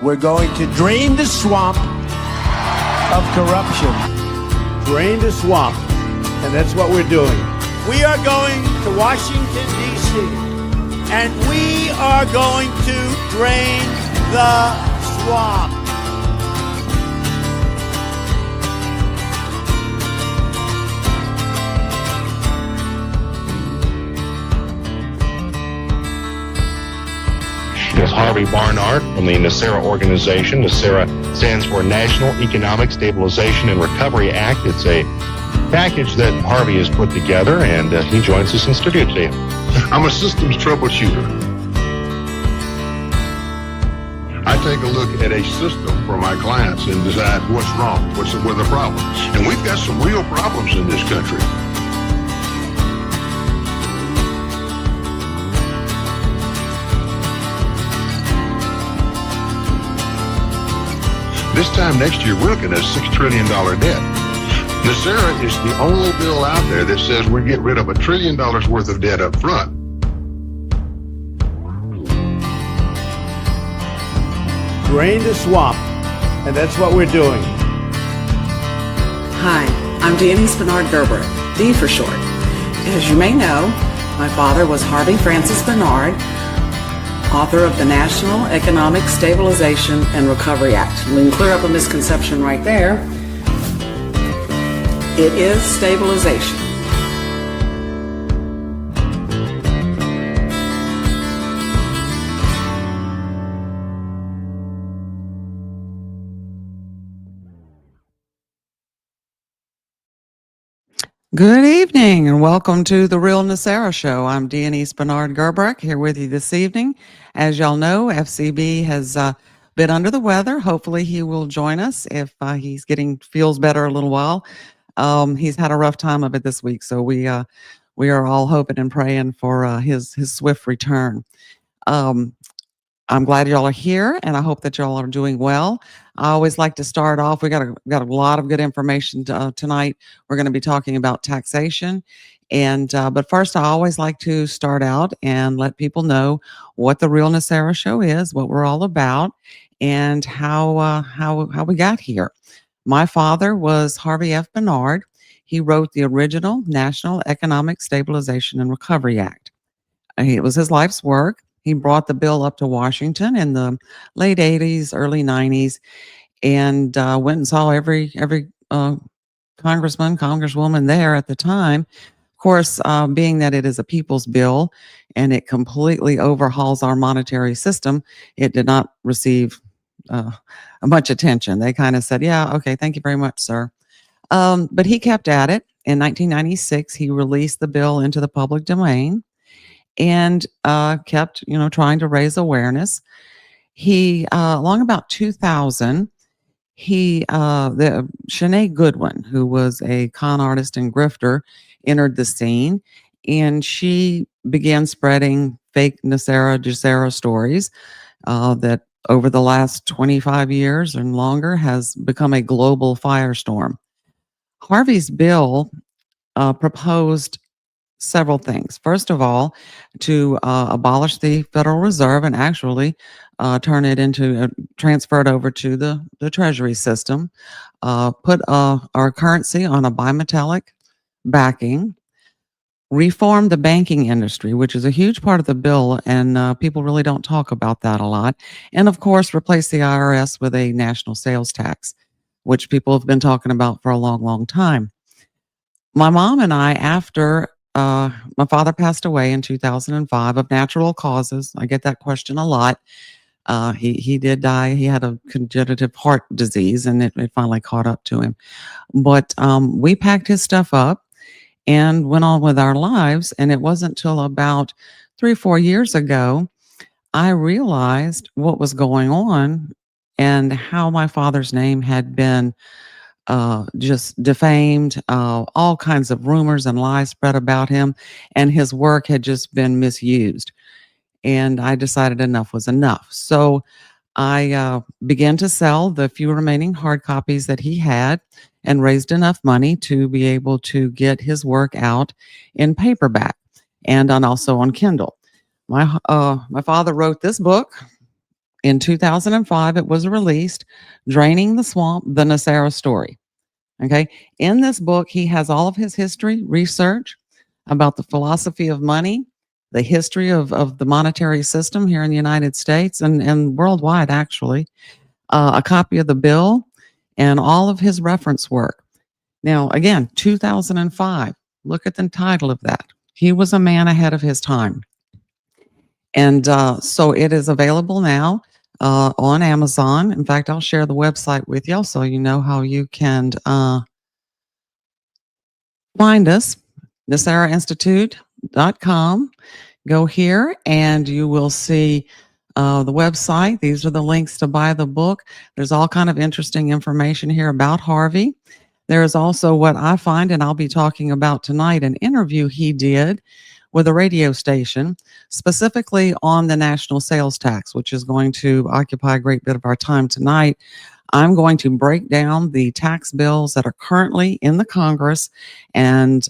We're going to drain the swamp of corruption. Drain the swamp. And that's what we're doing. We are going to Washington, D.C., and we are going to drain the swamp. Is Harvey Barnard from the NESARA organization. NESARA stands for National Economic Stabilization and Recovery Act. It's a package that Harvey has put together, and he joins us in studio today. I'm a systems troubleshooter. I take a look at a system for my clients and decide what's wrong, what are the problems. And we've got some real problems in this country. This time next year, we're looking at a $6 trillion debt. NESARA is the only bill out there that says we get rid of $1 trillion worth of debt up front. Drain the swamp, and that's what we're doing. Hi, I'm Denise Bernard Gerber, D for short. As you may know, my father was Harvey Francis Bernard, author of the National Economic Stabilization and Recovery Act. We can clear up a misconception right there. It is stabilization. Good evening and welcome to the Real NESARA Show. I'm Denise Bernard Gerber here with you this evening. As y'all know, FCB has been under the weather. Hopefully he will join us if he's feels better a little while. He's had a rough time of it this week, so we are all hoping and praying for his swift return. I'm glad y'all are here, and I hope that y'all are doing well. I always like to start off. We got a lot of good information tonight. We're going to be talking about taxation, and but first, I always like to start out and let people know what the Real NESARA Show is, what we're all about, and how we got here. My father was Harvey F. Bernard. He wrote the original National Economic Stabilization and Recovery Act. It was his life's work. He brought the bill up to Washington in the late 80s, early 90s, and went and saw every congressman, congresswoman there at the time. Of course, being that it is a people's bill and it completely overhauls our monetary system, it did not receive much attention. They kind of said, yeah, okay, thank you very much, sir. But he kept at it. In 1996, he released the bill into the public domain and kept, trying to raise awareness. He, along about 2000, the Shaini Goodwin, who was a con artist and grifter, entered the scene, and she began spreading fake NESARA, GESARA stories that over the last 25 years and longer has become a global firestorm. Harvey's bill proposed several things. First of all, to abolish the Federal Reserve and actually turn it into, transfer it over to the Treasury system, put our currency on a bimetallic backing, reform the banking industry, which is a huge part of the bill, and people really don't talk about that a lot, and of course, replace the IRS with a national sales tax, which people have been talking about for a long, long time. My mom and I, after my father passed away in 2005 of natural causes. I get that question a lot. He did die. He had a congenital heart disease, and it finally caught up to him. But we packed his stuff up and went on with our lives. And it wasn't till about 3 or 4 years ago I realized what was going on and how my father's name had been just defamed, all kinds of rumors and lies spread about him, and his work had just been misused. And I decided enough was enough. So I began to sell the few remaining hard copies that he had and raised enough money to be able to get his work out in paperback and also on Kindle. My father wrote this book In 2005, it was released, Draining the Swamp, the NESARA Story. Okay. In this book, he has all of his history, research about the philosophy of money, the history of the monetary system here in the United States and worldwide, actually, a copy of the bill, and all of his reference work. Now, again, 2005, look at the title of that. He was a man ahead of his time. And so it is available now on Amazon. In fact, I'll share the website with y'all so you know how you can find us, nesarainstitute.com. Go here and you will see the website. These are the links to buy the book. There's all kind of interesting information here about Harvey. There is also what I find, and I'll be talking about tonight, an interview he did with a radio station, specifically on the national sales tax, which is going to occupy a great bit of our time tonight. I'm going to break down the tax bills that are currently in the Congress, and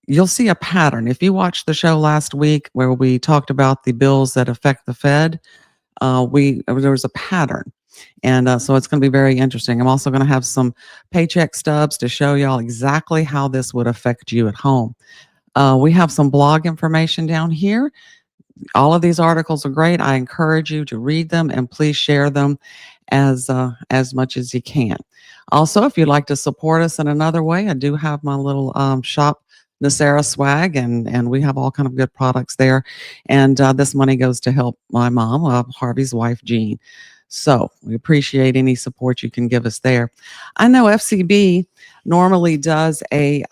you'll see a pattern. If you watched the show last week where we talked about the bills that affect the Fed, there was a pattern. And so it's going to be very interesting. I'm also going to have some paycheck stubs to show y'all exactly how this would affect you at home. We have some blog information down here. All of these articles are great. I encourage you to read them and please share them as much as you can. Also, if you'd like to support us in another way, I do have my little shop NESARA swag, and we have all kind of good products there. And this money goes to help my mom, Harvey's wife, Jean. So we appreciate any support you can give us there. I know FCB normally does a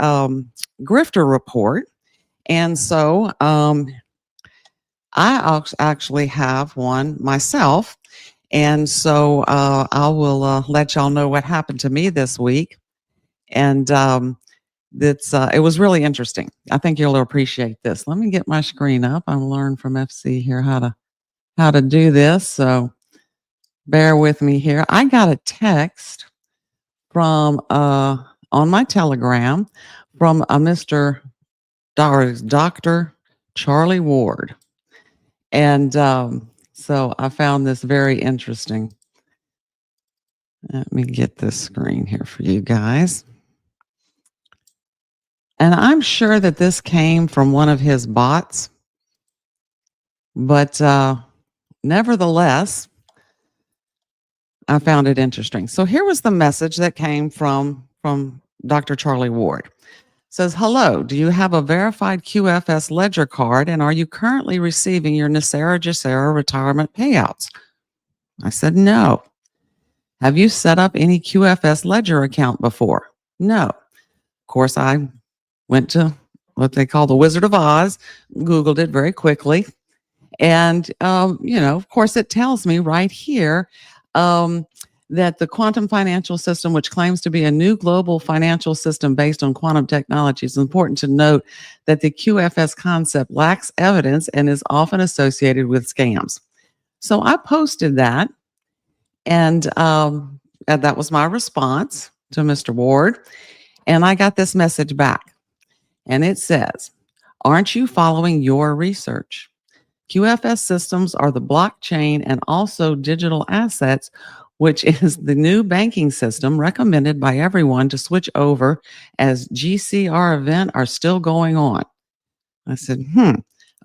grifter report. And so I actually have one myself. And so I will let y'all know what happened to me this week. And it was really interesting. I think you'll appreciate this. Let me get my screen up. I'll learn from FC here how to do this. So bear with me here. I got a text from on my Telegram from Dr. Charlie Ward. And so I found this very interesting. Let me get this screen here for you guys. And I'm sure that this came from one of his bots, but nevertheless, I found it interesting. So here was the message that came from Dr. Charlie Ward. It says, hello, do you have a verified QFS ledger card and are you currently receiving your NESARA GESARA retirement payouts? I said, no. Have you set up any QFS ledger account before? No. Of course, I went to what they call the Wizard of Oz, Googled it very quickly. And, of course, it tells me right here that the quantum financial system, which claims to be a new global financial system based on quantum technology, it's important to note that the QFS concept lacks evidence and is often associated with scams. So I posted that, and that was my response to Mr. Ward. And I got this message back, and it says, aren't you following your research? QFS systems are the blockchain and also digital assets, which is the new banking system recommended by everyone to switch over as GESARA event are still going on. I said,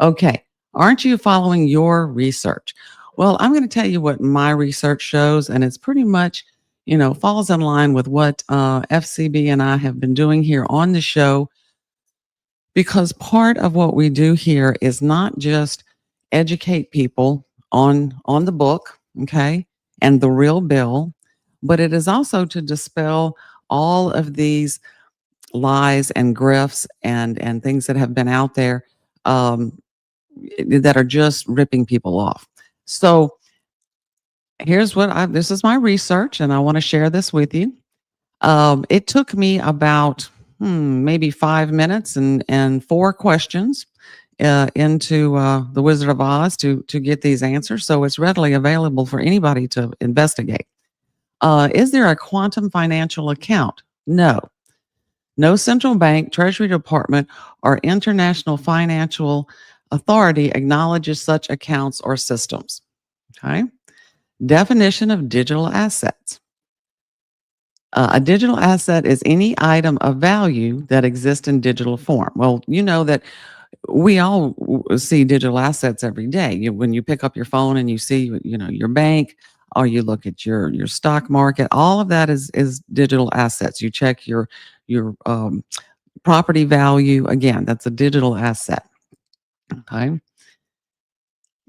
okay, aren't you following your research? Well, I'm going to tell you what my research shows, and it's pretty much, falls in line with what FCB and I have been doing here on the show, because part of what we do here is not just educate people on the book, okay, and the real bill, but it is also to dispel all of these lies and grifts and things that have been out there that are just ripping people off. So here's this is my research, and I want to share this with you. It took me about maybe 5 minutes and 4 questions into the Wizard of Oz to get these answers. So it's readily available for anybody to investigate. Is there a quantum financial account? No. No central bank, Treasury Department, or international financial authority acknowledges such accounts or systems. Okay. Definition of digital assets. A digital asset is any item of value that exists in digital form. Well, you know that we all see digital assets every day. When you pick up your phone and you see, your bank, or you look at your stock market, all of that is digital assets. You check your property value. Again, that's a digital asset. Okay.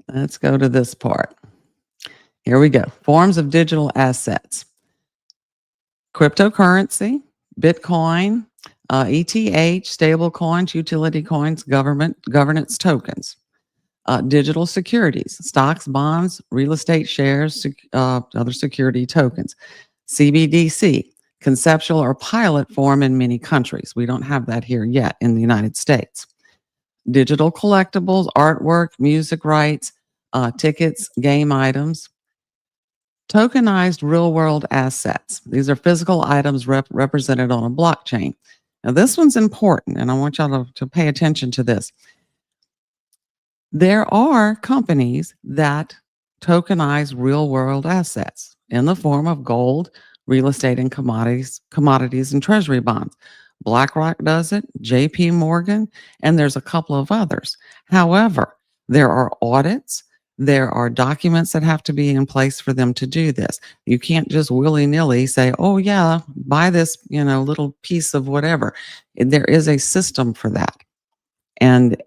Let's go to this part. Here we go. Forms of digital assets. Cryptocurrency, Bitcoin, ETH, stable coins, utility coins, governance tokens, digital securities, stocks, bonds, real estate shares, other security tokens, CBDC, conceptual or pilot form in many countries. We don't have that here yet in the United States. Digital collectibles, artwork, music rights, tickets, game items. Tokenized real-world assets. These are physical items represented on a blockchain. Now, this one's important, and I want y'all to pay attention to this. There are companies that tokenize real-world assets in the form of gold, real estate, and commodities and treasury bonds. BlackRock does it, JP Morgan, and there's a couple of others. However, there are audits. There are documents that have to be in place for them to do this. You can't just willy-nilly say, oh yeah, buy this, little piece of whatever. There is a system for that. And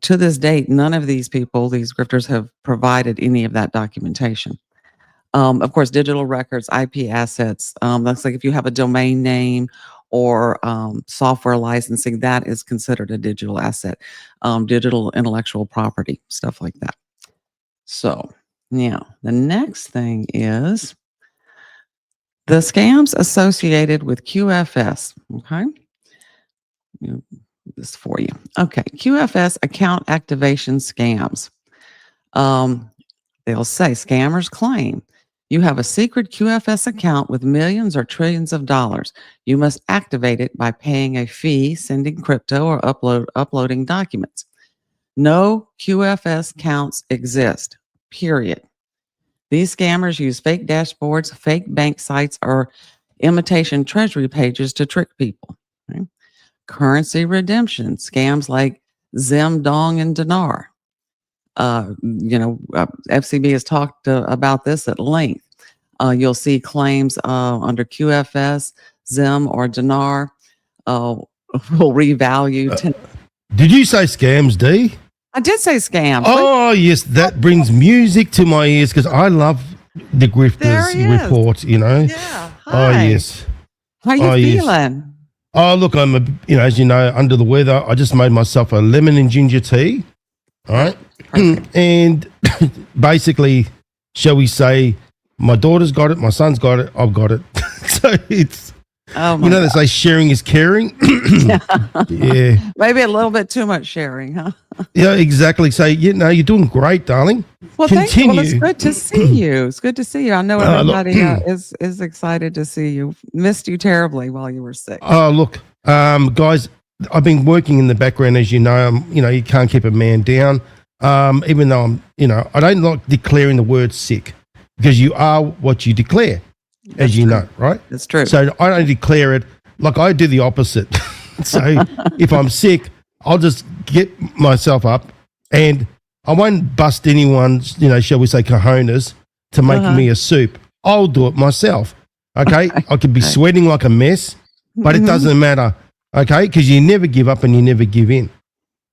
to this date, none of these people, these grifters, have provided any of that documentation. Of course, digital records, IP assets, that's like if you have a domain name or software licensing, that is considered a digital asset. Digital intellectual property, stuff like that. So now the next thing is the scams associated with QFS. Okay. This for you. Okay. QFS, account activation scams. They'll say scammers claim you have a secret QFS account with millions or trillions of dollars. You must activate it by paying a fee, sending crypto, or uploading documents. No QFS accounts exist, period. These scammers use fake dashboards, fake bank sites, or imitation treasury pages to trick people. Okay? Currency redemption, scams like Zim, Dong, and Dinar. FCB has talked about this at length. You'll see claims under QFS, Zim, or Dinar will revalue. Did you say scams, D? I did say scams. Oh, yes. That brings music to my ears because I love the Grifters report, Yeah. Hi. Oh, yes. How you feeling? Oh, look, I'm, as you know, under the weather. I just made myself a lemon and ginger tea. All right. And basically, shall we say, my daughter's got it, my son's got it, I've got it. So it's, they say sharing is caring. Yeah. Maybe a little bit too much sharing, huh? Yeah, exactly. So, you're doing great, darling. Well, thank you. Well, it's good to see you. It's good to see you. I know everybody is excited to see you. Missed you terribly while you were sick. Oh, look, guys, I've been working in the background, as you know. You can't keep a man down. Even though I'm, I don't like declaring the word sick because you are what you declare, as you know, right? That's true. So I don't declare it like I do the opposite. So if I'm sick, I'll just get myself up and I won't bust anyone's, shall we say, cojones to make me a soup. I'll do it myself. Okay. I could be sweating like a mess, but it doesn't matter. Okay. Because you never give up and you never give in.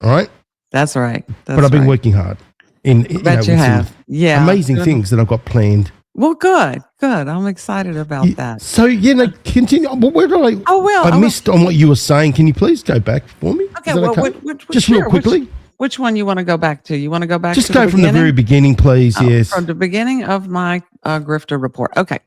All right. That's right. But I've been working hard. I bet you have. Yeah. Amazing things that I've got planned. Well, good. I'm excited about that. So, continue. Where did I missed on what you were saying. Can you please go back for me? Okay. Well, just real quickly. Which one you want to go back to? You want to go back just to go from the very beginning, please. Yes. From the beginning of my grifter report. Okay.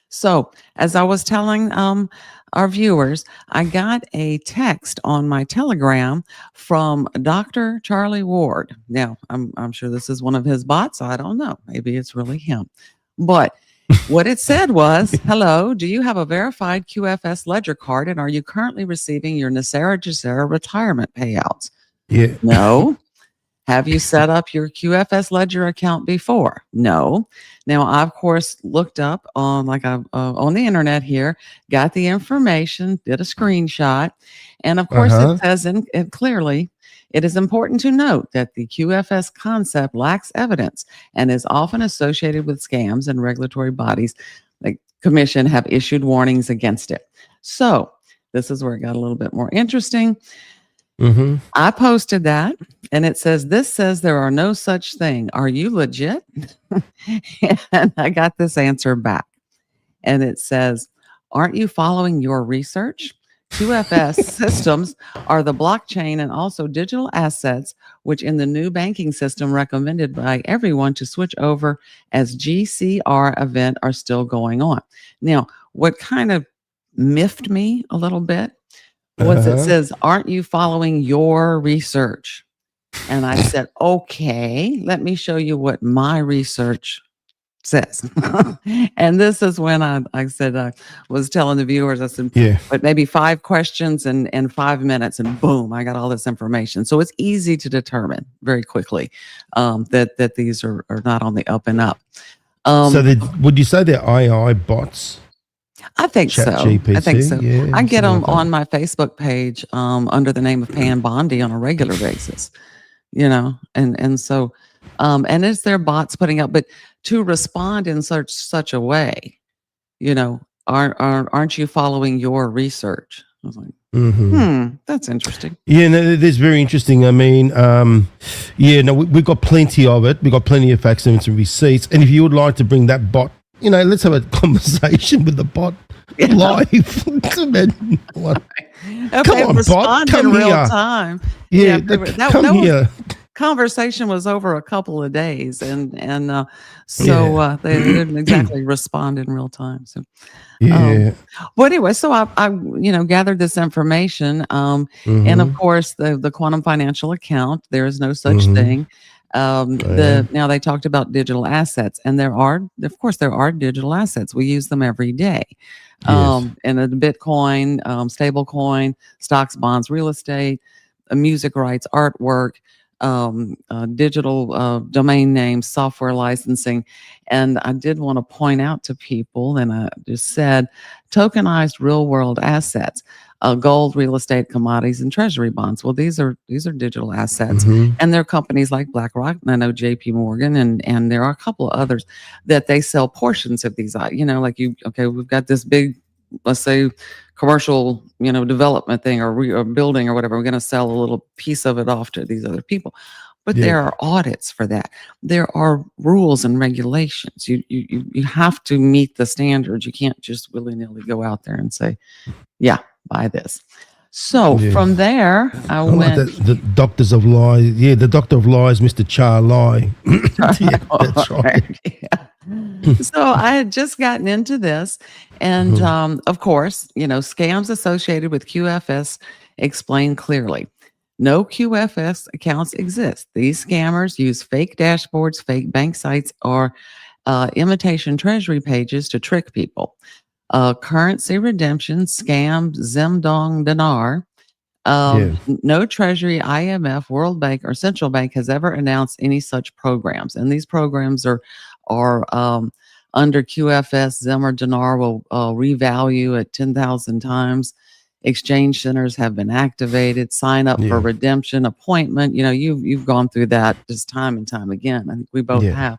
So as I was telling our viewers, I got a text on my Telegram from Dr. Charlie Ward. Now, I'm sure this is one of his bots. I don't know. Maybe it's really him. But what it said was, hello, do you have a verified QFS ledger card and are you currently receiving your NESARA GESARA retirement payouts? Yeah. No. Have you set up your QFS Ledger account before? No. Now, I, of course, looked up on on the internet here, got the information, did a screenshot. And of course, Uh-huh. it says it clearly, it is important to note that the QFS concept lacks evidence and is often associated with scams, and regulatory bodies like Commission have issued warnings against it. So this is where it got a little bit more interesting. Mm-hmm. I posted that and it says, this says there are no such thing. Are you legit? And I got this answer back. And it says, aren't you following your research? QFS systems are the blockchain and also digital assets, which in the new banking system recommended by everyone to switch over as GCR event are still going on. Now, what kind of miffed me a little bit was it says, aren't you following your research? And I said, okay, let me show you what my research says. And this is when I said, I was telling the viewers, I said, Yeah. but maybe 5 questions and 5 minutes, and boom, I got all this information. So it's easy to determine very quickly that these are not on the up and up. So would you say they're AI bots? I think so. ChatGPT, I think so. yeah, I get them something like that. on my Facebook page under the name of Pan Bondi on a regular basis, and so and it's their bots putting up, but to respond in such a way, aren't you following your research? I was like, that's interesting. Yeah, no, it is very interesting. I mean, we've got plenty of it. We've got plenty of facts and some receipts. And if you would like to bring that bot, let's have a conversation with the bot live. What? Okay, Come on, respond bot, come in real here. time. Yeah, that here. Conversation was over a couple of days, and so they didn't exactly respond in real time. So well, anyway, so I gathered this information, and of course the quantum financial account. There is no such thing. Now they talked about digital assets, and there are digital assets. We use them every day. And the Bitcoin, stable coin, stocks, bonds, real estate, music rights, artwork, digital domain names, software licensing. And I did want to point out to people, and I just said, tokenized real world assets, gold, real estate, commodities, and treasury bonds. Well, these are digital assets, and there are companies like BlackRock, and I know JP Morgan, and there are a couple of others that they sell portions of these. We've got this big, let's say, commercial, development thing or building or whatever. We're going to sell a little piece of it off to these other people. But there are audits for that. There are rules and regulations. You have to meet the standards. You can't just willy-nilly go out there and say, yeah, buy this. So from there, I went. Like the doctors of lies. Yeah, the doctor of lies, Mr. Char Lai. Yeah, that's right. Yeah. So I had just gotten into this, and of course, scams associated with QFS explained clearly. No QFS accounts exist. These scammers use fake dashboards, fake bank sites, or imitation treasury pages to trick people. Currency redemption, scam, Zimdong dinar. No treasury, IMF, World Bank, or central bank has ever announced any such programs. And these programs are under QFS. Zim or dinar will revalue at 10,000 times. Exchange centers have been activated. Sign up for redemption, appointment. You've gone through that just time and time again. I think we both have.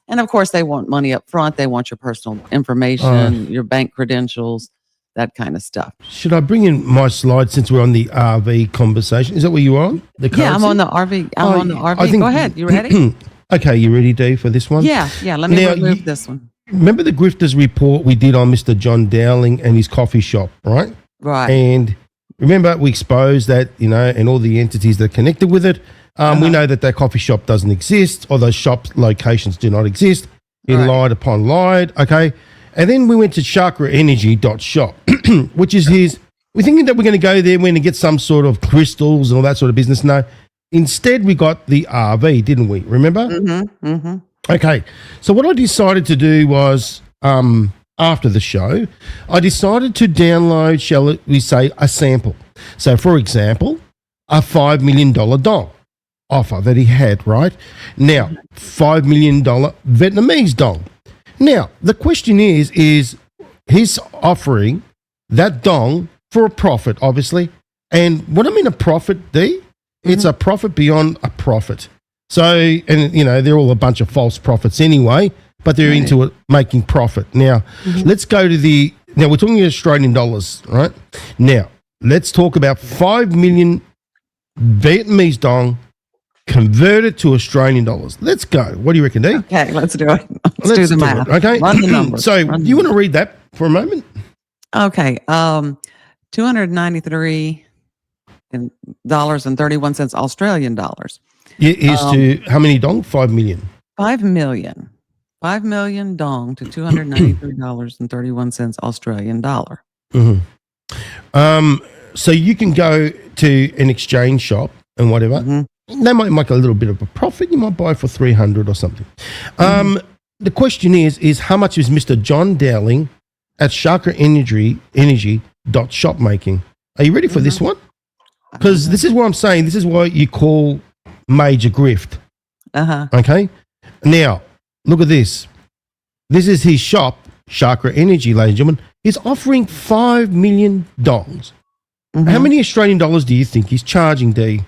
And of course, they want money up front. They want your personal information, your bank credentials, that kind of stuff. Should I bring in my slide since we're on the RV conversation? Is that what you're on? Yeah, I'm on the RV. I'm on the RV. Go ahead. You ready? Okay, you ready, Dave, for this one? Yeah. Let me remove this one. Remember the Grifters report we did on Mr. John Dowling and his coffee shop, right? Right. And remember, we exposed that, and all the entities that are connected with it. We know that coffee shop doesn't exist, or those shop locations do not exist. He lied upon lied, okay? And then we went to chakraenergy.shop, which is we're thinking that we're going to go there, we're going to get some sort of crystals and all that sort of business. No. Instead, we got the RV, didn't we? Remember? Okay. So what I decided to do was, after the show, I decided to download, shall we say, a sample. So, for example, a $5 million doll. offer that he had, right? Now, $5 million Vietnamese dong. Now, the question is he's offering that dong for a profit, obviously. And what I mean a profit, D, it's a profit beyond a profit. So, and you know, they're all a bunch of false prophets anyway, but they're into it making profit. Now, let's go to now we're talking Australian dollars, right? Now, let's talk about 5 million Vietnamese dong converted to Australian dollars. Let's go. What do you reckon, D? Okay, let's do it. Let's do the math. Okay. Run the numbers. So, do you want to read that for a moment? Okay. $293.31 Australian dollars. Yeah, is to how many dong? 5 million. 5 million. 5 million dong to $293.31 Australian dollar. So you can go to an exchange shop and whatever. They might make a little bit of a profit. You might buy for 300 or something. The question is how much is Mr. John Dowling at Chakra Energy shop making? Are you ready for this one? Because this is what I'm saying. This is what you call major grift. Okay. Now, look at this. This is his shop, Chakra Energy, ladies and gentlemen. He's offering 5 million dongs. How many Australian dollars do you think he's charging, D?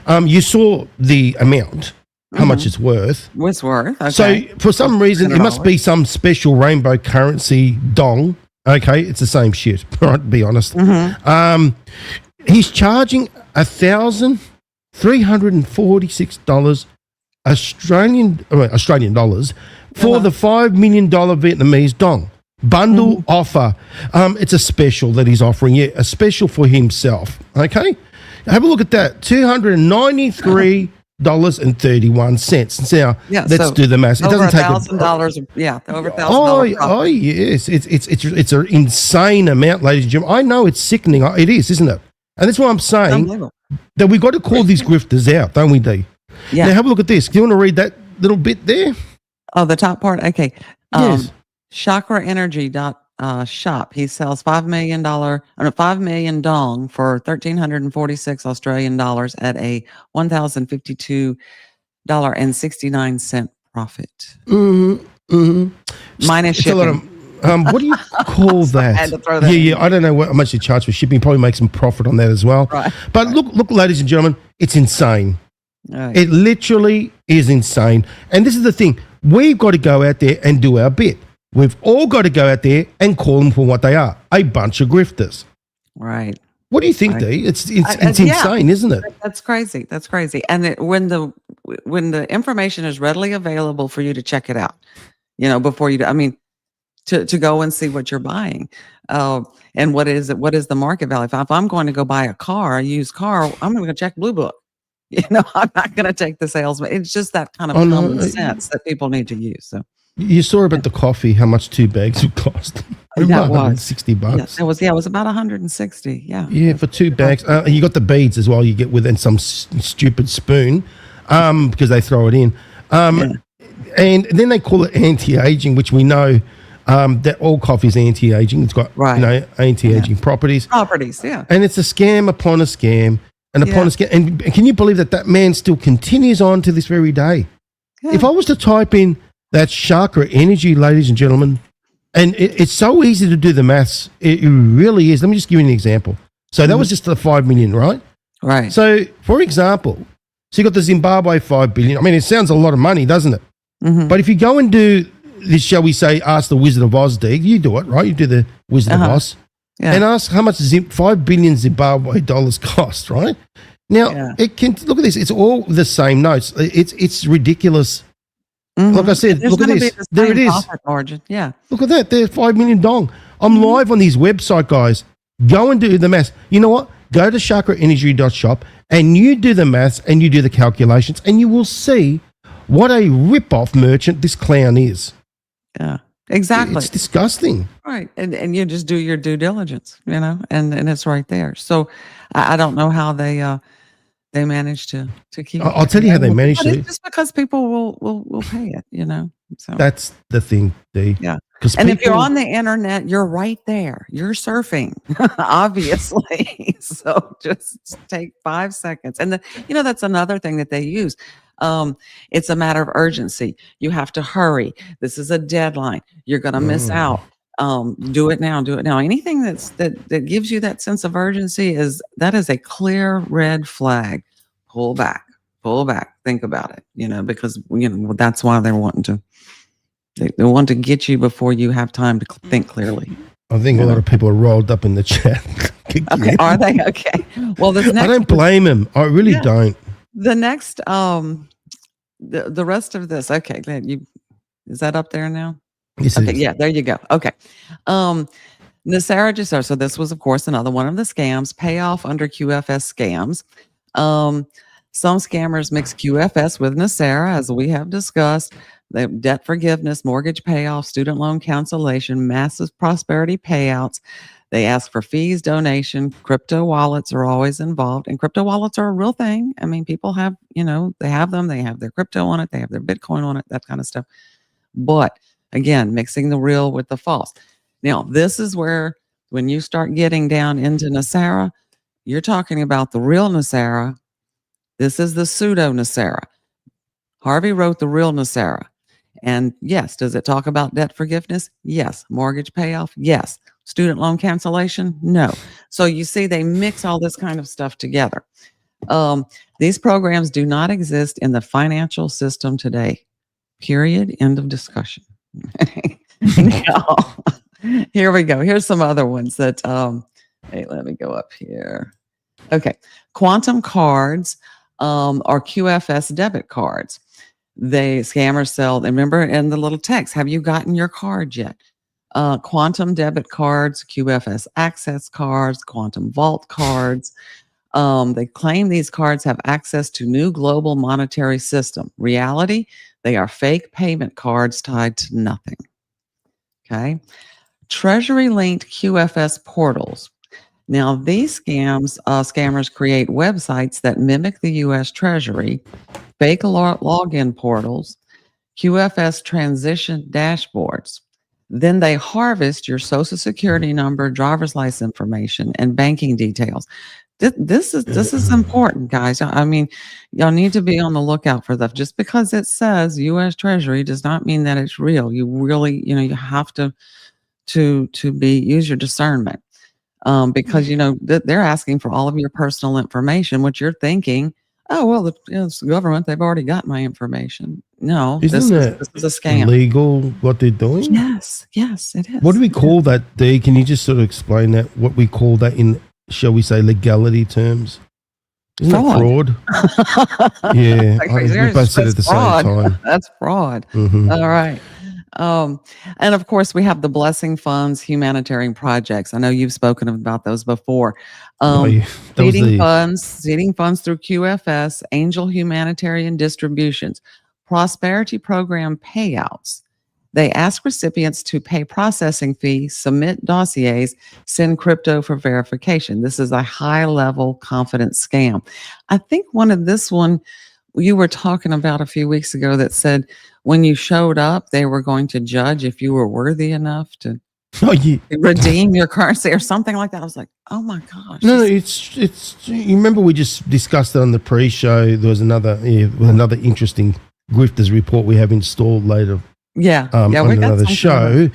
You saw the amount, how much it's worth. It's worth. Okay. So for some reason, it must be some special rainbow currency dong. Okay, it's the same shit, right, to be honest. He's charging $1,346 Australian dollars for the $5 million Vietnamese dong. Bundle offer. It's a special that he's offering. Yeah, a special for himself. Okay? Have a look at that. $293.31. Now, let's do the math. It doesn't take $1,000. Yeah, over $1,000. Oh, yes. It's an insane amount, ladies and gentlemen. I know it's sickening. It is, isn't it? And that's why I'm saying that we've got to call these grifters out, don't we, D? Yeah. Now, have a look at this. Do you want to read that little bit there? Oh, the top part? Okay. Yes. Chakra Energy shop. He sells $5 million dong for 1,346 Australian dollars at a $1,052.69 profit. Minus shipping. What do you call that? I had to throw that in. I don't know how much you charge for shipping. Probably make some profit on that as well. Right. But look, ladies and gentlemen, it's insane. Right. It literally is insane. And this is the thing. We've got to go out there and do our bit. We've all got to go out there and call them for what they are, a bunch of grifters. Right. What do you think, D? It's insane, isn't it? That's crazy. That's crazy. And when the information is readily available for you to check it out, before you, to go and see what you're buying, and what is the market value? If I'm going to go buy a used car, I'm going to check Blue Book. I'm not going to take the salesman. It's just that kind of common sense that people need to use. So. You saw about the coffee, how much 2 bags would cost. That was $160. Yeah, it was about 160. Yeah. Yeah, for 2 bags. You got the beads as well. You get with some stupid spoon, because they throw it in. And then they call it anti-aging, which we know that all coffee is anti-aging. It's got anti-aging properties. Properties, yeah. And it's a scam upon a scam and upon a scam. And can you believe that man still continues on to this very day? Yeah. If I was to type in that Chakra Energy, ladies and gentlemen, and it's so easy to do the maths. It really is. Let me just give you an example. So that was just the 5 million, right? Right. So, for example, you got the Zimbabwe 5 billion. It sounds a lot of money, doesn't it? But if you go and do this, shall we say, ask the Wizard of Oz, D, you do it, right? You do the Wizard of Oz and ask how much 5 billion Zimbabwe dollars cost, right? Now, it can look at this. It's all the same notes. It's ridiculous. Like I said, look at this. There it is. Margin. Yeah. Look at that. There's 5 million dong. I'm live on his website, guys. Go and do the maths. You know what? Go to chakraenergy.shop and you do the maths and you do the calculations and you will see what a rip-off merchant this clown is. Yeah, exactly. It's disgusting. Right. And you just do your due diligence, and it's right there. So I don't know how they manage to keep. I'll tell you how they manage to. It's just because people will pay it, So That's the thing, D. yeah. 'Cause And if you're people- on the internet, you're right there. You're surfing, obviously. So just take 5 seconds. And that's another thing that they use. It's a matter of urgency. You have to hurry. This is a deadline. You're going to miss out. Do it now. Do it now. Anything that gives you that sense of urgency is a clear red flag. Pull back. Pull back. Think about it. Because that's why they're wanting to. They want to get you before you have time to think clearly. I think a lot of people are rolled up in the chat. Okay, are they? Okay. Well, this next I don't blame them. I really don't. The next, the rest of this. Okay, is that up there now? Yes, Okay, yeah, there you go. Okay. NESARA GESARA. So this was, of course, another one of the scams. Payoff under QFS scams. Some scammers mix QFS with NESARA, as we have discussed. The debt forgiveness, mortgage payoff, student loan cancellation, massive prosperity payouts. They ask for fees, donation. Crypto wallets are always involved, and crypto wallets are a real thing. I mean, people have, they have them. They have their crypto on it. They have their Bitcoin on it, that kind of stuff. But again, mixing the real with the false. Now, this is where, when you start getting down into NESARA, you're talking about the real NESARA. This is the pseudo NESARA. Harvey wrote the real NESARA. And yes, does it talk about debt forgiveness? Yes. Mortgage payoff? Yes. Student loan cancellation? No. So you see, they mix all this kind of stuff together. These programs do not exist in the financial system today. Period. End of discussion. No. Here we go. Here's some other ones that, hey, let me go up here. Okay. Quantum cards are QFS debit cards. Scammers sell, remember in the little text, have you gotten your card yet? Quantum debit cards, QFS access cards, quantum vault cards. They claim these cards have access to new global monetary system. Reality, they are fake payment cards tied to nothing. Okay. Treasury linked QFS portals. Now, these scammers create websites that mimic the U.S. Treasury, fake login portals, QFS transition dashboards. Then they harvest your social security number, driver's license information, and banking details. This is important, guys. I mean, y'all need to be on the lookout for that. Just because it says U.S. Treasury does not mean that it's real. You really, you have to use your discernment. Because they're asking for all of your personal information, which you're thinking, oh well, it's the government, they've already got my information. No, this is a scam. Illegal what they're doing? Yes, it is. What do we call that, Dee? Can you just sort of explain that? What we call that in, shall we say, legality terms? Isn't fraud. that fraud? Yeah, we both said it at the same time. That's fraud. Mm-hmm. All right. And of course, we have the blessing funds, humanitarian projects. I know you've spoken about those before. Seeding funds through QFS, angel humanitarian distributions, prosperity program payouts. They ask recipients to pay processing fees, submit dossiers, send crypto for verification. This is a high-level confidence scam. I think this one you were talking about a few weeks ago that said when you showed up, they were going to judge if you were worthy enough to redeem your currency or something like that. I was like, oh my gosh. No, it's. You remember we just discussed it on the pre-show. There was another interesting grifters report we have installed later. Yeah, on another show.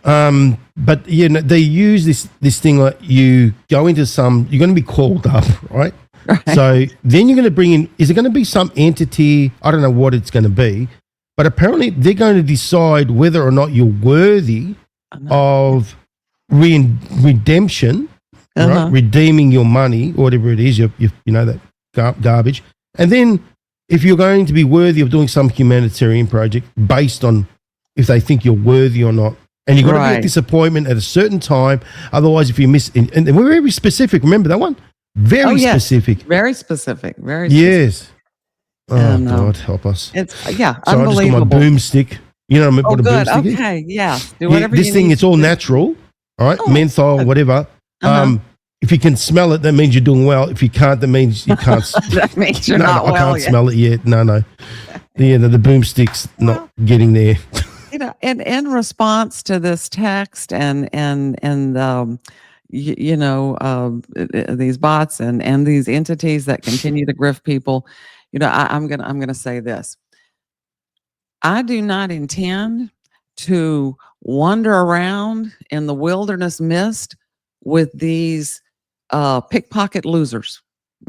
But they use this thing like you go into you're going to be called up, right? Right. So then you're going to bring in, is it going to be some entity? I don't know what it's going to be, but apparently they're going to decide whether or not you're worthy of redemption, right? Redeeming your money, whatever it is, that garbage. And then if you're going to be worthy of doing some humanitarian project based on if they think you're worthy or not. And you've got to be at this appointment at a certain time. Otherwise, if you miss, and we're very specific, remember that one? Very specific. Very specific. Very yes. specific. Oh, God, help us. It's, so unbelievable. I just got my boomstick. You know what a boomstick is? Okay, yeah. Do whatever this thing, it's all natural, all right? Menthol, whatever. If you can smell it, that means you're doing well. If you can't, that means you can't. That means you're not well I can't smell it yet. No. The boomstick's not getting there. You know, and in response to this text these bots and these entities that continue to grift people, you know, I'm gonna say this. I do not intend to wander around in the wilderness mist with these pickpocket losers.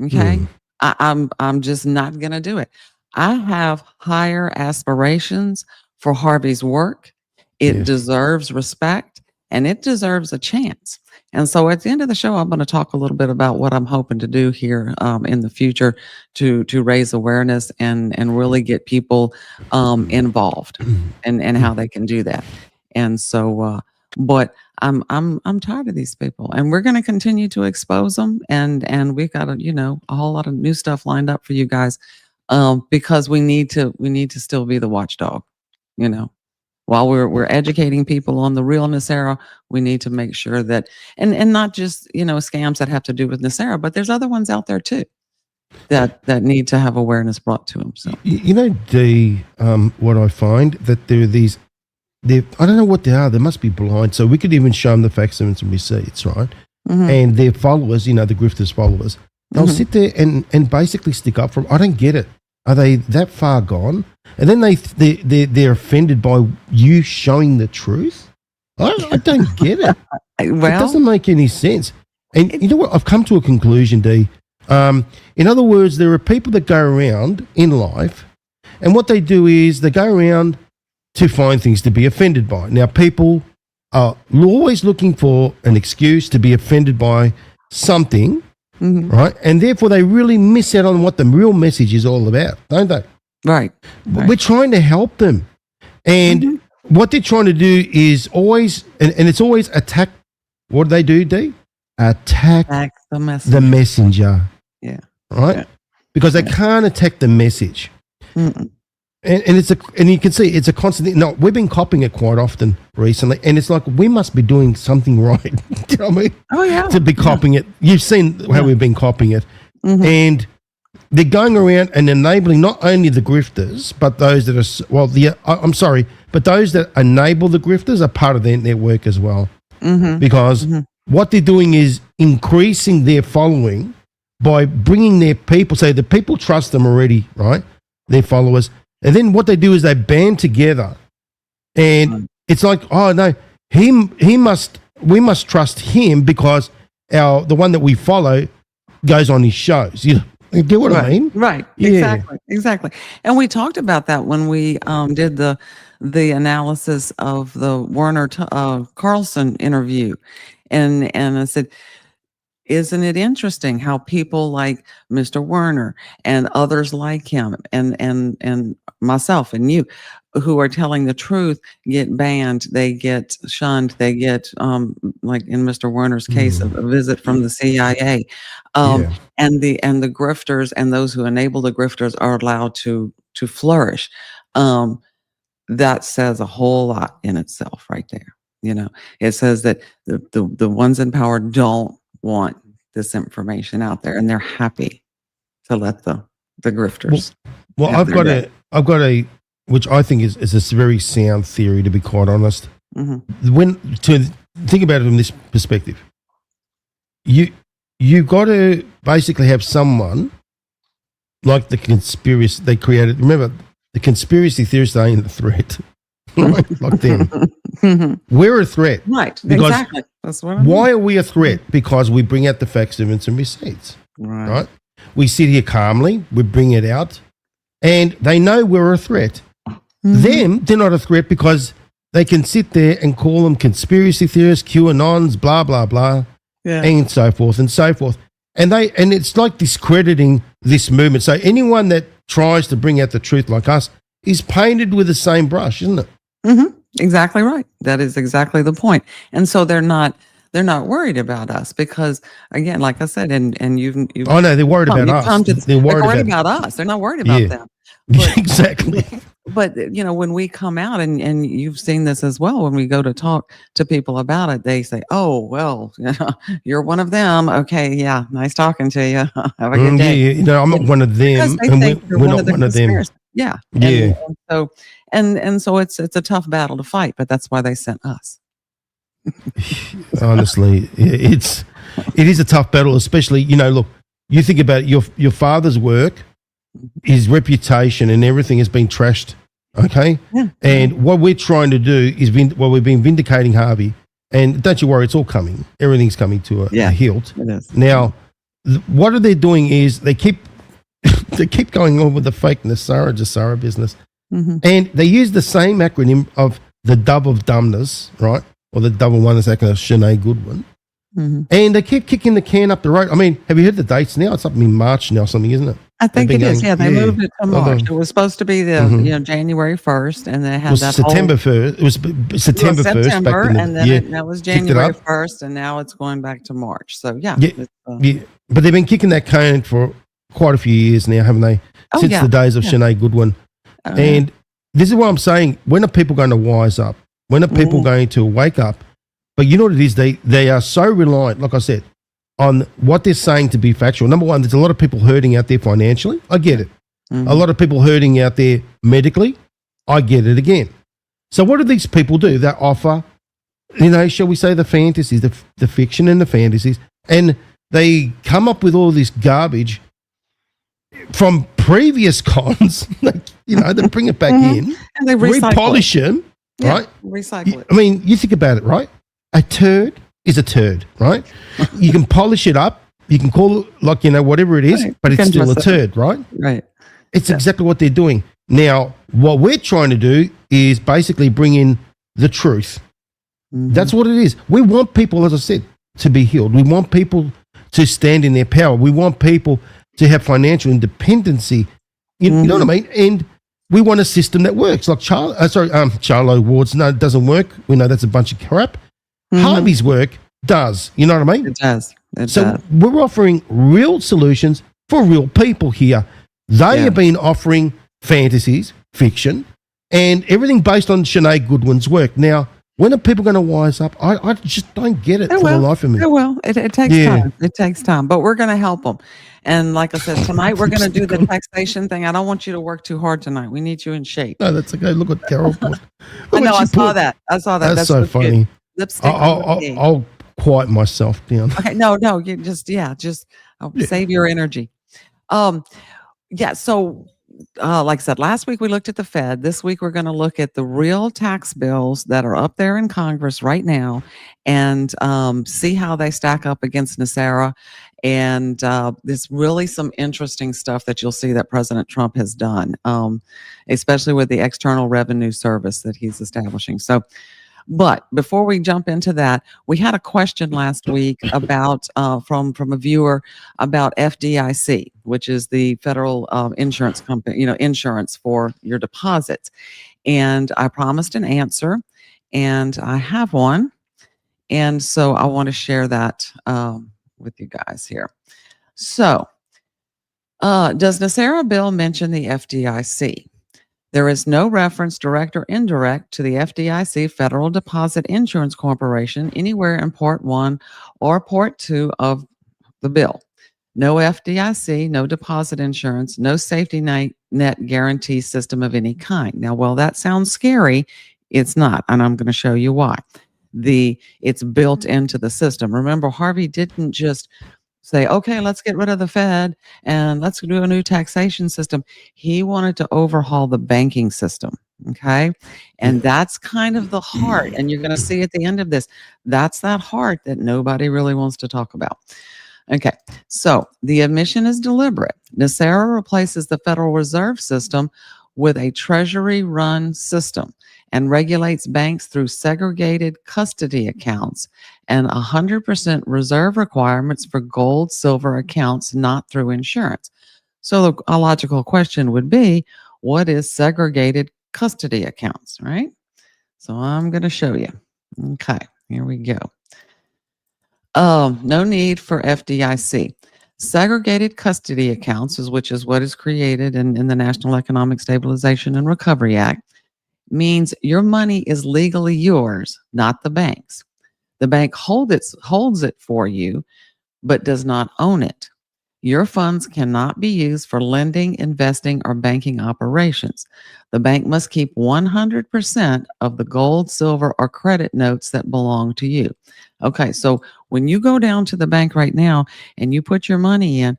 Okay. I'm just not gonna do it. I have higher aspirations for Harvey's work. It Yeah. deserves respect and it deserves a chance. And so at the end of the show, I'm going to talk a little bit about what I'm hoping to do here in the future to raise awareness and really get people involved and how they can do that. And so, but I'm tired of these people, and we're going to continue to expose them. And we've got a whole lot of new stuff lined up for you guys, because we need to still be the watchdog. You know, while we're educating people on the real NESARA, we need to make sure that and not just scams that have to do with NESARA, but there's other ones out there too that need to have awareness brought to them. So what I find that there are these. I don't know what they are. They must be blind. So we could even show them the facts and receipts, right? And their followers, the grifters' followers, they'll sit there and basically stick up for them. I don't get it. Are they that far gone? And then they're offended by you showing the truth? I don't get it. It doesn't make any sense. And you know what? I've come to a conclusion, Dee. In other words, there are people that go around in life, and what they do is they go around to find things to be offended by. Now, people are always looking for an excuse to be offended by something, right? And therefore, they really miss out on what the real message is all about, don't they? Right. We're trying to help them. And what they're trying to do is always, and it's always attack. What do they do, Dee? Attack the messenger. The messenger. Yeah. Right? Yeah. Because they can't attack the message. And you can see it's a constant thing. No, we've been copying it quite often recently, and it's like we must be doing something right. Do you know what I mean? Oh yeah. To be copying it. You've seen how we've been copying it. And they're going around and enabling not only the grifters, but those that are but those that enable the grifters are part of their network as well. Because what they're doing is increasing their following by bringing their people. So the people trust them already, right? Their followers. And then what they do is they band together, and it's like, oh no, we must trust him because the one that we follow goes on his shows. You get what I mean? Right. Yeah. Exactly. And we talked about that when we did the analysis of the Werner Carlson interview, and I said, isn't it interesting how people like Mr. Werner and others like him and myself and you who are telling the truth get banned, they get shunned, they get like in Mr. Werner's case, a visit from the CIA, and the grifters and those who enable the grifters are allowed to flourish. That says a whole lot in itself right there. It says that the ones in power don't want this information out there, and they're happy to let the grifters. Well, I've got a which I think is a very sound theory, to be quite honest. When to think about it from this perspective, you got to basically have someone like the conspiracy they created. Remember, the conspiracy theorists ain't a threat. Right? Like them. We're a threat. Right. Exactly. That's what I mean. Why are we a threat? Because we bring out the facts, evidence, and receipts. Right. We sit here calmly, we bring it out, and they know we're a threat. Them, they're not a threat because they can sit there and call them conspiracy theorists, QAnons, blah, blah, blah, and so forth and so forth. And it's like discrediting this movement. So anyone that tries to bring out the truth like us is painted with the same brush, isn't it? Exactly right. That is exactly the point. And so they're not worried about us because, again, like I said, and you've oh no, they're worried about us. They're worried about us. They're not worried about them. But, exactly. But when we come out, and you've seen this as well, when we go to talk to people about it, they say, "Oh, well, you're one of them. Okay, yeah, nice talking to you. Have a good day." I'm not one of them, and we're not one of them. Yeah. Yeah. And so it's a tough battle to fight, but that's why they sent us. Honestly, it is a tough battle, especially, look, you think about it, your father's work, his reputation and everything has been trashed. Okay. Yeah. And what we're trying to do is we've been vindicating Harvey, and don't you worry, it's all coming. Everything's coming to a hilt. It is. Now, what are they doing is they keep going on with the fake GESARA business. Mm-hmm. And they use the same acronym of the Dove of Dumbness, right? Or the Dove of Oneness acronym of Shaini Goodwin. Mm-hmm. And they keep kicking the can up the road. I mean, have you heard the dates now? It's up in March now, something, isn't it? I think it is. Going, Yeah, they moved it to March. It was supposed to be the January 1st, and they had that September 1st. It was September 1st. September, and then that was January Kicked it 1st, and now it's going back to March. So yeah. But they've been kicking that can for quite a few years now, haven't they? Since the days of Shaini Goodwin. And this is what I'm saying. When are people going to wise up? When are people going to wake up? But you know what it is? They are so reliant, like I said, on what they're saying to be factual. Number one, there's a lot of people hurting out there financially. I get it. A lot of people hurting out there medically. I get it again. So what do these people do? They offer, shall we say, the fantasies, the fiction and the fantasies, and they come up with all this garbage from previous cons. They bring it back in, and they repolish them, right? Recycle it. I mean, you think about it, right? A turd is a turd, right? You can polish it up. You can call it whatever it is, but it's still a turd, right? Right. It's exactly what they're doing. Now, what we're trying to do is basically bring in the truth. That's what it is. We want people, as I said, to be healed. We want people to stand in their power. We want people to have financial independency. You know what I mean? And we want a system that works. Like Charlo Ward's, no, it doesn't work. We know that's a bunch of crap. Harvey's work does. You know what I mean? It does. We're offering real solutions for real people here. They have been offering fantasies, fiction, and everything based on Shaini Goodwin's work. Now, when are people going to wise up? I just don't get it for the life of me. It takes time. It takes time, but we're going to help them. And like I said, tonight we're going to do the taxation thing. I don't want you to work too hard tonight. We need you in shape. No, that's okay. Look what Carol put. I know. I saw that. That's so funny. Lipstick. I'll quiet myself down. Okay. No. You just save your energy. So like I said, last week we looked at the Fed. This week we're going to look at the real tax bills that are up there in Congress right now and see how they stack up against NESARA. And there's really some interesting stuff that you'll see that President Trump has done, especially with the External Revenue Service that he's establishing. But before we jump into that, we had a question last week about from a viewer about FDIC, which is the federal insurance company, insurance for your deposits. And I promised an answer, and I have one. And so I want to share that with you guys here. So, does NESARA bill mention the FDIC? There is no reference, direct or indirect, to the FDIC, Federal Deposit Insurance Corporation, anywhere in Part 1 or Part 2 of the bill. No FDIC, no deposit insurance, no safety net guarantee system of any kind. Now, while that sounds scary, it's not, and I'm going to show you why. It's built into the system. Remember, Harvey didn't just say, okay, let's get rid of the Fed and let's do a new taxation system. He wanted to overhaul the banking system. Okay. And that's kind of the heart. And you're going to see at the end of this, that's that heart that nobody really wants to talk about. Okay. So the omission is deliberate. NESARA replaces the Federal Reserve System with a Treasury-run system and regulates banks through segregated custody accounts and 100% reserve requirements for gold, silver accounts, not through insurance. So a logical question would be, what is segregated custody accounts, right? So I'm going to show you. Okay, here we go. No need for FDIC. Segregated custody accounts, which is what is created in the National Economic Stabilization and Recovery Act, means your money is legally yours, not the bank's. The bank holds it for you, but does not own it. Your funds cannot be used for lending, investing, or banking operations. The bank must keep 100% of the gold, silver, or credit notes that belong to you. Okay, so when you go down to the bank right now and you put your money in,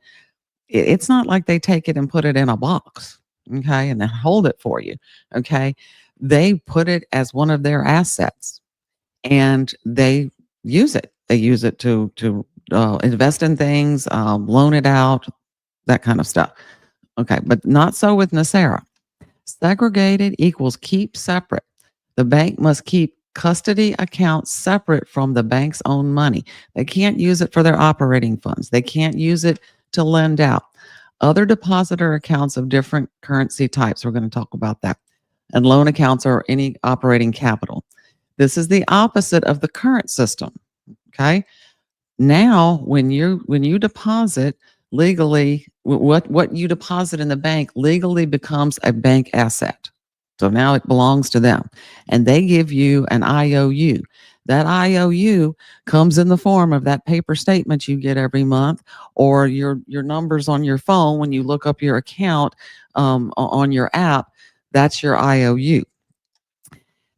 it's not like they take it and put it in a box, okay, and then hold it for you, okay? They put it as one of their assets and they use it. They use it to invest in things, loan it out, that kind of stuff. Okay, but not so with NESARA. Segregated equals keep separate. The bank must keep custody accounts separate from the bank's own money. They can't use it for their operating funds. They can't use it to lend out. Other depositor accounts of different currency types, we're going to talk about that, and loan accounts or any operating capital. This is the opposite of the current system. Okay. Now, when you deposit legally, what you deposit in the bank legally becomes a bank asset. So now it belongs to them, and they give you an IOU. That IOU comes in the form of that paper statement you get every month, or your numbers on your phone when you look up your account on your app. That's your IOU.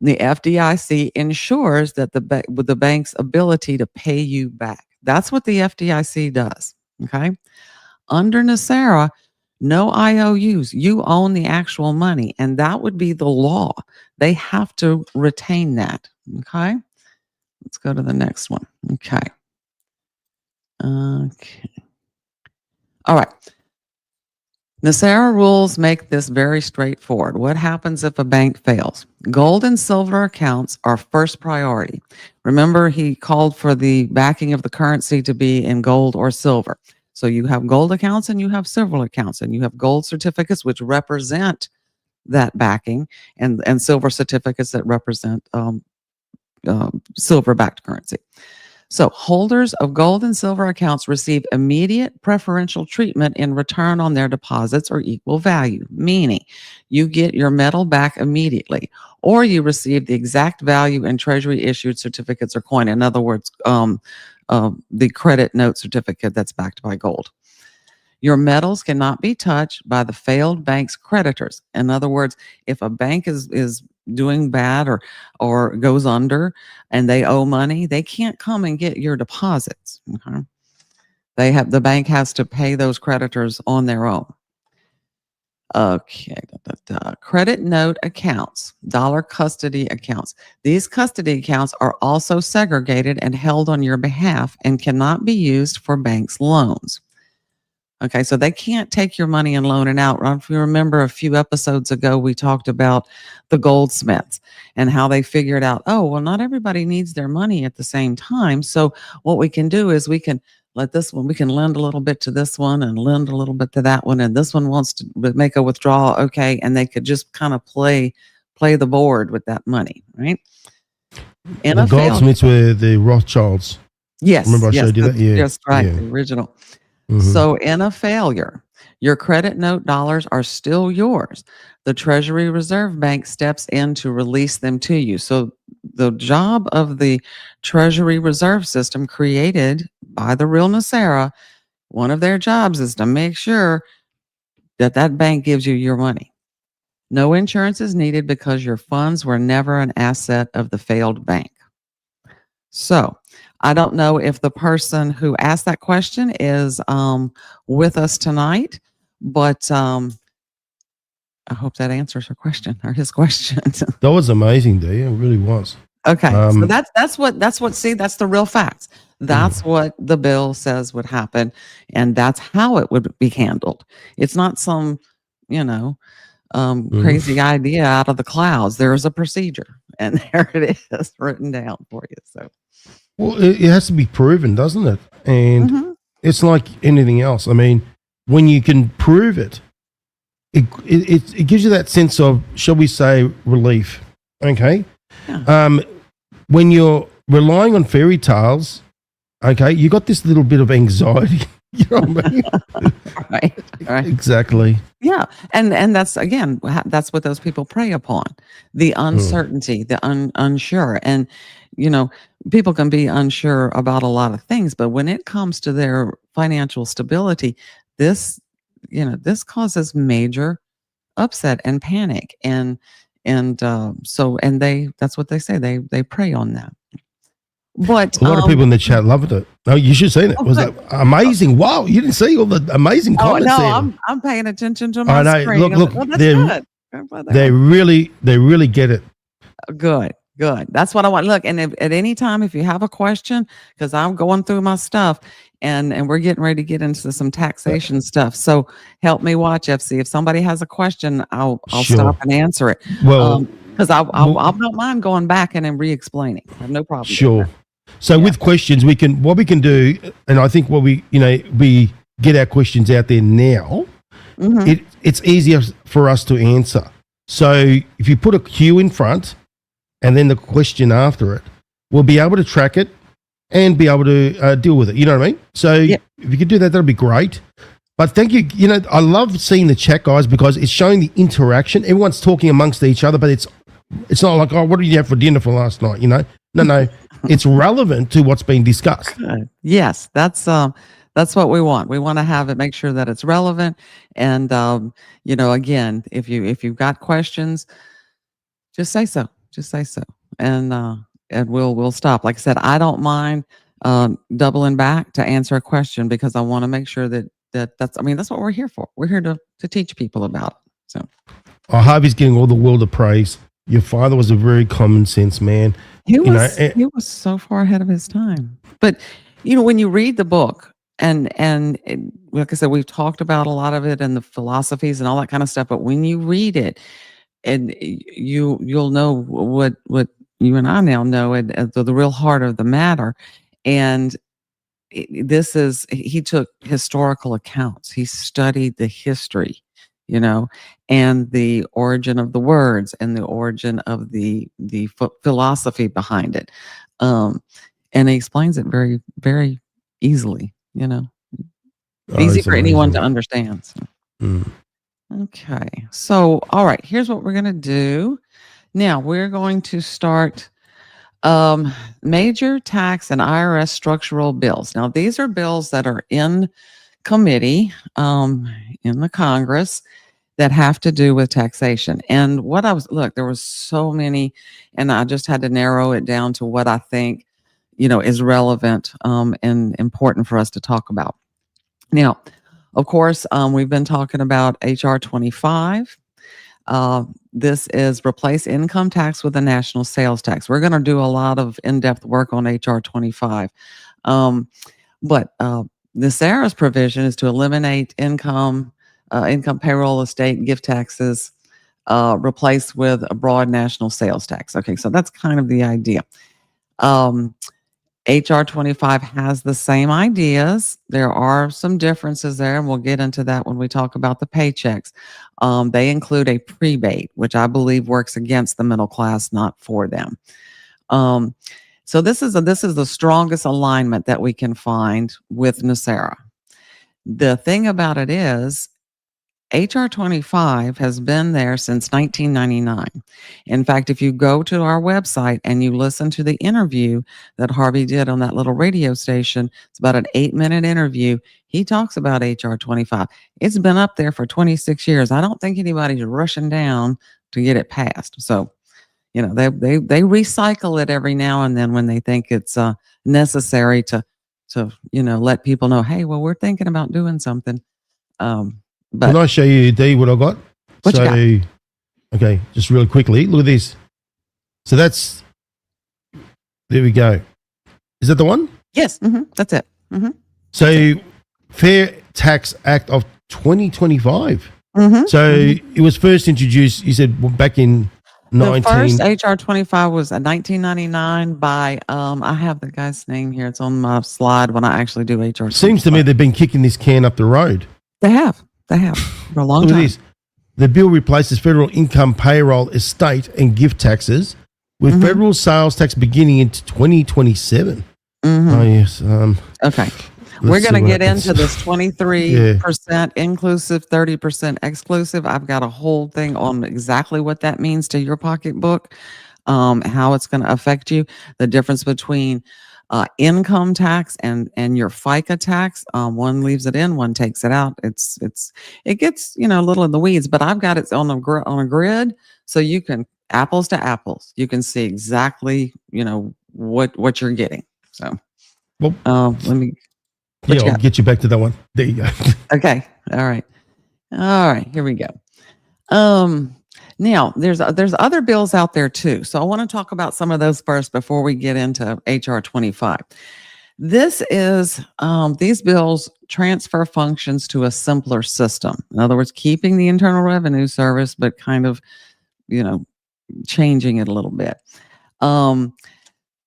The FDIC ensures that with the bank's ability to pay you back. That's what the FDIC does. Okay. Under NESARA, no IOUs. You own the actual money, and that would be the law. They have to retain that. Okay. Let's go to the next one. Okay. Okay. All right. NESARA rules make this very straightforward. What happens if a bank fails? Gold and silver accounts are first priority. Remember, he called for the backing of the currency to be in gold or silver. So you have gold accounts and you have silver accounts, and you have gold certificates which represent that backing, and silver certificates that represent silver-backed currency. So holders of gold and silver accounts receive immediate preferential treatment in return on their deposits or equal value, meaning you get your metal back immediately, or you receive the exact value in treasury issued certificates or coin. In other words, the credit note certificate that's backed by gold. Your metals cannot be touched by the failed bank's creditors. In other words, if a bank is doing bad or goes under and they owe money, they can't come and get your deposits. Okay? The bank has to pay those creditors on their own. Okay. Credit note accounts, dollar custody accounts. These custody accounts are also segregated and held on your behalf and cannot be used for banks' loans. Okay, so they can't take your money and loan it out. If you remember a few episodes ago, we talked about the goldsmiths and how they figured out, oh, well, not everybody needs their money at the same time. So what we can do is we can let this one, we can lend a little bit to this one and lend a little bit to that one. And this one wants to make a withdrawal. Okay. And they could just kind of play the board with that money, right? And the goldsmiths were the Rothschilds. Yes. Remember I showed you that? Yeah. Yes, right. Yeah. The original. Mm-hmm. So in a failure, your credit note dollars are still yours. The Treasury Reserve Bank steps in to release them to you. So the job of the Treasury Reserve System created by the Real NESARA, one of their jobs is to make sure that that bank gives you your money. No insurance is needed because your funds were never an asset of the failed bank. So I don't know if the person who asked that question is with us tonight, but I hope that answers her question or his question. That was amazing, Dee. It really was. Okay, so that's what. See, that's the real facts. That's what the bill says would happen, and that's how it would be handled. It's not some, crazy idea out of the clouds. There is a procedure, and there it is written down for you. So. Well, it has to be proven, doesn't it? And it's like anything else. I mean, when you can prove it, it gives you that sense of, shall we say, relief. Okay. Yeah. When you're relying on fairy tales, okay, you got this little bit of anxiety. You know what I mean? Right. Exactly. Yeah. And that's, again, that's what those people prey upon. The uncertainty, the unsure. And, people can be unsure about a lot of things, but when it comes to their financial stability, this, this causes major upset and panic. That's what they say. They prey on that. But a lot of people in the chat loved it. No, you should have seen it. It was amazing. Wow, you didn't see all the amazing comments there. I'm paying attention to my I know. screen. Look, That's good. they really get it. Good. That's what I want. Look, and at any time, if you have a question, because I'm going through my stuff and we're getting ready to get into some taxation stuff. So help me watch, FC. If somebody has a question, I'll Sure. stop and answer it. Well, because I don't mind going back and then re-explaining. I have no problem. Sure. So with questions, what we can do, and I think we get our questions out there now, it's easier for us to answer. So if you put a Q in front and then the question after it, we'll be able to track it and be able to deal with it. You know what I mean? So if you could do that, that'll be great. But thank you. I love seeing the chat, guys, because it's showing the interaction. Everyone's talking amongst each other, but it's not like, oh, what did you have for dinner for last night? No. It's relevant to what's being discussed. Good. Yes, that's what we want. We want to have it, make sure that it's relevant. And again, if you've got questions, just say so. And we'll stop. Like I said, I don't mind doubling back to answer a question because I want to make sure that's what we're here for. We're here to teach people about it. So Harvey's getting all the world of praise. Your father was a very common sense man. He was so far ahead of his time. But when you read the book, and like I said, we've talked about a lot of it and the philosophies and all that kind of stuff. But when you read it, and you'll know what you and I now know, and the real heart of the matter. And he took historical accounts. He studied the history, and the origin of the words and the origin of the philosophy behind it. And he explains it very, very easily, easy for anyone to understand. So. Okay. So, all right, here's what we're going to do. Now we're going to start major tax and IRS structural bills. Now, these are bills that are in committee in the Congress that have to do with taxation. And there was so many, and I just had to narrow it down to what I think, is relevant and important for us to talk about. Now, of course, we've been talking about HR 25. This is replace income tax with a national sales tax. We're going to do a lot of in-depth work on HR 25. But NESARA's provision is to eliminate income payroll, estate, gift taxes, replaced with a broad national sales tax. Okay, so that's kind of the idea. HR 25 has the same ideas. There are some differences there, and we'll get into that when we talk about the paychecks. They include a prebate, which I believe works against the middle class, not for them. So this is the strongest alignment that we can find with NESARA. The thing about it is, HR 25 has been there since 1999. In fact, if you go to our website and you listen to the interview that Harvey did on that little radio station, it's about an 8-minute interview. He talks about HR 25. It's been up there for 26 years. I don't think anybody's rushing down to get it passed. So, they recycle it every now and then when they think it's necessary to let people know, hey, well, we're thinking about doing something. But can I show you, Dee, what I got? What you got? Okay, just really quickly, look at this. So there we go. Is that the one? Yes, that's it. So Fair Tax Act of 2025. So it was first introduced, you said, back in The first HR 25 was a 1999 by, I have the guy's name here. It's on my slide when I actually do HR 25. Seems to me they've been kicking this can up the road. They have for a long Look time. at this. The bill replaces federal income payroll, estate, and gift taxes with federal sales tax beginning in 2027. Oh, yes. Okay. We're going to get into this 23% inclusive, 30% exclusive. I've got a whole thing on exactly what that means to your pocketbook, how it's going to affect you, the difference between income tax and your FICA tax. One leaves it in, one takes it out. It gets, a little in the weeds, but I've got it on a grid, so you can apples to apples. You can see exactly, what you're getting. So, Well, let me. yeah, I'll get you back to that one. There you go. Okay. All right. Here we go. Now there's other bills out there too. So I want to talk about some of those first before we get into HR 25. This is, these bills transfer functions to a simpler system. In other words, keeping the Internal Revenue Service, but kind of, changing it a little bit.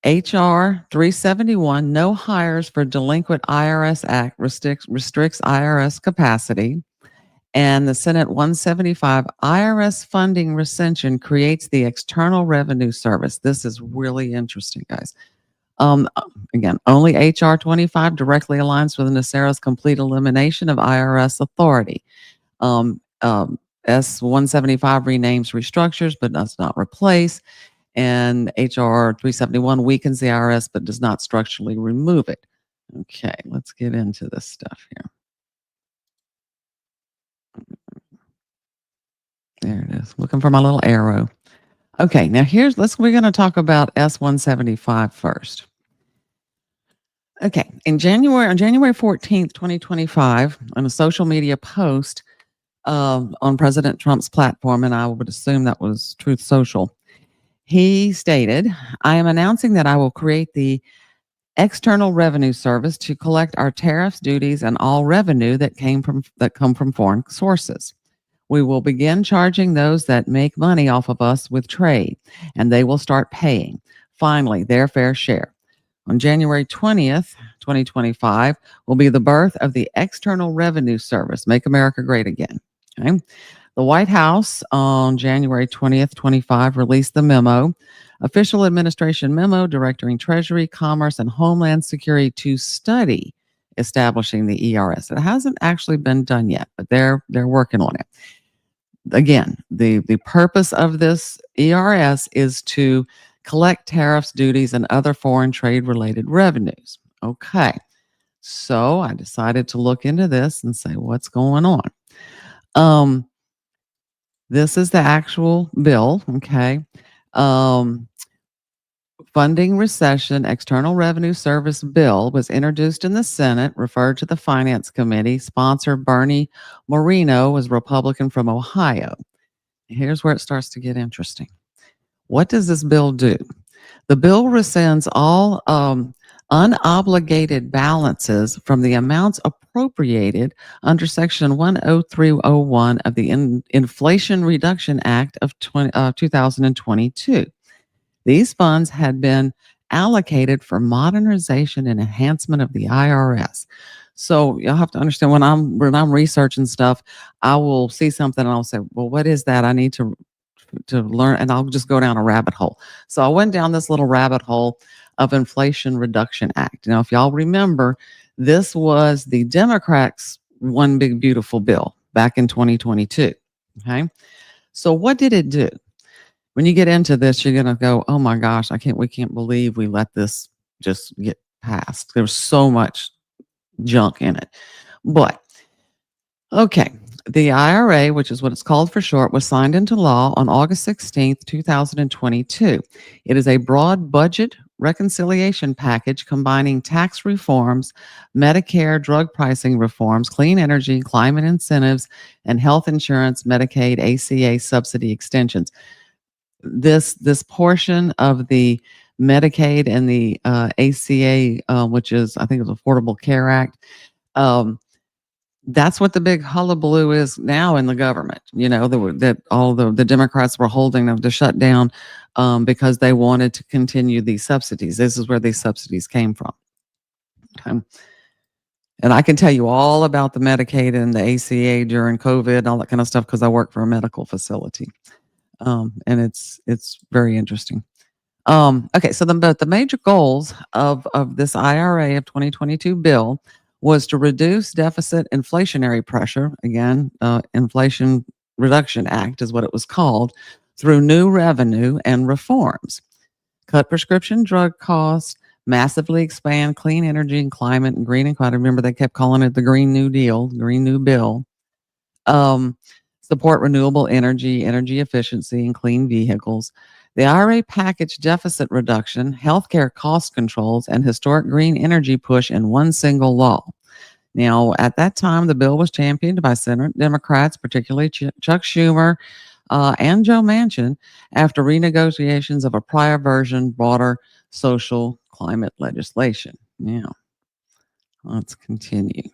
HR 371, no hires for delinquent IRS Act restricts IRS capacity. And the Senate 175, IRS funding recension creates the External Revenue Service. This is really interesting, guys. Again, only HR 25 directly aligns with NESARA's complete elimination of IRS authority. S 175 renames restructures but does not replace. And HR 371 weakens the IRS but does not structurally remove it. Okay, let's get into this stuff here. There it is. Looking for my little arrow. Okay, now we're going to talk about S175 first. Okay, on January 14th, 2025, on a social media post on President Trump's platform, and I would assume that was Truth Social, he stated, "I am announcing that I will create the External Revenue Service to collect our tariffs, duties, and all revenue that come from foreign sources. We will begin charging those that make money off of us with trade, and they will start paying, finally, their fair share. On January 20th, 2025, will be the birth of the External Revenue Service, Make America Great Again." Okay. The White House on January 20th, 25, released the memo, Official Administration Memo directing Treasury, Commerce, and Homeland Security to study establishing the ERS. It hasn't actually been done yet, but they're working on it. Again, the purpose of this ERS is to collect tariffs, duties, and other foreign trade-related revenues. Okay, so I decided to look into this and say, what's going on? This is the actual bill, okay? Funding Recession External Revenue Service Bill was introduced in the Senate, referred to the Finance Committee. Sponsor Bernie Moreno was Republican from Ohio. Here's where it starts to get interesting. What does this bill do? The bill rescinds all unobligated balances from the amounts appropriated under Section 10301 of the Inflation Reduction Act of 2022. These funds had been allocated for modernization and enhancement of the IRS. So you'll have to understand, when I'm researching stuff, I will see something and I'll say, well, what is that? I need to learn, and I'll just go down a rabbit hole. So I went down this little rabbit hole of Inflation Reduction Act. Now, if y'all remember, this was the Democrats' one big beautiful bill back in 2022. Okay. So what did it do? When you get into this, you're going to go, oh my gosh, we can't believe we let this just get passed. There's so much junk in it. But, okay, the IRA, which is what it's called for short, was signed into law on August 16th, 2022. It is a broad budget reconciliation package combining tax reforms, Medicare drug pricing reforms, clean energy, climate incentives, and health insurance, Medicaid, ACA subsidy extensions. This portion of the Medicaid and the ACA, which is, I think, it's Affordable Care Act, that's what the big hullabaloo is now in the government. That all the Democrats were holding them to shut down because they wanted to continue these subsidies. This is where these subsidies came from. Okay. And I can tell you all about the Medicaid and the ACA during COVID and all that kind of stuff because I work for a medical facility. And it's very interesting. Okay, so the major goals of this IRA of 2022 bill was to reduce deficit inflationary pressure. Again, Inflation Reduction Act is what it was called, through new revenue and reforms. Cut prescription drug costs, massively expand clean energy and climate and green economy. Remember, they kept calling it the Green New Deal, Green New Bill. Support renewable energy, energy efficiency, and clean vehicles. The IRA packaged deficit reduction, healthcare cost controls, and historic green energy push in one single law. Now, at that time, the bill was championed by Senate Democrats, particularly Chuck Schumer and Joe Manchin, after renegotiations of a prior version, broader social climate legislation. Now, let's continue.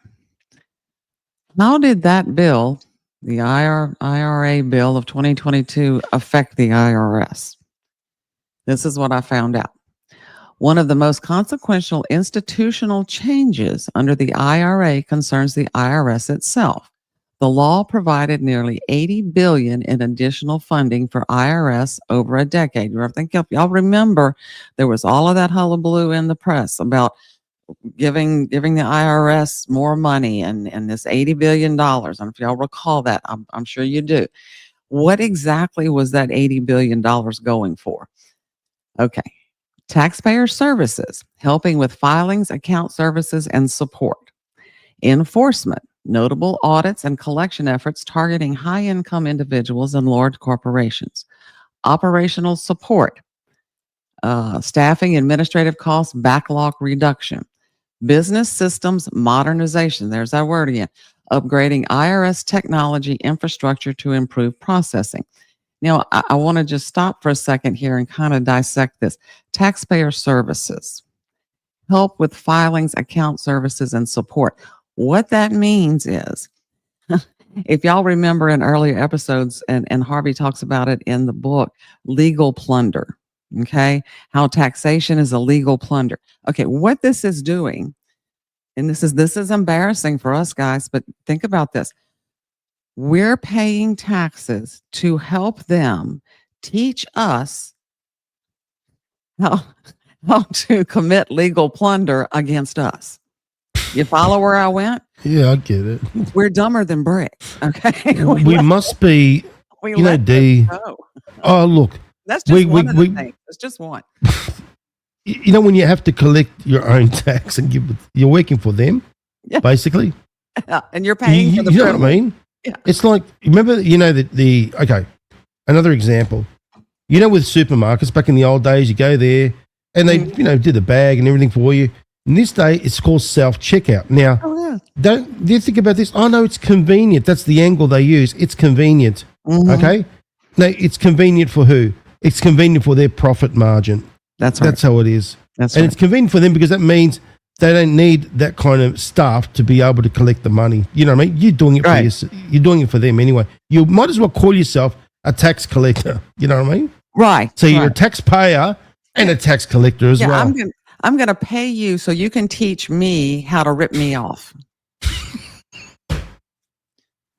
How did that bill, the IRA bill of 2022, affect the IRS? This is what I found out. One of the most consequential institutional changes under the IRA concerns the IRS itself. The law provided nearly $80 billion in additional funding for IRS over a decade. I think if y'all remember, there was all of that hullabaloo in the press about giving the IRS more money and this $80 billion. And if y'all recall that, I'm sure you do. What exactly was that $80 billion going for? Okay. Taxpayer services, helping with filings, account services, and support. Enforcement, notable audits and collection efforts targeting high-income individuals and large corporations. Operational support, staffing, administrative costs, backlog reduction. Business systems modernization, there's that word again, upgrading IRS technology infrastructure to improve processing. Now, I want to just stop for a second here and kind of dissect this. Taxpayer services, help with filings, account services, and support. What that means is, if y'all remember in earlier episodes, and Harvey talks about it in the book, legal plunder, okay? How taxation is a legal plunder. Okay, what this is doing, and this is embarrassing for us guys, but think about this. We're paying taxes to help them teach us how to commit legal plunder against us. You follow where I went? Yeah, I get it. We're dumber than bricks, okay? We must be, you know, D. Oh, look. That's just one of the things. It's just one. You know, when you have to collect your own tax and give it, you're working for them, basically. Yeah, and you're paying for the you know what I mean? Yeah. It's like, remember, you know, okay, another example. You know, with supermarkets back in the old days, you go there and they, you know, do the bag and everything for you. And this day, it's called self-checkout. Now, do you think about this? Oh, no, it's convenient. That's the angle they use. It's convenient, okay? No, it's convenient for who? It's convenient for their profit margin. That's right. That's how it is. That's and right. it's convenient for them because that means they don't need that kind of staff to be able to collect the money. You know what I mean? You're doing it for you're doing it for them anyway. You might as well call yourself a tax collector. You know what I mean? Right. So you're a taxpayer and a tax collector as well. I'm going to pay you so you can teach me how to rip me off.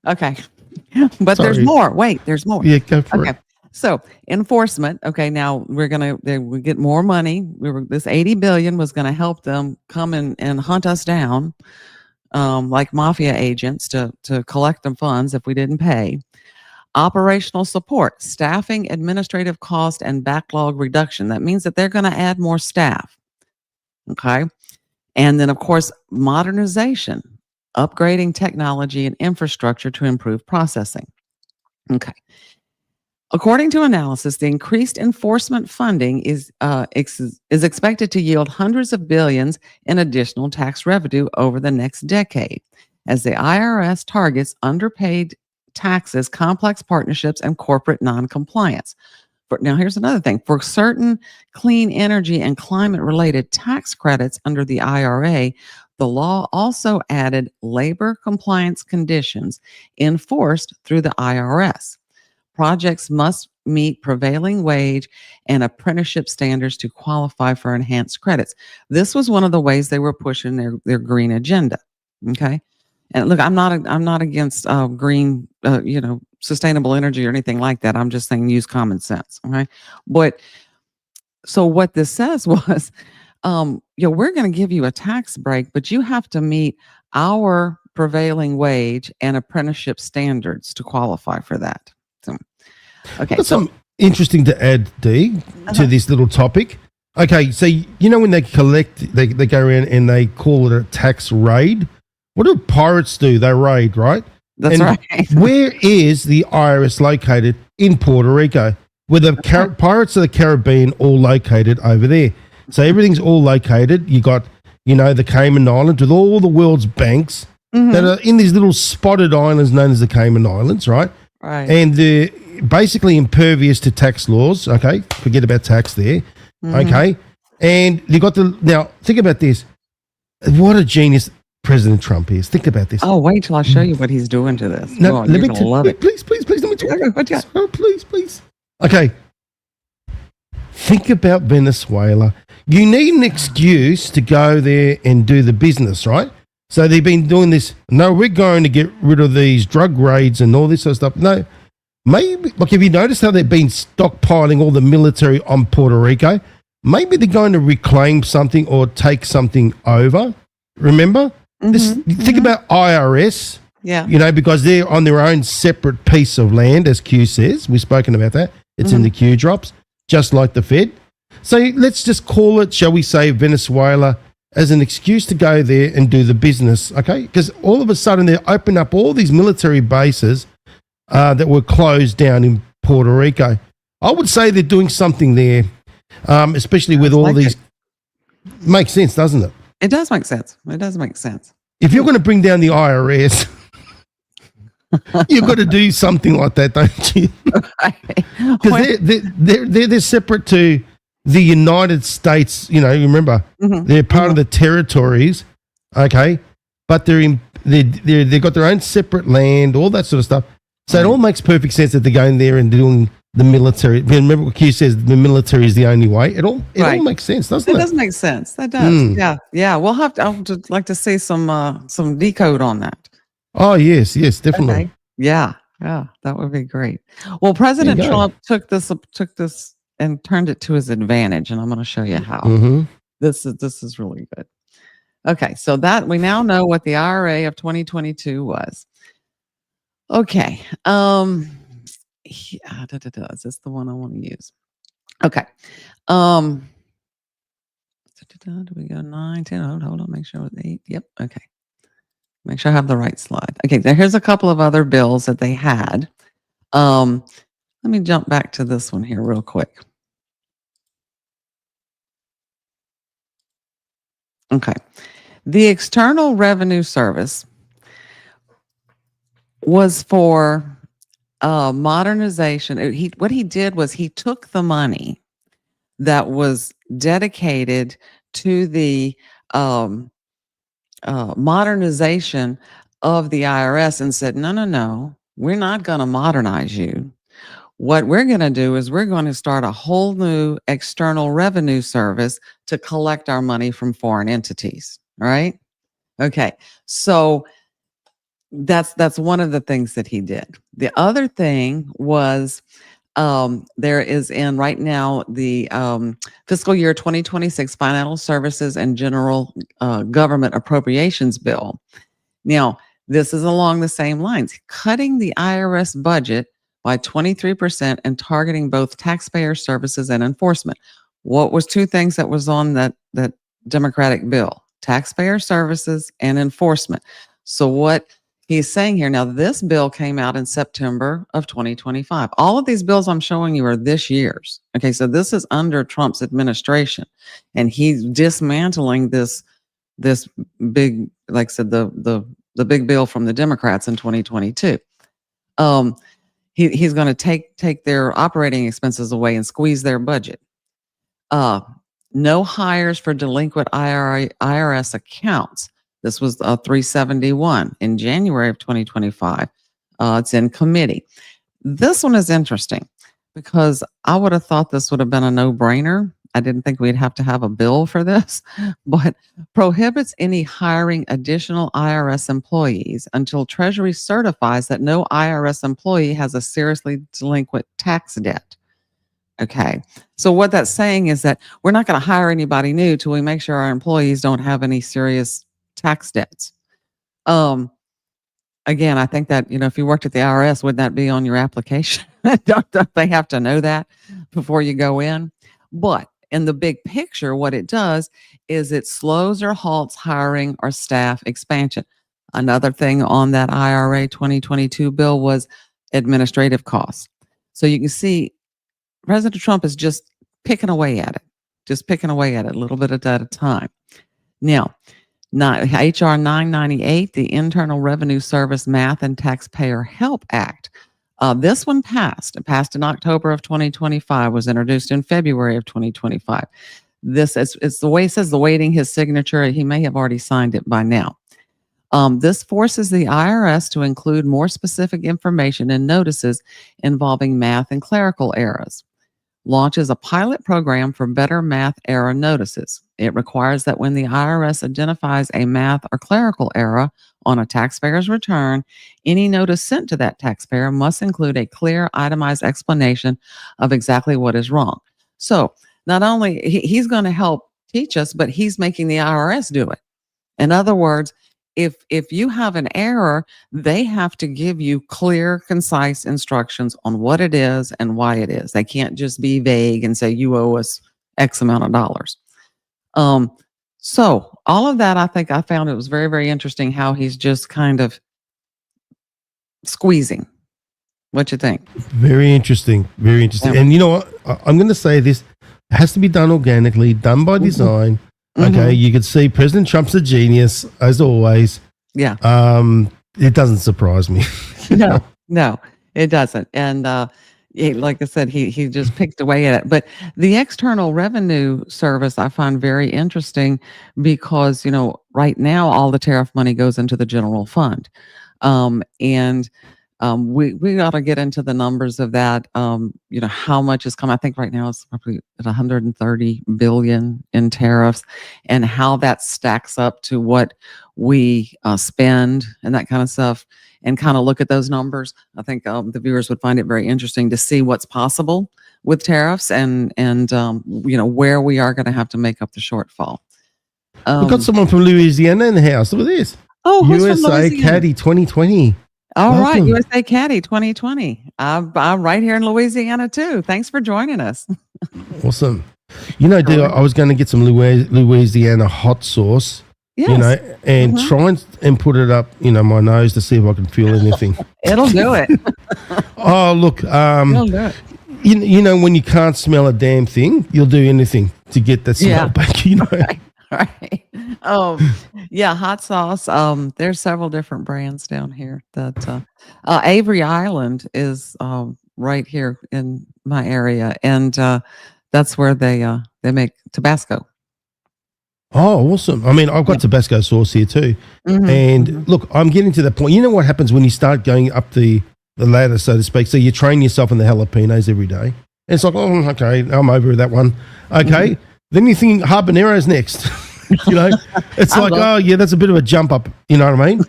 Okay. But there's more. Wait, there's more. Yeah, go for it. So enforcement. Okay, now we get more money. This $80 billion was going to help them come and hunt us down, like mafia agents to collect the funds if we didn't pay. Operational support, staffing, administrative cost, and backlog reduction. That means that they're going to add more staff. Okay, and then of course modernization, upgrading technology and infrastructure to improve processing. Okay. According to analysis, the increased enforcement funding is expected to yield hundreds of billions in additional tax revenue over the next decade, as the IRS targets underpaid taxes, complex partnerships, and corporate noncompliance. Now, here's another thing. For certain clean energy and climate-related tax credits under the IRA, the law also added labor compliance conditions enforced through the IRS. Projects must meet prevailing wage and apprenticeship standards to qualify for enhanced credits. This was one of the ways they were pushing their green agenda. Okay, and look, I'm not against green, sustainable energy or anything like that. I'm just saying use common sense. Okay, but so what this says was, we're going to give you a tax break, but you have to meet our prevailing wage and apprenticeship standards to qualify for that. Okay. That's something interesting to add, D, to this little topic. Okay, so you know when they collect, they go around and they call it a tax raid. What do pirates do? They raid, right? That's And right. where is the IRS located? In Puerto Rico, where the Pirates of the Caribbean all located over there. So everything's all located. You got, the Cayman Islands with all the world's banks that are in these little spotted islands known as the Cayman Islands, right? Right. And they're basically impervious to tax laws. Okay, forget about tax there. Okay, and you got now think about this. What a genius President Trump is. Think about this. Oh, wait till I show you what he's doing to this. No, Oh, let you're me gonna love it. please, let me talk. Okay, what you got? Oh, please. Okay. Think about Venezuela. You need an excuse to go there and do the business, right? So they've been doing this. No, we're going to get rid of these drug raids and all this sort of stuff. No, maybe, look, have you noticed how they've been stockpiling all the military on Puerto Rico? Maybe they're going to reclaim something or take something over. Remember? Think about IRS. Yeah. Because they're on their own separate piece of land, as Q says. We've spoken about that. It's in the Q drops, just like the Fed. So let's just call it, shall we say, Venezuela as an excuse to go there and do the business, okay? Because all of a sudden they open up all these military bases that were closed down in Puerto Rico. I would say they're doing something there, especially with all these. Makes sense, doesn't it? It does make sense. It does make sense. If you're going to bring down the IRS, you've got to do something like that, don't you? Because they're separate to the United States. Remember, they're part of the territories, okay? But they've got their own separate land, all that sort of stuff. So it all makes perfect sense that they're going there and doing the military. Remember what Q says, the military is the only way. It all makes sense, doesn't it? It does make sense. That does. Yeah. We'll have to. I would like to see some decode on that. Oh yes, definitely. Okay. Yeah, that would be great. Well, President Trump took this and turned it to his advantage, and I'm going to show you how. This is really good. Okay, so that we now know what the IRA of 2022 was. Okay. Is this the one I want to use? Okay. Do we go 9, 10? Hold on. Make sure it was 8. Yep. Okay. Make sure I have the right slide. Okay. Here's a couple of other bills that they had. Let me jump back to this one here real quick. Okay. The External Revenue Service was for modernization. What he did was he took the money that was dedicated to the modernization of the IRS and said, no, we're not going to modernize you. What we're going to do is we're going to start a whole new external revenue service to collect our money from foreign entities. All right. Okay. So that's one of the things that he did. The other thing was there is in right now the fiscal year 2026 Financial Services and General Government Appropriations Bill. Now, this is along the same lines, cutting the IRS budget by 23% and targeting both taxpayer services and enforcement. What was two things that was on that Democratic bill? Taxpayer services and enforcement. So what he's saying here, now this bill came out in September of 2025. All of these bills I'm showing you are this year's. Okay, so this is under Trump's administration. And he's dismantling this big, like I said, the big bill from the Democrats in 2022. He's going to take their operating expenses away and squeeze their budget. No hires for delinquent IRS accounts. This was 371 in January of 2025. It's in committee. This one is interesting because I would have thought this would have been a no-brainer. I didn't think we'd have to have a bill for this, but prohibits any hiring additional IRS employees until Treasury certifies that no IRS employee has a seriously delinquent tax debt. Okay. So what that's saying is that we're not going to hire anybody new till we make sure our employees don't have any serious tax debts. Again, I think that, if you worked at the IRS, would that be on your application? Don't they have to know that before you go in? But in the big picture, what it does is it slows or halts hiring or staff expansion. Another thing on that IRA 2022 bill was administrative costs. So you can see President Trump is just picking away at it, a little bit at a time. Now, HR 998, the Internal Revenue Service Math and Taxpayer Help Act. This one passed. It passed in October of 2025, was introduced in February of 2025. This is it's the way it says, awaiting his signature. He may have already signed it by now. This forces the IRS to include more specific information in notices involving math and clerical errors. Launches a pilot program for better math error notices. It requires that when the IRS identifies a math or clerical error on a taxpayer's return, any notice sent to that taxpayer must include a clear, itemized explanation of exactly what is wrong. So not only he's going to help teach us, but he's making the IRS do it. In other words, if you have an error, they have to give you clear, concise instructions on what it is and why it is. They can't just be vague and say, you owe us X amount of dollars. So all of that, I found it was very, very interesting how he's just kind of squeezing. What you think? Very interesting. Very interesting. Yeah. And you know what? I'm going to say this. It has to be done organically, done by design. Okay, you can see President Trump's a genius, as always. Yeah. It doesn't surprise me. No, it doesn't. And like I said, he just picked away at it. But the External Revenue Service I find very interesting because, right now all the tariff money goes into the general fund. We ought to get into the numbers of that. How much is coming. I think right now it's probably at 130 billion in tariffs, and how that stacks up to what we spend and that kind of stuff, and kind of look at those numbers. I think the viewers would find it very interesting to see what's possible with tariffs and where we are going to have to make up the shortfall. We've got someone from Louisiana in the house. Look at this. Oh, who's from USA Louisiana? Caddy 2020. All right, Welcome. USA Caddy 2020. I'm right here in Louisiana too. Thanks for joining us. Awesome. Dude, I was going to get some Louisiana hot sauce, Yes. and try and put it up, my nose to see if I can feel anything. It'll do it. Oh, look, It'll do it. when you can't smell a damn thing, you'll do anything to get that smell back, Right. Yeah, hot sauce. There's several different brands down here that Avery Island is right here in my area, and that's where they make Tabasco. Oh, awesome. I mean, I've got Tabasco sauce here too. And look, I'm getting to that point. You know what happens when you start going up the ladder, so to speak? So you train yourself in the jalapenos every day. And it's like, oh, okay, I'm over that one. Okay. Then you think habanero's next. It's like, oh, yeah, that's a bit of a jump up. You know what I mean?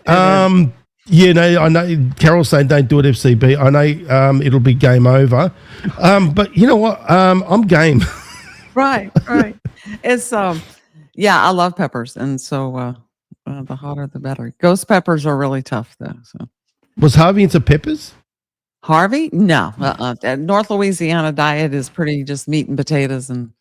I know Carol's saying don't do it, FCB. I know it'll be game over. But you know what? I'm game. Right. It's I love peppers, and so the hotter the better. Ghost peppers are really tough though. So Was Harvey into peppers? Harvey, no. North Louisiana diet is pretty just meat and potatoes, and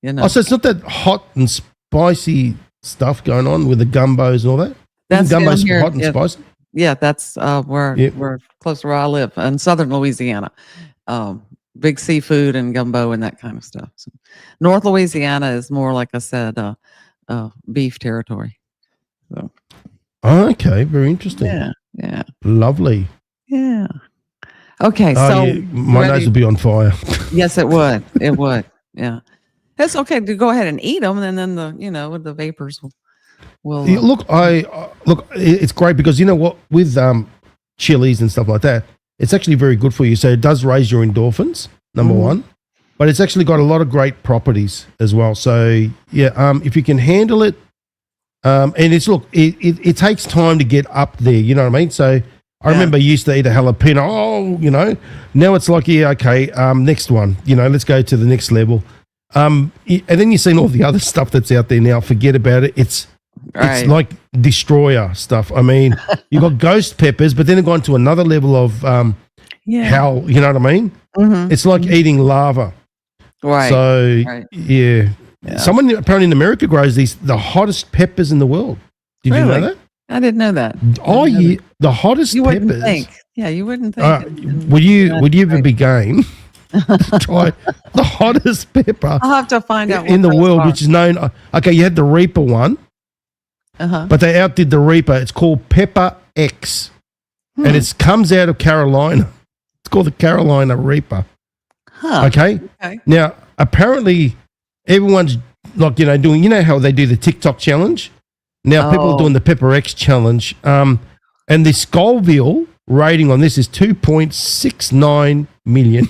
Oh, so it's not that hot and spicy stuff going on with the gumbos and all that? That's gumbo's down here, hot and spicy? Yeah, that's we're close to where I live in southern Louisiana. Big seafood and gumbo and that kind of stuff. So North Louisiana is more, like I said, beef territory. So. Okay, very interesting. Yeah. Lovely. Yeah. Okay, my nose would be on fire. Yes, it would. It would. Yeah. It's okay to go ahead and eat them, and then the vapors will. Yeah, look, it's great because you know what, with chilies and stuff like that, it's actually very good for you. So it does raise your endorphins, number one, but it's actually got a lot of great properties as well. So if you can handle it, and it takes time to get up there. You know what I mean? So I remember I used to eat a jalapeno. Now it's like, next one. Let's go to the next level. And then you've seen all the other stuff that's out there now. Forget about it. It's like destroyer stuff. I mean, you've got ghost peppers, but then they've gone to another level of hell. You know what I mean? It's like eating lava. Right. So Right. yeah. Yeah. Someone apparently in America grows the hottest peppers in the world. Did you know Really? that? I didn't know that. Oh yeah, the hottest You wouldn't peppers. think. Yeah, you wouldn't think. Would you ever States. be game to try the hottest pepper I'll have to find out in the what those world, are. which is known? Okay, you had the Reaper one, but they outdid the Reaper. It's called Pepper X, and it comes out of Carolina. It's called the Carolina Reaper. Huh. Okay. Now, apparently, everyone's like, doing, how they do the TikTok challenge? Now, people are doing the Pepper X challenge. And the Scoville rating on this is 2.69 million.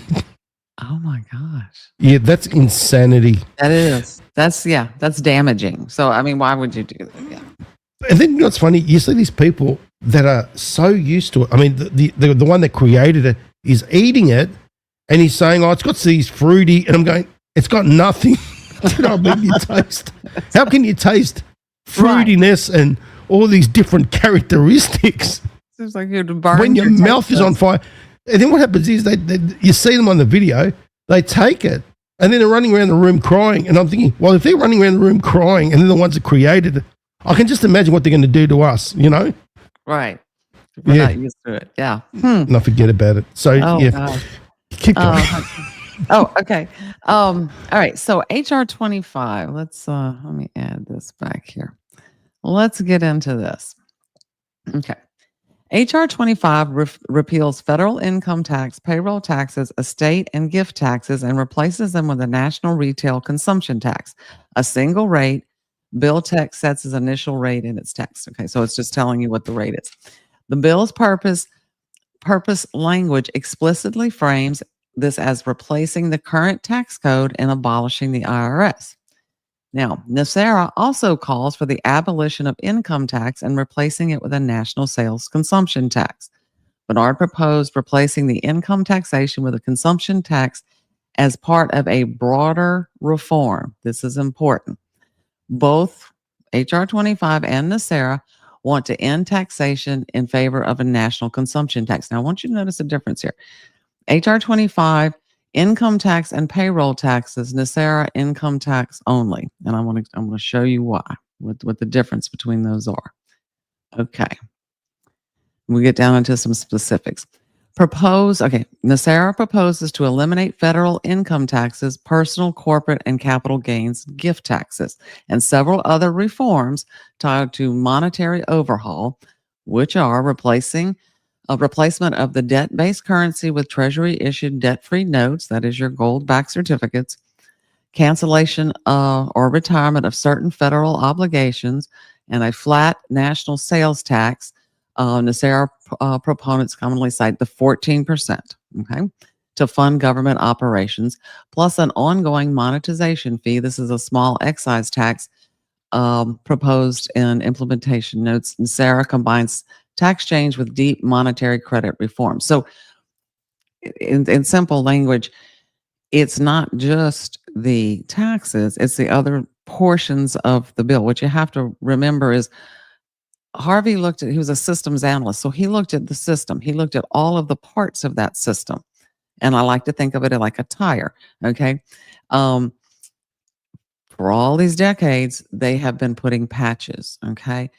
Oh my gosh. Yeah, that's insanity. That is. That's damaging. So, I mean, why would you do that? Yeah. And then what's funny, you see these people that are so used to it. I mean, the one that created it is eating it, and he's saying, it's got these fruity, and I'm going, it's got nothing. You taste. How can you taste fruitiness and all these different characteristics Seems like you'd burn when your mouth is on fire? And then what happens is you see them on the video, they take it, and then they're running around the room crying. And I'm thinking, well, if they're running around the room crying and they're the ones that created it, I can just imagine what they're going to do to us, Right. We're not used to it. Yeah. And I forget about it. So, Gosh. keep going. Okay. All right. So HR 25. Let me add this back here. Let's get into this. Okay. HR 25 repeals federal income tax, payroll taxes, estate and gift taxes, and replaces them with a national retail consumption tax. A single rate. Bill text sets its initial rate in its text. Okay. So it's just telling you what the rate is. The bill's purpose language explicitly frames this as replacing the current tax code and abolishing the IRS. Now, NESARA also calls for the abolition of income tax and replacing it with a national sales consumption tax. Bernard proposed replacing the income taxation with a consumption tax as part of a broader reform. This is important. Both HR 25 and NESARA want to end taxation in favor of a national consumption tax. Now, I want you to notice a difference here. HR 25, income tax and payroll taxes, NESARA income tax only. And I'm going to show you why, what the difference between those are. Okay. We get down into some specifics. NESARA proposes to eliminate federal income taxes, personal, corporate, and capital gains gift taxes, and several other reforms tied to monetary overhaul, which are replacement of the debt-based currency with Treasury-issued debt-free notes, that is your gold-backed certificates, cancellation or retirement of certain federal obligations, and a flat national sales tax. NESARA proponents commonly cite the 14%, okay, to fund government operations, plus an ongoing monetization fee. This is a small excise tax proposed in implementation notes. NESARA combines tax change with deep monetary credit reform. So in simple language, it's not just the taxes, it's the other portions of the bill. What you have to remember is Harvey he was a systems analyst. So he looked at the system. He looked at all of the parts of that system. And I like to think of it like a tire. Okay. For all these decades, they have been putting patches. Okay.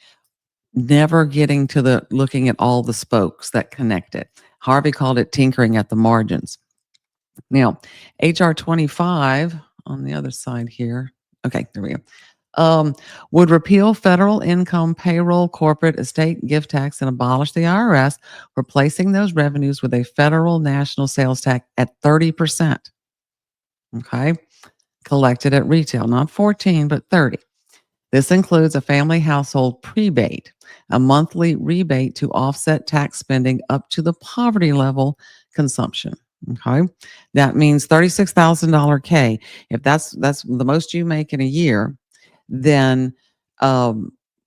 Never getting to looking at all the spokes that connect it. Harvey called it tinkering at the margins. Now, HR 25 on the other side here. Okay, there we go. Would repeal federal income, payroll, corporate, estate, gift tax, and abolish the IRS, replacing those revenues with a federal national sales tax at 30%. Okay, collected at retail, not 14, but 30. This includes a family household prebate, a monthly rebate to offset tax spending up to the poverty level consumption. Okay, that means $36,000 K. If that's the most you make in a year, then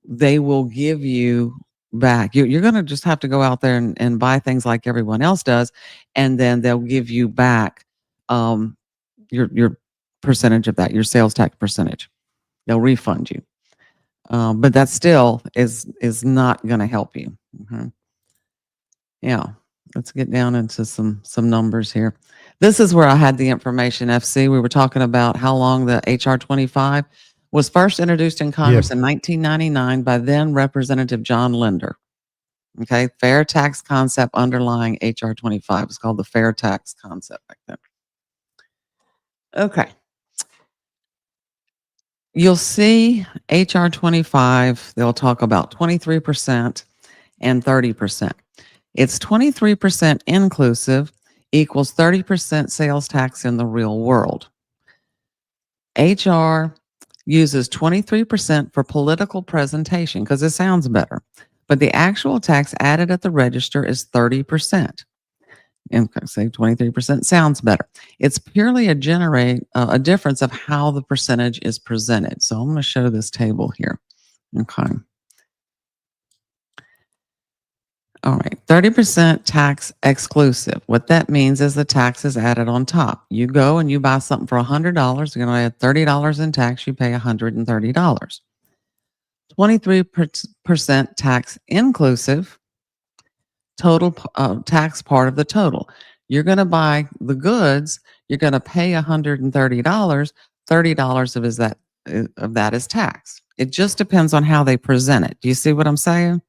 they will give you back. You're going to just have to go out there and buy things like everyone else does, and then they'll give you back your percentage of that, your sales tax percentage. They'll refund you, but that still is not going to help you. Okay. Yeah, let's get down into some numbers here. This is where I had the information, FC. We were talking about how long the HR 25 was first introduced in Congress in 1999 by then Representative John Linder. Okay, fair tax concept underlying HR 25. It's called the fair tax concept back then. Okay. You'll see HR 25, they'll talk about 23% and 30%. It's 23% inclusive equals 30% sales tax in the real world. HR uses 23% for political presentation because it sounds better, but the actual tax added at the register is 30%. And say 23% sounds better. It's purely a difference of how the percentage is presented. So I'm going to show this table here. Okay. All right, 30% tax exclusive. What that means is the tax is added on top. You go and you buy something for $100, you're going to add $30 in tax, you pay $130. 23% tax inclusive, total tax part of the total. You're going to buy the goods, you're going to pay $130, $30 of that is tax. It just depends on how they present it. Do you see what I'm saying?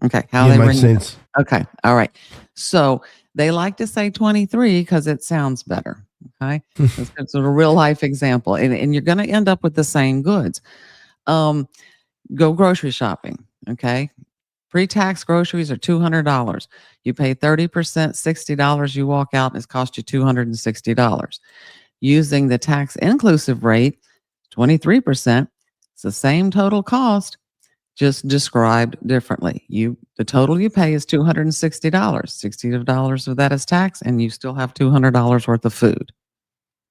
Okay, how Yeah, they makes sense. Okay, all right. So they like to say 23 because it sounds better. Okay, it's a real life example, and you're going to end up with the same goods. Go grocery shopping. Okay, pre-tax groceries are $200. You pay 30%, $60. You walk out, and it's cost you $260. Using the tax inclusive rate, 23%, it's the same total cost, just described differently. The total you pay is $260. $60 of that is tax, and you still have $200 worth of food.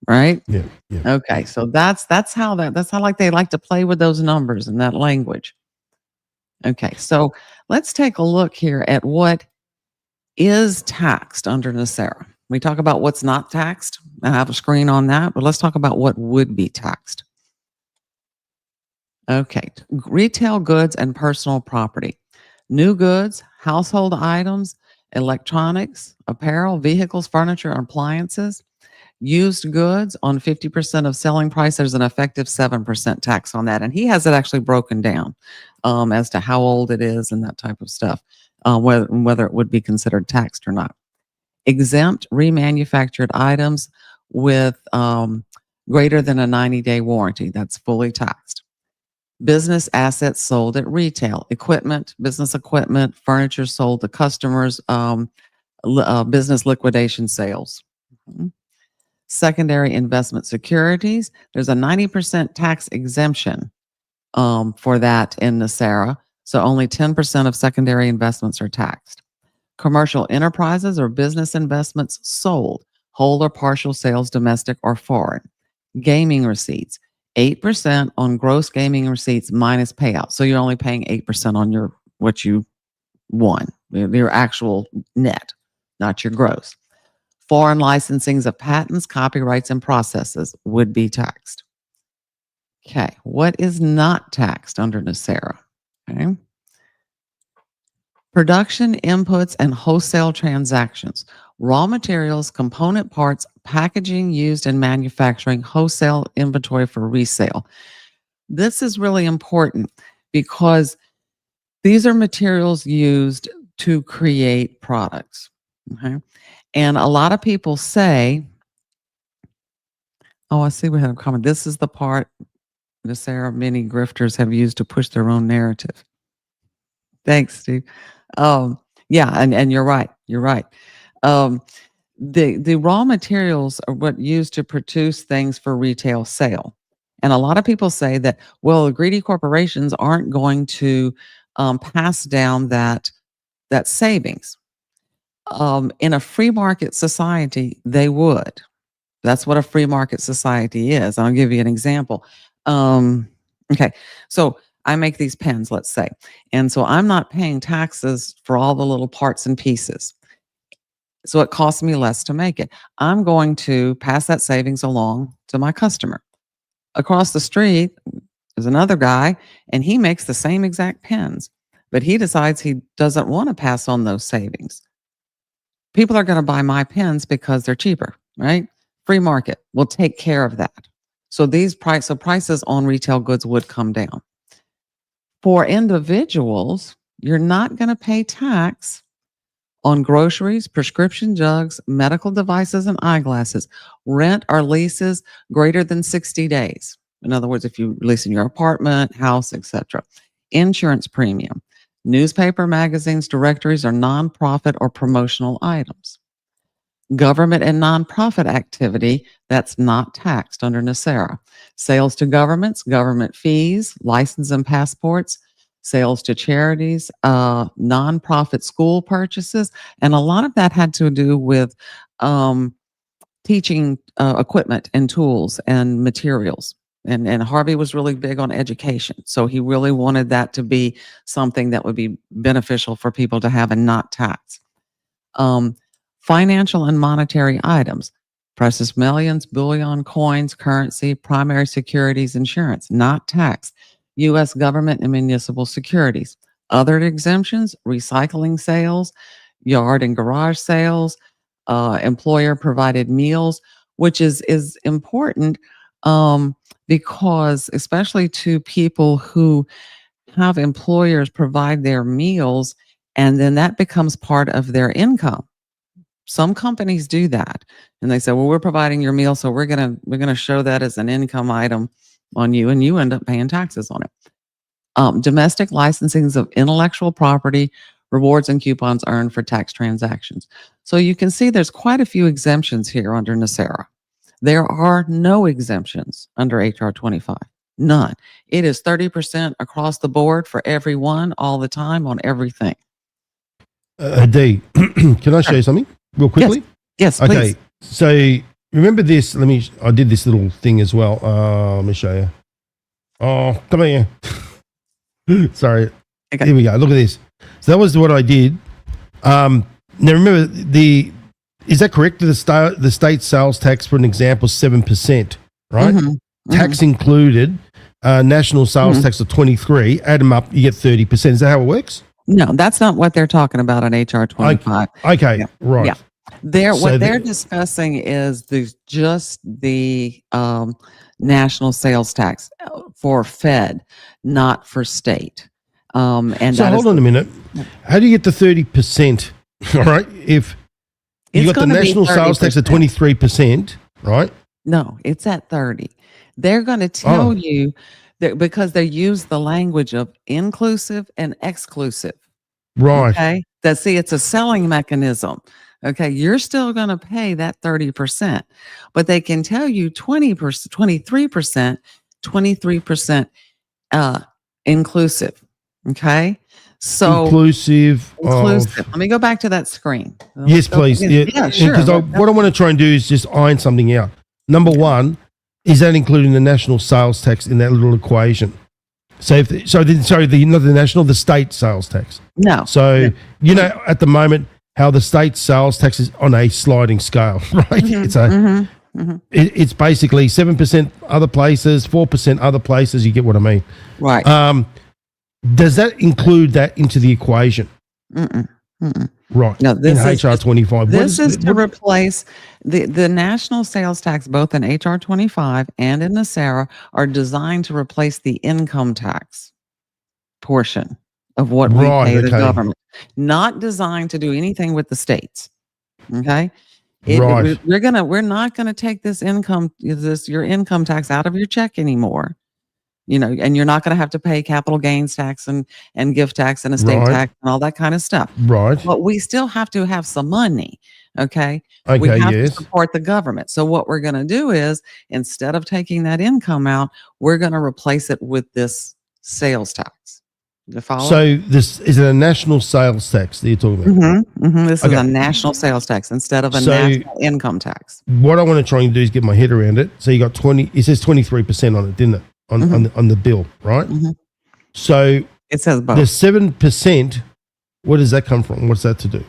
Right? Yeah. Okay, so that's how they like to play with those numbers and that language. Okay, so let's take a look here at what is taxed under NESARA. We talk about what's not taxed. I have a screen on that, but let's talk about what would be taxed. Okay, retail goods and personal property. New goods, household items, electronics, apparel, vehicles, furniture, appliances. Used goods on 50% of selling price, there's an effective 7% tax on that. And he has it actually broken down as to how old it is and that type of stuff, whether it would be considered taxed or not. Exempt remanufactured items with greater than a 90-day warranty, that's fully taxed. Business assets sold at retail, equipment, business equipment, furniture sold to customers, business liquidation sales. Secondary investment securities, there's a 90% tax exemption for that in NESARA, so only 10% of secondary investments are taxed. Commercial enterprises or business investments sold, whole or partial sales, domestic or foreign. Gaming receipts, 8% on gross gaming receipts minus payout. So you're only paying 8% on what you won, your actual net, not your gross. Foreign licensings of patents, copyrights, and processes would be taxed. Okay, what is not taxed under NESARA? Okay. Production inputs and wholesale transactions, raw materials, component parts, packaging used in manufacturing, wholesale inventory for resale. This is really important because these are materials used to create products. Okay. And a lot of people say, oh, I see we have a comment. This is the part NESARA many grifters have used to push their own narrative. Thanks, Steve. Yeah, and you're right. You're right. The raw materials are what used to produce things for retail sale. And a lot of people say that, well, greedy corporations aren't going to pass down that savings. In a free market society, they would. That's what a free market society is. I'll give you an example. Okay, so I make these pens, let's say, and so I'm not paying taxes for all the little parts and pieces. So it costs me less to make it. I'm going to pass that savings along to my customer. Across the street, there's another guy, and he makes the same exact pens, but he decides he doesn't want to pass on those savings. People are going to buy my pens because they're cheaper, right? Free market will take care of that. So prices on retail goods would come down. For individuals, you're not going to pay tax on groceries, prescription drugs, medical devices, and eyeglasses, rent or leases greater than 60 days. In other words, if you lease in your apartment, house, etc. Insurance premium, newspaper, magazines, directories, or nonprofit or promotional items. Government and nonprofit activity that's not taxed under NESARA. Sales to governments, government fees, license and passports, sales to charities, nonprofit school purchases, and a lot of that had to do with teaching equipment and tools and materials. And Harvey was really big on education. So he really wanted that to be something that would be beneficial for people to have and not tax. Financial and monetary items, precious millions, bullion, coins, currency, primary securities, insurance, not taxed. U.S. government and municipal securities. Other exemptions, recycling sales, yard and garage sales, employer provided meals, which is important because especially to people who have employers provide their meals, and then that becomes part of their income. Some companies do that, and they say, well, we're providing your meal, so we're gonna show that as an income item on you, and you end up paying taxes on it. Domestic licensings of intellectual property, rewards and coupons earned for tax transactions. So you can see there's quite a few exemptions here under NESARA. There are no exemptions under HR 25. None. It is 30% across the board for everyone, all the time, on everything. Dee, can I show you something real quickly? Yes, please. Okay, so remember this. I did this little thing as well. Let me show you. Oh, come here. Sorry. Okay. Here we go. Look at this. So that was what I did. Now remember, is that correct? The state sales tax, for an example, 7%, right? Mm-hmm. Tax included, national sales tax of 23. Add them up, you get 30%. Is that how it works? No, that's not what they're talking about on HR 25. Okay, Yeah. right. Yeah. What they're discussing is just the national sales tax for Fed, not for state. And so hold on a minute. How do you get the 30%? All right, if you got the national sales tax at 23%, right? No, it's at 30. They're going to tell you that because they use the language of inclusive and exclusive. Right. Okay. It's a selling mechanism. Okay. You're still going to pay that 30%, but they can tell you 20%, 23% inclusive. Okay. So inclusive. Let me go back to that screen. Yes, please. Yeah, sure. Because what I want to try and do is just iron something out. Number one, is that including the national sales tax in that little equation? So, not the national, the state sales tax. No. So, at the moment, how the state sales tax is on a sliding scale, right? Mm-hmm. It's basically 7% other places, 4% other places. You get what I mean? Right. Does that include that into the equation? Right. No, this in HR 25. This is to replace the national sales tax, both in HR 25 and in NESARA, are designed to replace the income tax portion of what we pay the government. Not designed to do anything with the states. Okay. We're not gonna take your income tax out of your check anymore. And you're not going to have to pay capital gains tax and gift tax and estate tax and all that kind of stuff. Right. But we still have to have some money. Okay. Okay. We have yes. to support the government. So what we're going to do is, instead of taking that income out, we're going to replace it with this sales tax. You follow? So this is it a national sales tax that you're talking about? This is a national sales tax instead of a national income tax. What I want to try and do is get my head around it. So you got it says 23% on it, didn't it? On the bill, right? So it says both. The 7%, where does that come from? What's that to do?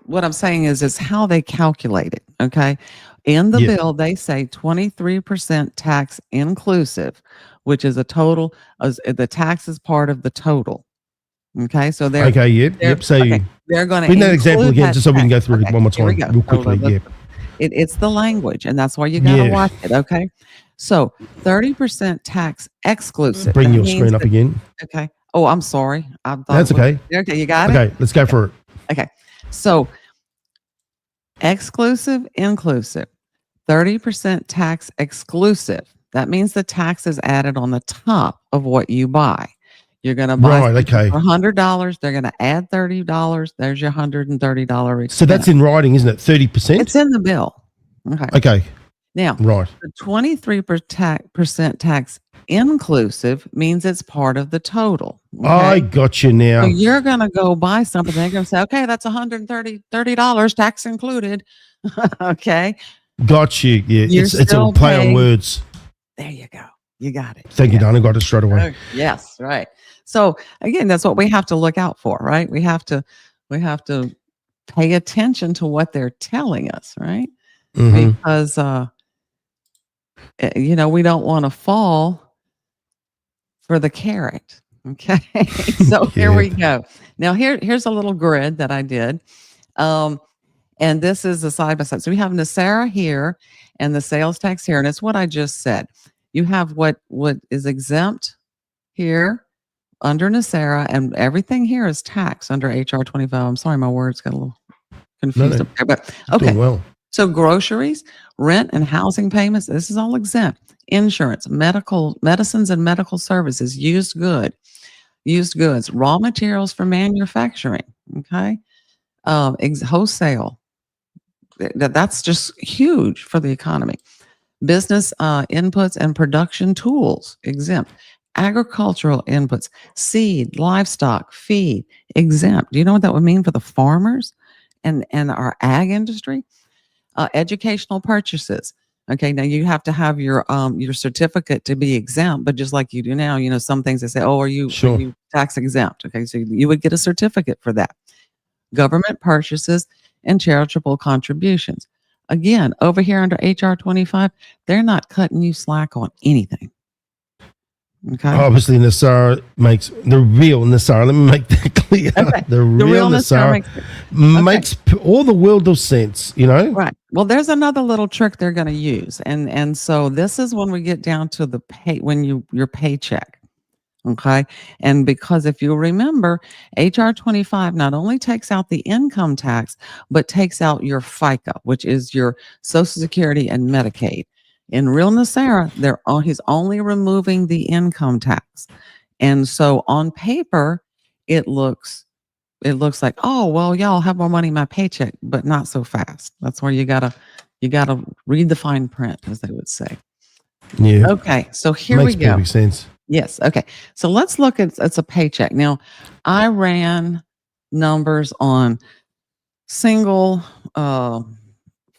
What I'm saying is how they calculate it. Okay. In the bill, they say 23% tax inclusive, which is a total. The tax is part of the total. Okay, so they're Okay, yep, they're yep. So okay, they're going to read that example again, just so we can go through it one more Here we time, go. real So quickly. Yeah, it's the language, and that's why you got to Yeah. watch it. Okay, so 30% tax exclusive. bring That your means screen up that- again. Okay. Oh, I'm sorry. I thought That's it was- okay. Okay, you got it. Okay, let's go for it. Okay. So exclusive, inclusive, 30% tax exclusive. That means the tax is added on the top of what you buy. You're going to buy Right, something okay. for $100. They're going to add $30. There's your $130 expense. So that's in writing, isn't it? 30%? It's in the bill. Okay. Okay, Now, right. the 23% tax inclusive means it's part of the total. I Okay? got you So now. you're going to go buy something. They're going to say, okay, that's $130 tax included. Okay. Got you. Yeah, You're it's a still play on paying- words. There you go. You got it. Thank you, Donna. Got it straight away. Oh, yes, right. So again, that's what we have to look out for, right? We have to pay attention to what they're telling us, right? Mhm. Because we don't want to fall for the carrot. Okay. So here Yeah. we go. Now here's a little grid that I did. And this is a side by side. So we have NESARA here and the sales tax here. And it's what I just said. You have what is exempt here under NESARA, and everything here is taxed under HR 25. I'm sorry, my words got a little confused no. up there, but Doing okay. well. So groceries, rent and housing payments, this is all exempt. Insurance, medicines and medical services, used goods, raw materials for manufacturing, okay? Wholesale, that's just huge for the economy. Business inputs and production tools, exempt. Agricultural inputs, seed, livestock, feed, exempt. Do you know what that would mean for the farmers and our ag industry? Educational purchases. Okay, now you have to have your certificate to be exempt, but just like you do now, some things they say, oh, are you tax exempt? Okay, so you would get a certificate for that. Government purchases and charitable contributions. Again, over here under HR 25, they're not cutting you slack on anything. Okay. Obviously, NESARA makes the real NESARA. Let me make that clear. Okay. The real NESARA makes all the world of sense, Right. Well, there's another little trick they're going to use. And so this is when we get down to the your paycheck. Okay. And because if you remember, HR 25 not only takes out the income tax, but takes out your FICA, which is your Social Security and Medicaid. In Real NESARA, he's only removing the income tax. And so on paper, it looks like, oh, well, y'all have more money in my paycheck, but not so fast. That's where you gotta read the fine print, as they would say. Yeah. Okay. So here Makes we go. perfect sense. Yes. Okay. So let's look at it's a paycheck. Now, I ran numbers on single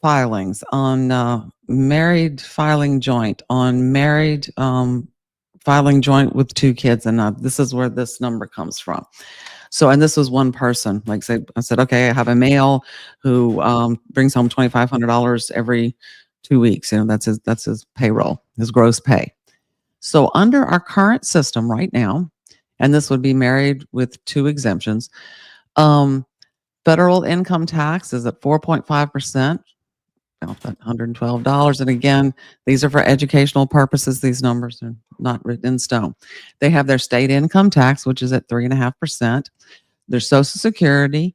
filings, on married filing joint, on married filing joint with 2 kids, and this is where this number comes from. So, and this was one person. Like I said, okay, I have a male who brings home $2,500 every 2 weeks. That's his payroll, his gross pay. So under our current system right now, and this would be married with 2 exemptions, federal income tax is at 4.5%, about that $112. And again, these are for educational purposes. These numbers are not written in stone. They have their state income tax, which is at 3.5%. Their Social Security,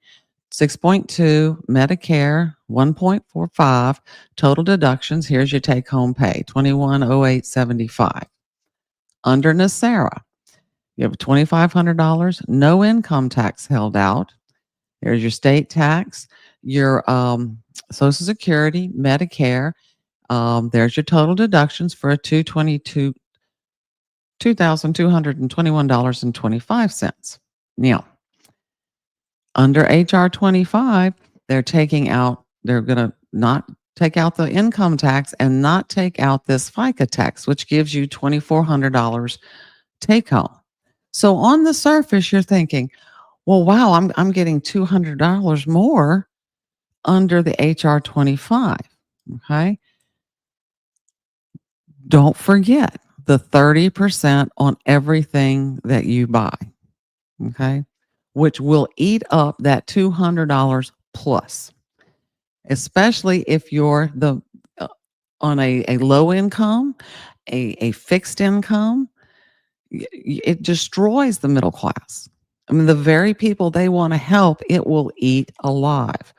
6.2, Medicare, 1.45, total deductions. Here's your take-home pay, $21,0875. Under NESARA, you have $2,500, no income tax held out. There's your state tax, your Social Security, Medicare. There's your total deductions for a $2,221.25. Now, under HR 25, they're going to not take out the income tax and not take out this FICA tax, which gives you $2,400 take home. So on the surface, you're thinking, well, wow, I'm getting $200 more under the HR 25. Okay. Don't forget the 30% on everything that you buy. Okay. which will eat up that $200 plus, especially if you're on a low income, a fixed income. It destroys the middle class. I mean, the very people they want to help, it will eat alive.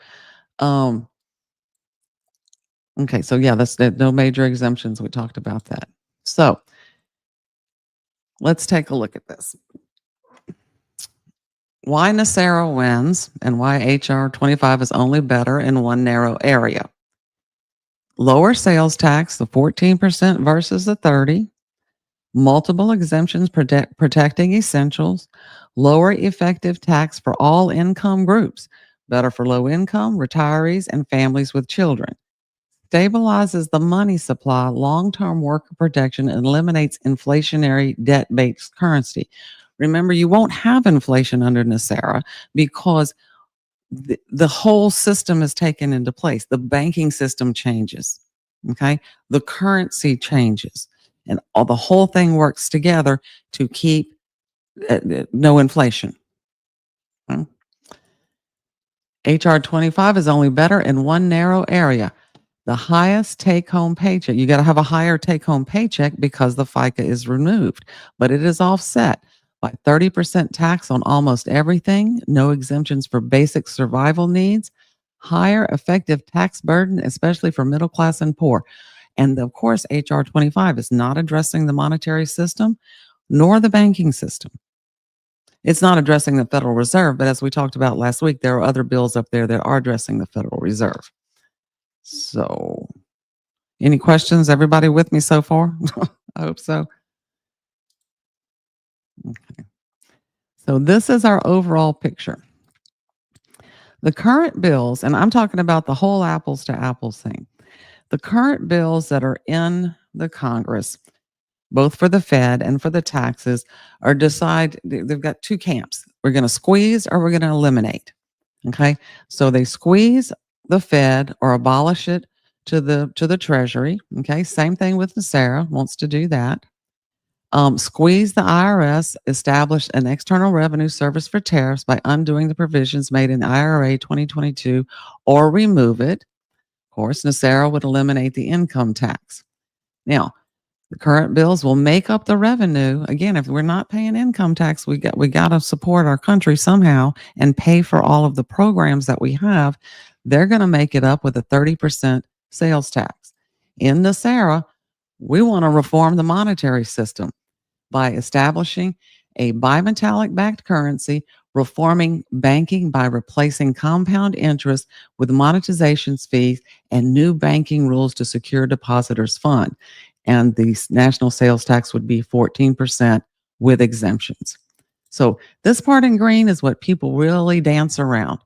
Okay, so yeah, that's no major exemptions. We talked about that. So let's take a look at this. Why NESARA wins and why HR 25 is only better in one narrow area. Lower sales tax, the 14% versus the 30%. Multiple exemptions protecting essentials. Lower effective tax for all income groups. Better for low income, retirees, and families with children. Stabilizes the money supply, long-term worker protection, and eliminates inflationary debt-based currency. Remember, you won't have inflation under NESARA because the whole system is taken into place. The banking system changes, okay? The currency changes, and the whole thing works together to keep no inflation. HR 25 is only better in one narrow area. The highest take-home paycheck. You got to have a higher take-home paycheck because the FICA is removed, but it is offset by 30% tax on almost everything, no exemptions for basic survival needs, higher effective tax burden, especially for middle class and poor. And of course, HR 25 is not addressing the monetary system nor the banking system. It's not addressing the Federal Reserve, but as we talked about last week, there are other bills up there that are addressing the Federal Reserve. So, any questions? Everybody with me so far? I hope so. Okay. So this is our overall picture. The current bills, and I'm talking about the whole apples to apples thing. The current bills that are in the Congress, both for the Fed and for the taxes, they've got two camps. We're going to squeeze or we're going to eliminate. Okay. So they squeeze the Fed or abolish it to the Treasury. Okay. Same thing with NESARA, wants to do that. Squeeze the IRS, establish an external revenue service for tariffs by undoing the provisions made in IRA 2022 or remove it. Of course, NESARA would eliminate the income tax. Now, the current bills will make up the revenue. Again, if we're not paying income tax, we got to support our country somehow and pay for all of the programs that we have. They're going to make it up with a 30% sales tax. In NESARA, we want to reform the monetary system by establishing a bimetallic backed currency, reforming banking by replacing compound interest with monetizations fees and new banking rules to secure depositors' fund. And the national sales tax would be 14% with exemptions. So this part in green is what people really dance around.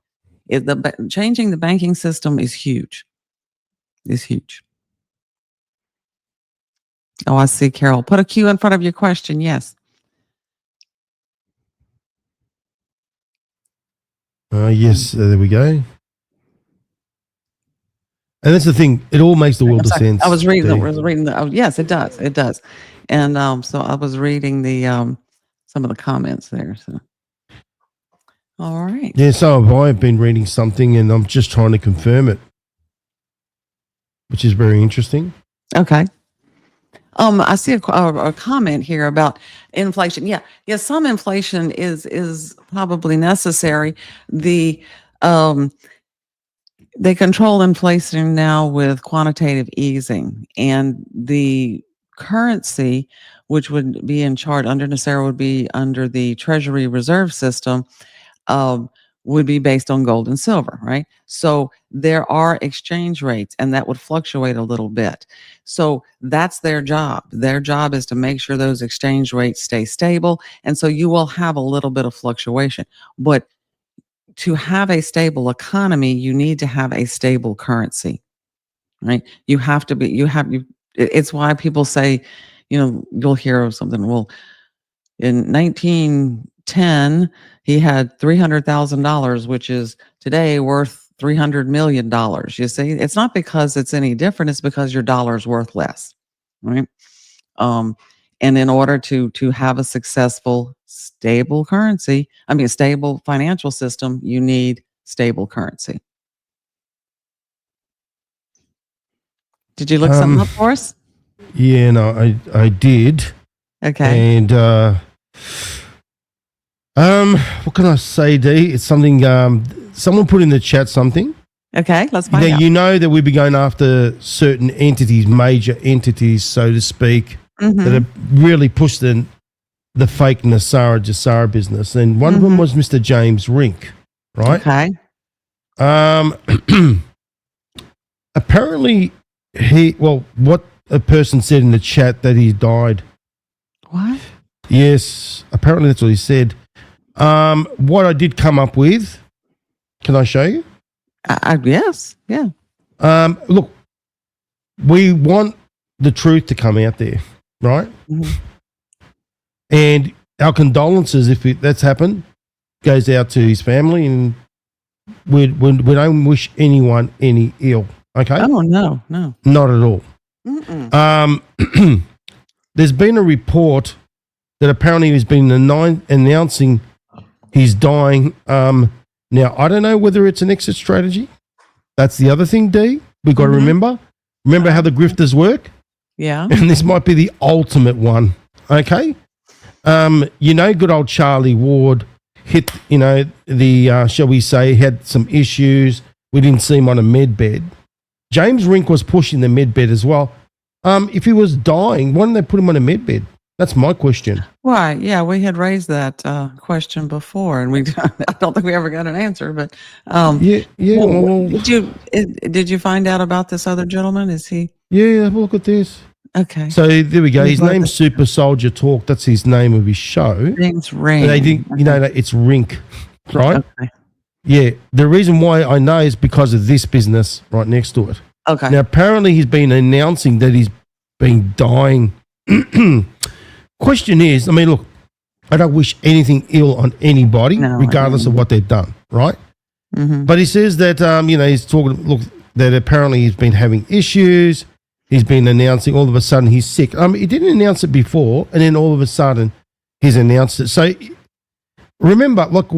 Changing the banking system is huge. Is huge. Oh, I see, Carol. Put a Q in front of your question. Yes. Yes, there we go. And that's the thing. It all makes the world of sense. I was reading. Yes, it does. It does. And so I was reading the some of the comments there. So, all right. Yeah. So have I been reading something, and I'm just trying to confirm it, which is very interesting. Okay. I see a comment here about inflation. Yeah, some inflation is probably necessary. They control inflation now with quantitative easing, and the currency, which would be in charge under NESARA, would be under the Treasury Reserve System, would be based on gold and silver, right? So there are exchange rates, and that would fluctuate a little bit. So that's their job. Their job is to make sure those exchange rates stay stable. And so you will have a little bit of fluctuation. But to have a stable economy, you need to have a stable currency, right? You have to be, it's why people say, you'll hear of something. Well, in 1910, he had $300,000, which is today worth $300 million. You see, it's not because it's any different. It's because your dollar is worth less, right? And in order to have a successful stable currency, a stable financial system, you need stable currency. Did you look something up for us? Yeah, no, I did. Okay. And what can I say, Dee? It's something someone put in the chat something. Okay, let's find out. You know that we've been going after certain entities, major entities, so to speak, that have really pushed the fake NESARA, GESARA business. And one of them was Mr. James Rink, right? Okay. Apparently what a person said in the chat that he died. What? Yes, apparently that's what he said. What I did come up with, can I show you? Yes, yeah. Look, we want the truth to come out there, right? And our condolences, if that's happened, goes out to his family, and we don't wish anyone any ill, okay? Oh, no. Not at all. There's been a report that apparently he's been announcing he's dying. Now, I don't know whether it's an exit strategy. That's the other thing, Dee. We've got to remember how the grifters work. Yeah. And this might be the ultimate one, okay? Good old Charlie Ward hit, shall we say, had some issues. We didn't see him on a med bed. James Rink was pushing the med bed as well. If he was dying, why didn't they put him on a med bed? That's my question. Right. Yeah, we had raised that question before, and I don't think we ever got an answer. But did you find out about this other gentleman? Is he? Yeah, have a look at this. Okay. So there we go. His name's Super Soldier Talk. That's his name of his show. James Rink. They think it's Rink, right? Okay. Yeah. The reason why I know is because of this business right next to it. Okay. Now apparently he's been announcing that he's been dying. Question is, look, I don't wish anything ill on anybody, regardless of what they've done, right? But he says that, he's talking, look, that apparently he's been having issues. He's been announcing all of a sudden he's sick. He didn't announce it before, and then all of a sudden he's announced it. So remember, look,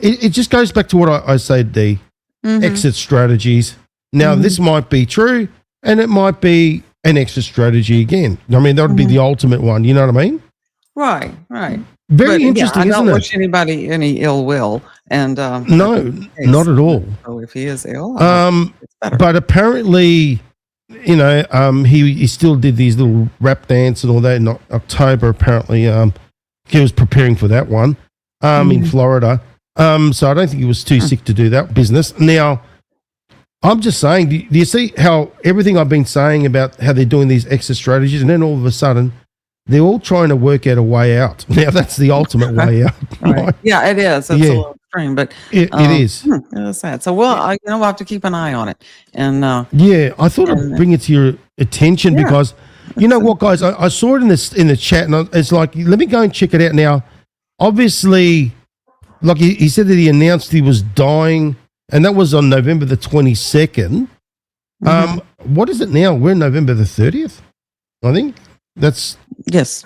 it just goes back to what I said, the exit strategies. Now, this might be true, and it might be an exit strategy again. That would be the ultimate one. You know what I mean? Right. Very interesting, I don't isn't wish anybody any ill will. And no, not at all. So if he is ill, it's better. But apparently, he still did these little rap dance and all that in October. Apparently, he was preparing for that one in Florida. So I don't think he was too sick to do that business. Now, I'm just saying, do you see how everything I've been saying about how they're doing these exit strategies, and then all of a sudden they're all trying to work out a way out. Now that's the ultimate way out. Right. Yeah, it is. It's a little extreme, but it is. It's sad. So we'll have to keep an eye on it. And I thought I'd bring it to your attention because you know what, guys, I saw it in the chat, and it's like, let me go and check it out now. Obviously, like he said that he announced he was dying. And that was on November the 22nd. What is it now? We're November the 30th, I think. That's... Yes.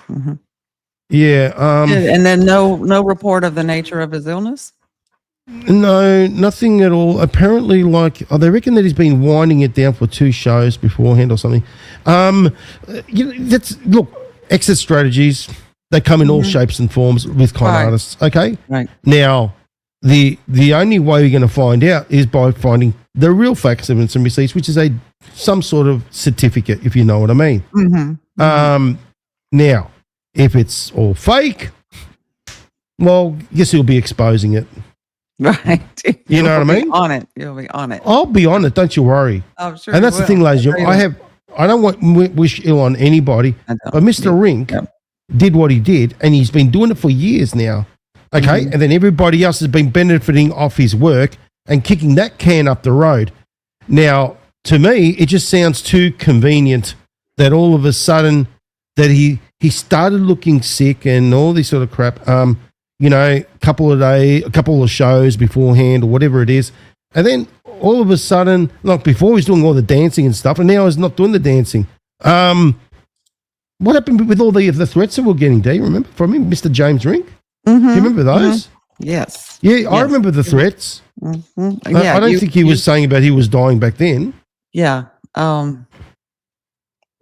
Yeah. And then no report of the nature of his illness? No, nothing at all. Apparently, they reckon that he's been winding it down for 2 shows beforehand or something. Look, exit strategies, they come in all shapes and forms with con artists, okay? Right. Now... The only way we're going to find out is by finding the real facts, evidence, and receipts, which is some sort of certificate, if you know what I mean. Now, if it's all fake, well, guess who'll be exposing it? Right. You know what I mean? On it. You'll be on it. I'll be on it. Don't you worry. Oh, sure. And that's the thing, ladies and gentlemen. I don't want wish ill on anybody, but Mr. Rink did what he did, and he's been doing it for years now. Okay, and then everybody else has been benefiting off his work and kicking that can up the road. Now, to me, it just sounds too convenient that all of a sudden that he started looking sick and all this sort of crap. A couple of shows beforehand or whatever it is, and then all of a sudden, like before, he was doing all the dancing and stuff, and now he's not doing the dancing. What happened with all the threats that we're getting? Do you remember from him, Mr. James Rink? Do you remember those? Yes. Yeah, I Yes. remember the threats. Yeah. I don't think he was saying about he was dying back then. Yeah.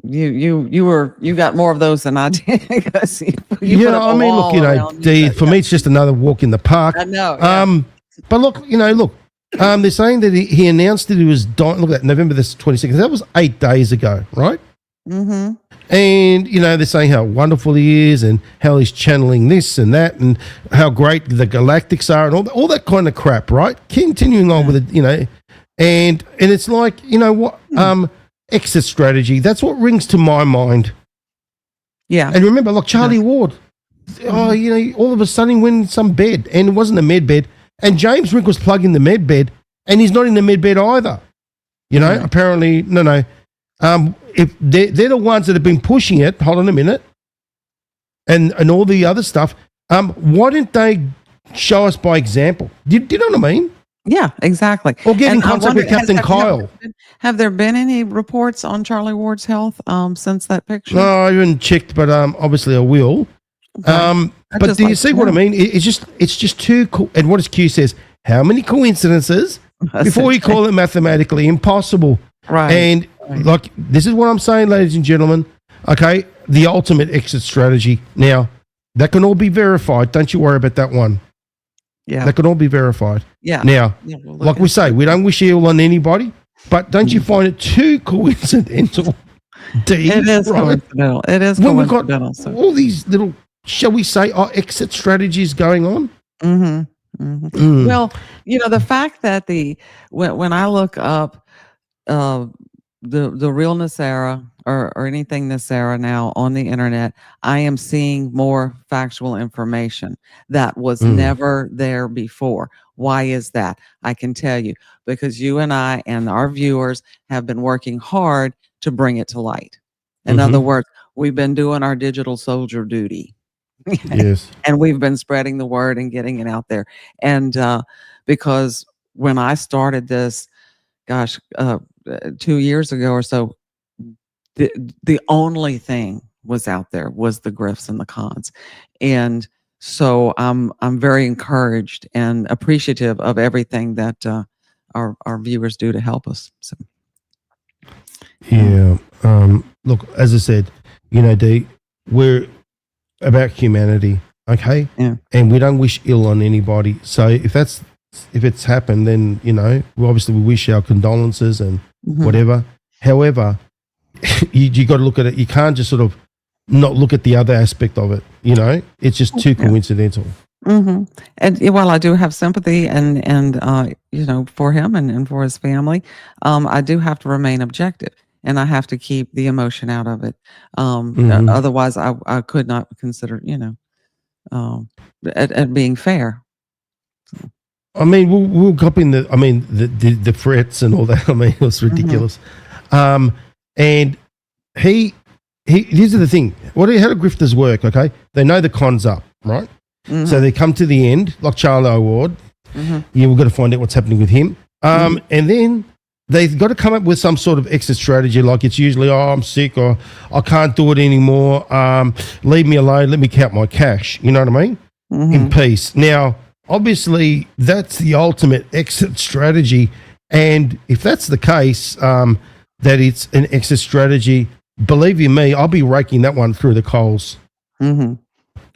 You got more of those than I did because you put Yeah, up I a mean, look, wall you know, around me, for me, it's just another walk in the park. I know. Yeah. But look, they're saying that he announced that he was dying. Look at that, November the 22nd. That was 8 days ago, right? Mm-hmm. And, they're saying how wonderful he is and how he's channeling this and that and how great the galactics are and all that kind of crap, right? Continuing on with it, and it's like, what, exit strategy. That's what rings to my mind. Yeah. And remember, like Charlie Ward, all of a sudden he went in some bed and it wasn't a med bed. And James Rink was plugging the med bed and he's not in the med bed either. Apparently, no. If they're the ones that have been pushing it, hold on a minute, and all the other stuff, why didn't they show us by example? Do you know what I mean? Yeah, exactly. Or get in contact with Captain Kyle. Have there been any reports on Charlie Ward's health since that picture? No, I haven't checked, but obviously I will. Okay. But do you see what I mean? It's just too cool. And what does Q says? How many coincidences before you call it mathematically impossible? Right. And like this is what I'm saying, ladies and gentlemen. Okay, the ultimate exit strategy. Now that can all be verified. Don't you worry about that one. Yeah. That can all be verified. Yeah. Now, like we say, we don't wish ill on anybody, but don't you find it too coincidental? It is coincidental. It is when coincidental. we've got all these little, shall we say, exit strategies going on. Mm-hmm. Mm-hmm. Well, the fact that when I look up the real NESARA or anything NESARA now on the internet, I am seeing more factual information that was never there before. Why is that? I can tell you, because you and I and our viewers have been working hard to bring it to light. In other words, we've been doing our digital soldier duty. Yes. And we've been spreading the word and getting it out there. And because when I started this, 2 years ago or so, the only thing was out there was the grifts and the cons. And so I'm very encouraged and appreciative of everything that our viewers do to help us. So. Yeah. Look, as I said, Dee, we're about humanity, okay? Yeah. And we don't wish ill on anybody. So if it's happened, then we wish our condolences and whatever. However, you got to look at it. You can't just sort of not look at the other aspect of it. It's just too coincidental. Mm-hmm. And while I do have sympathy and for him and for his family, I do have to remain objective and I have to keep the emotion out of it. Otherwise, I could not consider at being fair. So. I mean, we'll copy the threats and all that. I mean, it was ridiculous. And he these are the thing. How do grifters work? Okay, they know the con's up, right? So they come to the end, like Charlie Ward. Yeah, we've got to find out what's happening with him. And then they've got to come up with some sort of exit strategy. Like it's usually, I'm sick or I can't do it anymore. Leave me alone. Let me count my cash. You know what I mean? In peace. Now, obviously, that's the ultimate exit strategy. And if that's the case, that it's an exit strategy, believe you me, I'll be raking that one through the coals. Well,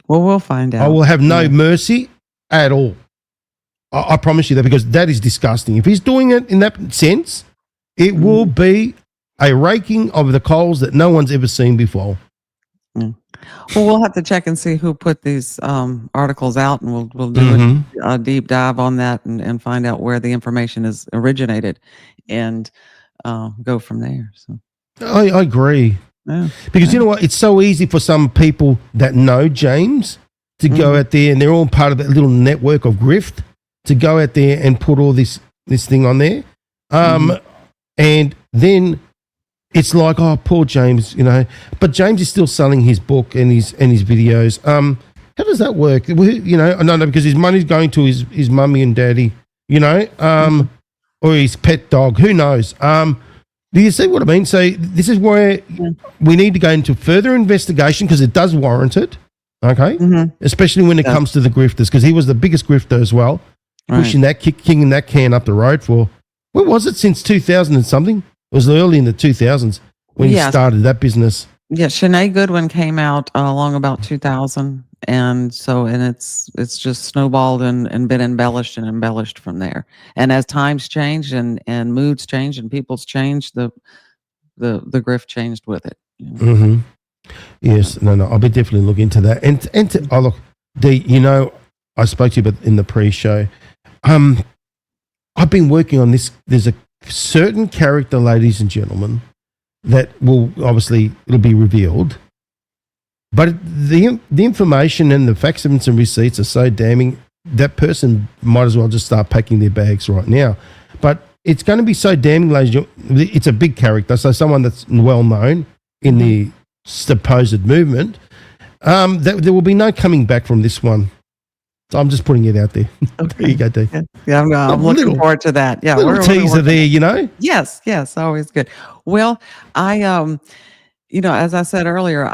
we'll find out. I will have no mercy at all. I promise you that, because that is disgusting. If he's doing it in that sense, it will be a raking of the coals that no one's ever seen before. Well, we'll have to check and see who put these articles out, and we'll do a deep dive on that and find out where the information is originated and go from there. So I agree. Yeah. Because you know what? It's so easy for some people that know James to go out there, and they're all part of that little network of grift, to go out there and put all this thing on there. And then it's like, oh, poor James, But James is still selling his book and his videos. How does that work? No, because his money's going to his mummy and daddy, or his pet dog. Who knows? Do you see what I mean? So this is where we need to go into further investigation, because it does warrant it. Okay, especially when it Yeah. comes to the grifters, because he was the biggest grifter as well, pushing that, kicking that can up the road for what was it, since 2000 and something? It was early in the 2000s when he Yes. started that business. Yeah, Shaini Goodwin came out along about 2000, and it's just snowballed and been embellished from there. And as times change and moods change and people's change, the grift changed with it. Mm-hmm. Yes, no, I'll be definitely look into that. And to, oh look, I spoke to you about in the pre-show. I've been working on this. There's a certain character, ladies and gentlemen, that will obviously it'll be revealed. But the information and the facts, evidence, and receipts are so damning. That person might as well just start packing their bags right now. But it's going to be so damning, ladies and gentlemen. It's a big character, so someone that's well known in the supposed movement. That there will be no coming back from this one. So I'm just putting it out there. Okay. There you go, Dave. Yeah, I'm looking forward to that. Yeah, Little teaser there, you know. Yes, always good. Well, I as I said earlier,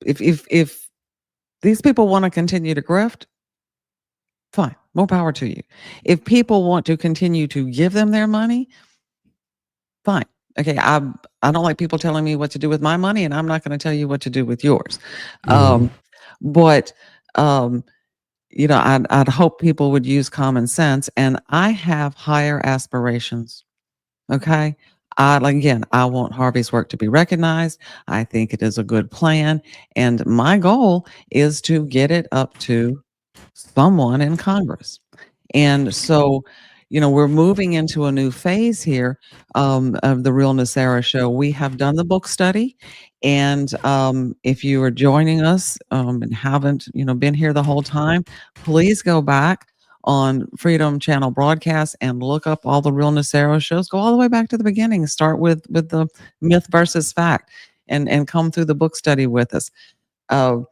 if these people want to continue to grift, fine, more power to you. If people want to continue to give them their money, fine. Okay, I don't like people telling me what to do with my money, and I'm not going to tell you what to do with yours. But I'd hope people would use common sense, and I have higher aspirations. Okay. I want Harvey's work to be recognized. I think it is a good plan. And my goal is to get it up to someone in Congress. And so, we're moving into a new phase here of the Real NESARA show. We have done the book study. And if you are joining us and haven't, been here the whole time, please go back on Freedom Channel broadcast and look up all the Real NESARA shows. Go all the way back to the beginning. Start with the myth versus fact, and come through the book study with us. I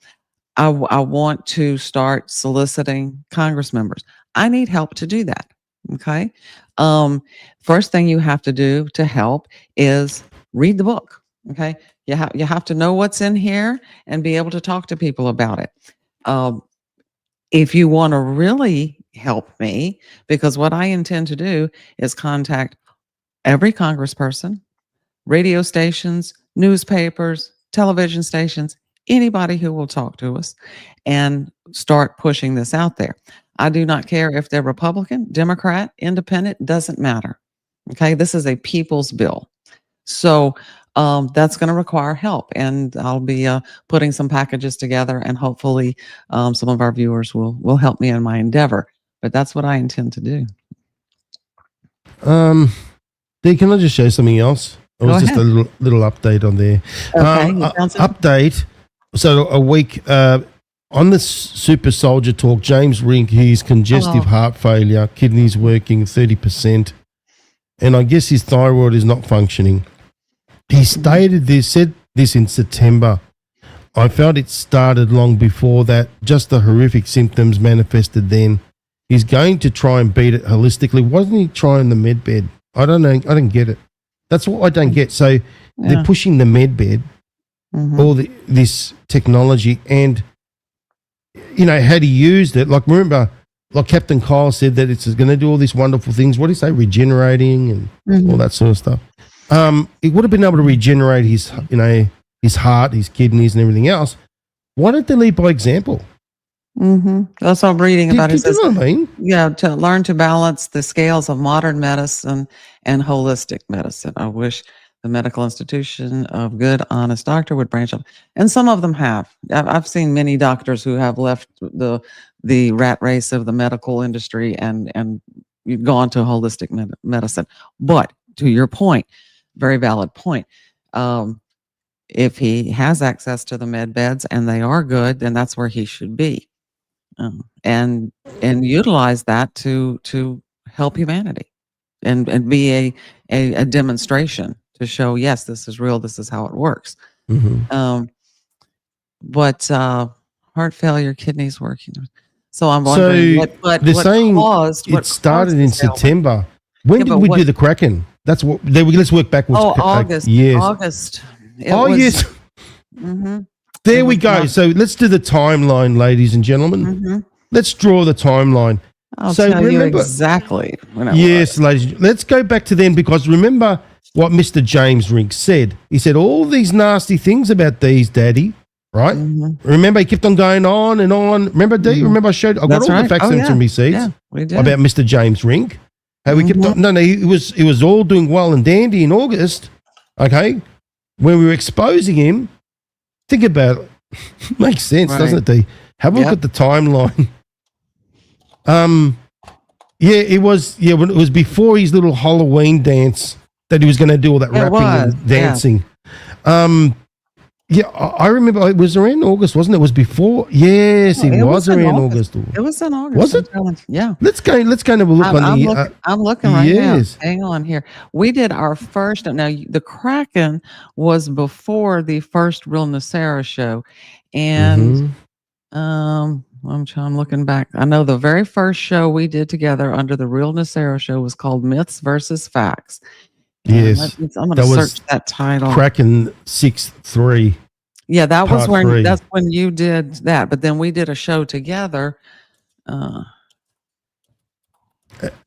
want to start soliciting Congress members. I need help to do that. Okay. First thing you have to do to help is read the book. Okay. You have to know what's in here and be able to talk to people about it. If you want to really help me, because what I intend to do is contact every congressperson, radio stations, newspapers, television stations, anybody who will talk to us, and start pushing this out there. I do not care if they're Republican, Democrat, Independent, doesn't matter. Okay, this is a people's bill. So that's going to require help, and I'll be putting some packages together, and hopefully some of our viewers will help me in my endeavor. But that's what I intend to do. Dee, can I just show something else? It was just a little update on there. Okay, update. So a week on the Super Soldier Talk, James Rink, he's congestive heart failure, kidneys working 30%, and I guess his thyroid is not functioning. He said this in September. I felt it started long before that, just the horrific symptoms manifested then. He's going to try and beat it holistically. Wasn't he trying the med bed? I don't know. I don't get it. That's what I don't get. So they're pushing the med bed, all this technology, and, had he used it, like, remember, like Captain Kyle said that it's going to do all these wonderful things. What do you say? Regenerating and all that sort of stuff. It would have been able to regenerate his, his heart, his kidneys, and everything else. Why don't they lead by example? That's what I'm reading about. Do you know what I mean? Yeah, to learn to balance the scales of modern medicine and holistic medicine. I wish the medical institution of good, honest doctor would branch up, and some of them have. I've seen many doctors who have left the rat race of the medical industry and gone to holistic medicine. But to your point, very valid point. If he has access to the med beds and they are good, then that's where he should be. And utilize that to help humanity and be a demonstration to show, yes, this is real, this is how it works. But heart failure, kidneys working. So I'm wondering what caused it started in September. When did we do the Kraken? That's what let's work backwards. August. Yes. August. Yes. There we go. So let's do the timeline, ladies and gentlemen. Mm-hmm. Let's draw the timeline. I'll tell you exactly when it yes, ladies. Let's go back to then, because remember what Mr. James Rink said. He said all these nasty things about these, Daddy, right? Mm-hmm. Remember, he kept on going on and on. Remember, D? Remember, I showed. I got all the facts and some receipts about Mr. James Rink. How we kept on. No, it was all doing well and dandy in August. Okay, when we were exposing him. Think about it. Makes sense, doesn't it, D? Have a look at the timeline. It was before his little Halloween dance that he was going to do all that rapping and dancing. I remember it was around August, wasn't it? It was before. Yes, it was around August. It was in August. Was it? Yeah. Let's go and have a look I'm looking right now. Hang on here. We did our first. Now the Kraken was before the first Real NESARA show, and I'm looking back. I know the very first show we did together under the Real NESARA show was called Myths versus Facts. Yes, I'm going to search that title. Kraken 6-3. Yeah, that was when that's when you did that. But then we did a show together.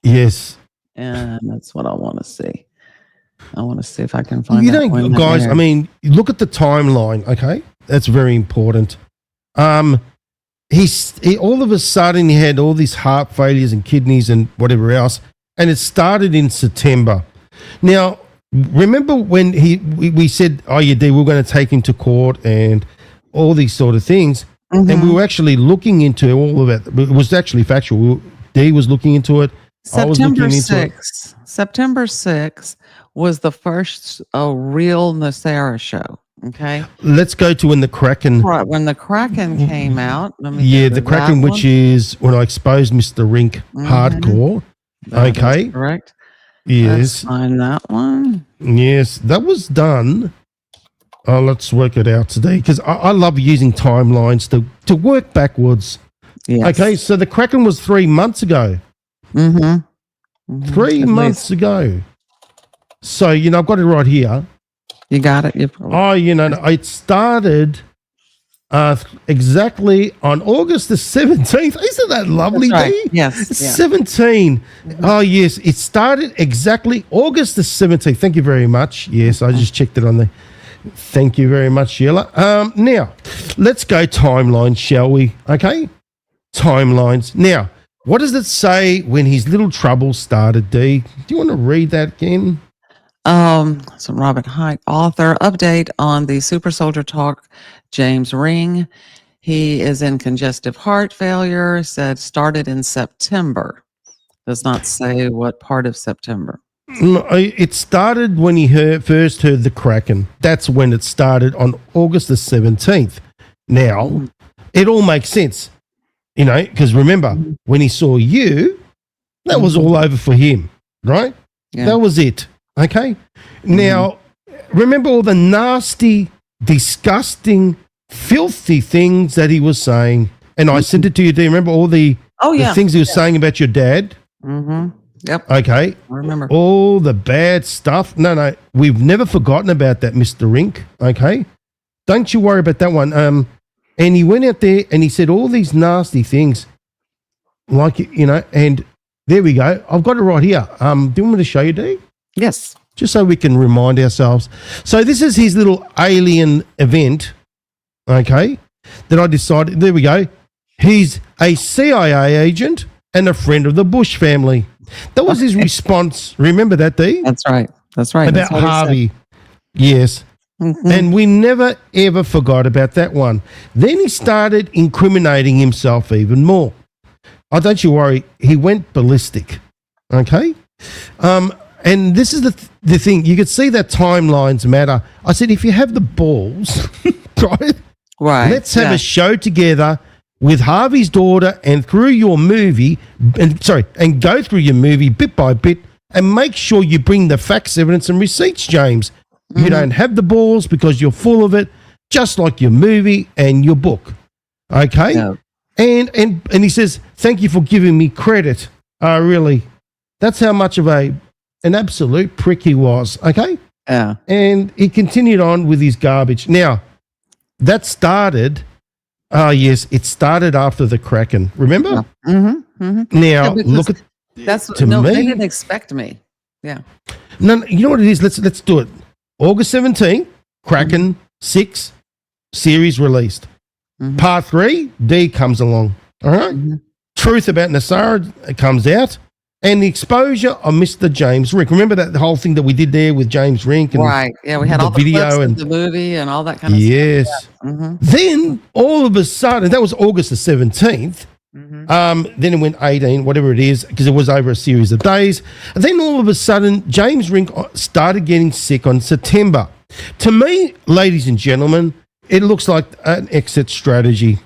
Yes, and that's what I want to see. I want to see if I can find. Guys. I mean, look at the timeline. Okay, that's very important. He all of a sudden he had all these heart failures and kidneys and whatever else, and it started in September. Now, remember when we said, oh, yeah, we're going to take him to court and all these sort of things, and we were actually looking into all of it. It was actually factual. Dee was looking into it. September 6th. September 6th was the first Real NESARA show. Okay. Let's go to when the Kraken. Right, when the Kraken came out. The Kraken, which is when I exposed Mr. Rink hardcore. Okay. Correct. Yes. Let's find that one. Yes, that was done. Let's work it out today, because I love using timelines to work backwards. Yes. Okay, so the Kraken was 3 months ago. 3 months ago. So, I've got it right here. You got it? It started exactly on August the 17th. Isn't that lovely, Dee? Yes. 17. Oh, yes. It started exactly August the 17th. Thank you very much. Yes, I just checked it on there. Thank you very much, Sheila. Now, let's go timeline, shall we? Okay? Timelines. Now, what does it say when his little trouble started, Dee? Do you want to read that again? So Robert Hite, author, update on the Super Soldier Talk, James Ring. He is in congestive heart failure, said started in September. Does not say what part of September. No, it started when he first heard the Kraken. That's when it started, on August the 17th. Now, it all makes sense, because remember, when he saw you, that was all over for him, right? Yeah. That was it. Okay. Now, remember all the nasty, disgusting, filthy things that he was saying. And I sent it to you. Do you remember all the things he was saying about your dad? Yep. Okay. I remember. All the bad stuff. No, we've never forgotten about that, Mr. Rink. Okay. Don't you worry about that one. And he went out there and he said all these nasty things, and there we go. I've got it right here. Do you want me to show you, Dee? Yes. Just so we can remind ourselves. So this is his little alien event, okay, that I decided. There we go. He's a CIA agent and a friend of the Bush family. That was his response. Remember that, Dee? That's right. About Harvey. Yes. And we never, ever forgot about that one. Then he started incriminating himself even more. Oh, don't you worry. He went ballistic, okay? And this is the thing. You could see that timelines matter. I said, if you have the balls, right? Let's have a show together with Harvey's daughter and through your movie, and go through your movie bit by bit and make sure you bring the facts, evidence, and receipts, James. You don't have the balls because you're full of it, just like your movie and your book. Okay? No. And he says, thank you for giving me credit. Really. That's how much of an absolute prick he was, okay? Yeah. And he continued on with his garbage. Now, that started. Yes, it started after the Kraken. Remember? Yeah. Now Yeah, because look at to no, me. they didn't expect me. Yeah. No, you know what it is. Let's do it. August 17th, Kraken 6 series released. Part 3, D comes along. All right. Truth about NESARA comes out, and the exposure of Mr. James Rink. Remember that the whole thing that we did there with James Rink, and Right. Yeah, we had the all the video clips and of the movie and all that kind of yes. stuff. Yeah. Then all of a sudden, that was August the 17th. Then it went 18, whatever it is, because it was over a series of days. And then all of a sudden, James Rink started getting sick on September. To me, ladies and gentlemen, it looks like an exit strategy,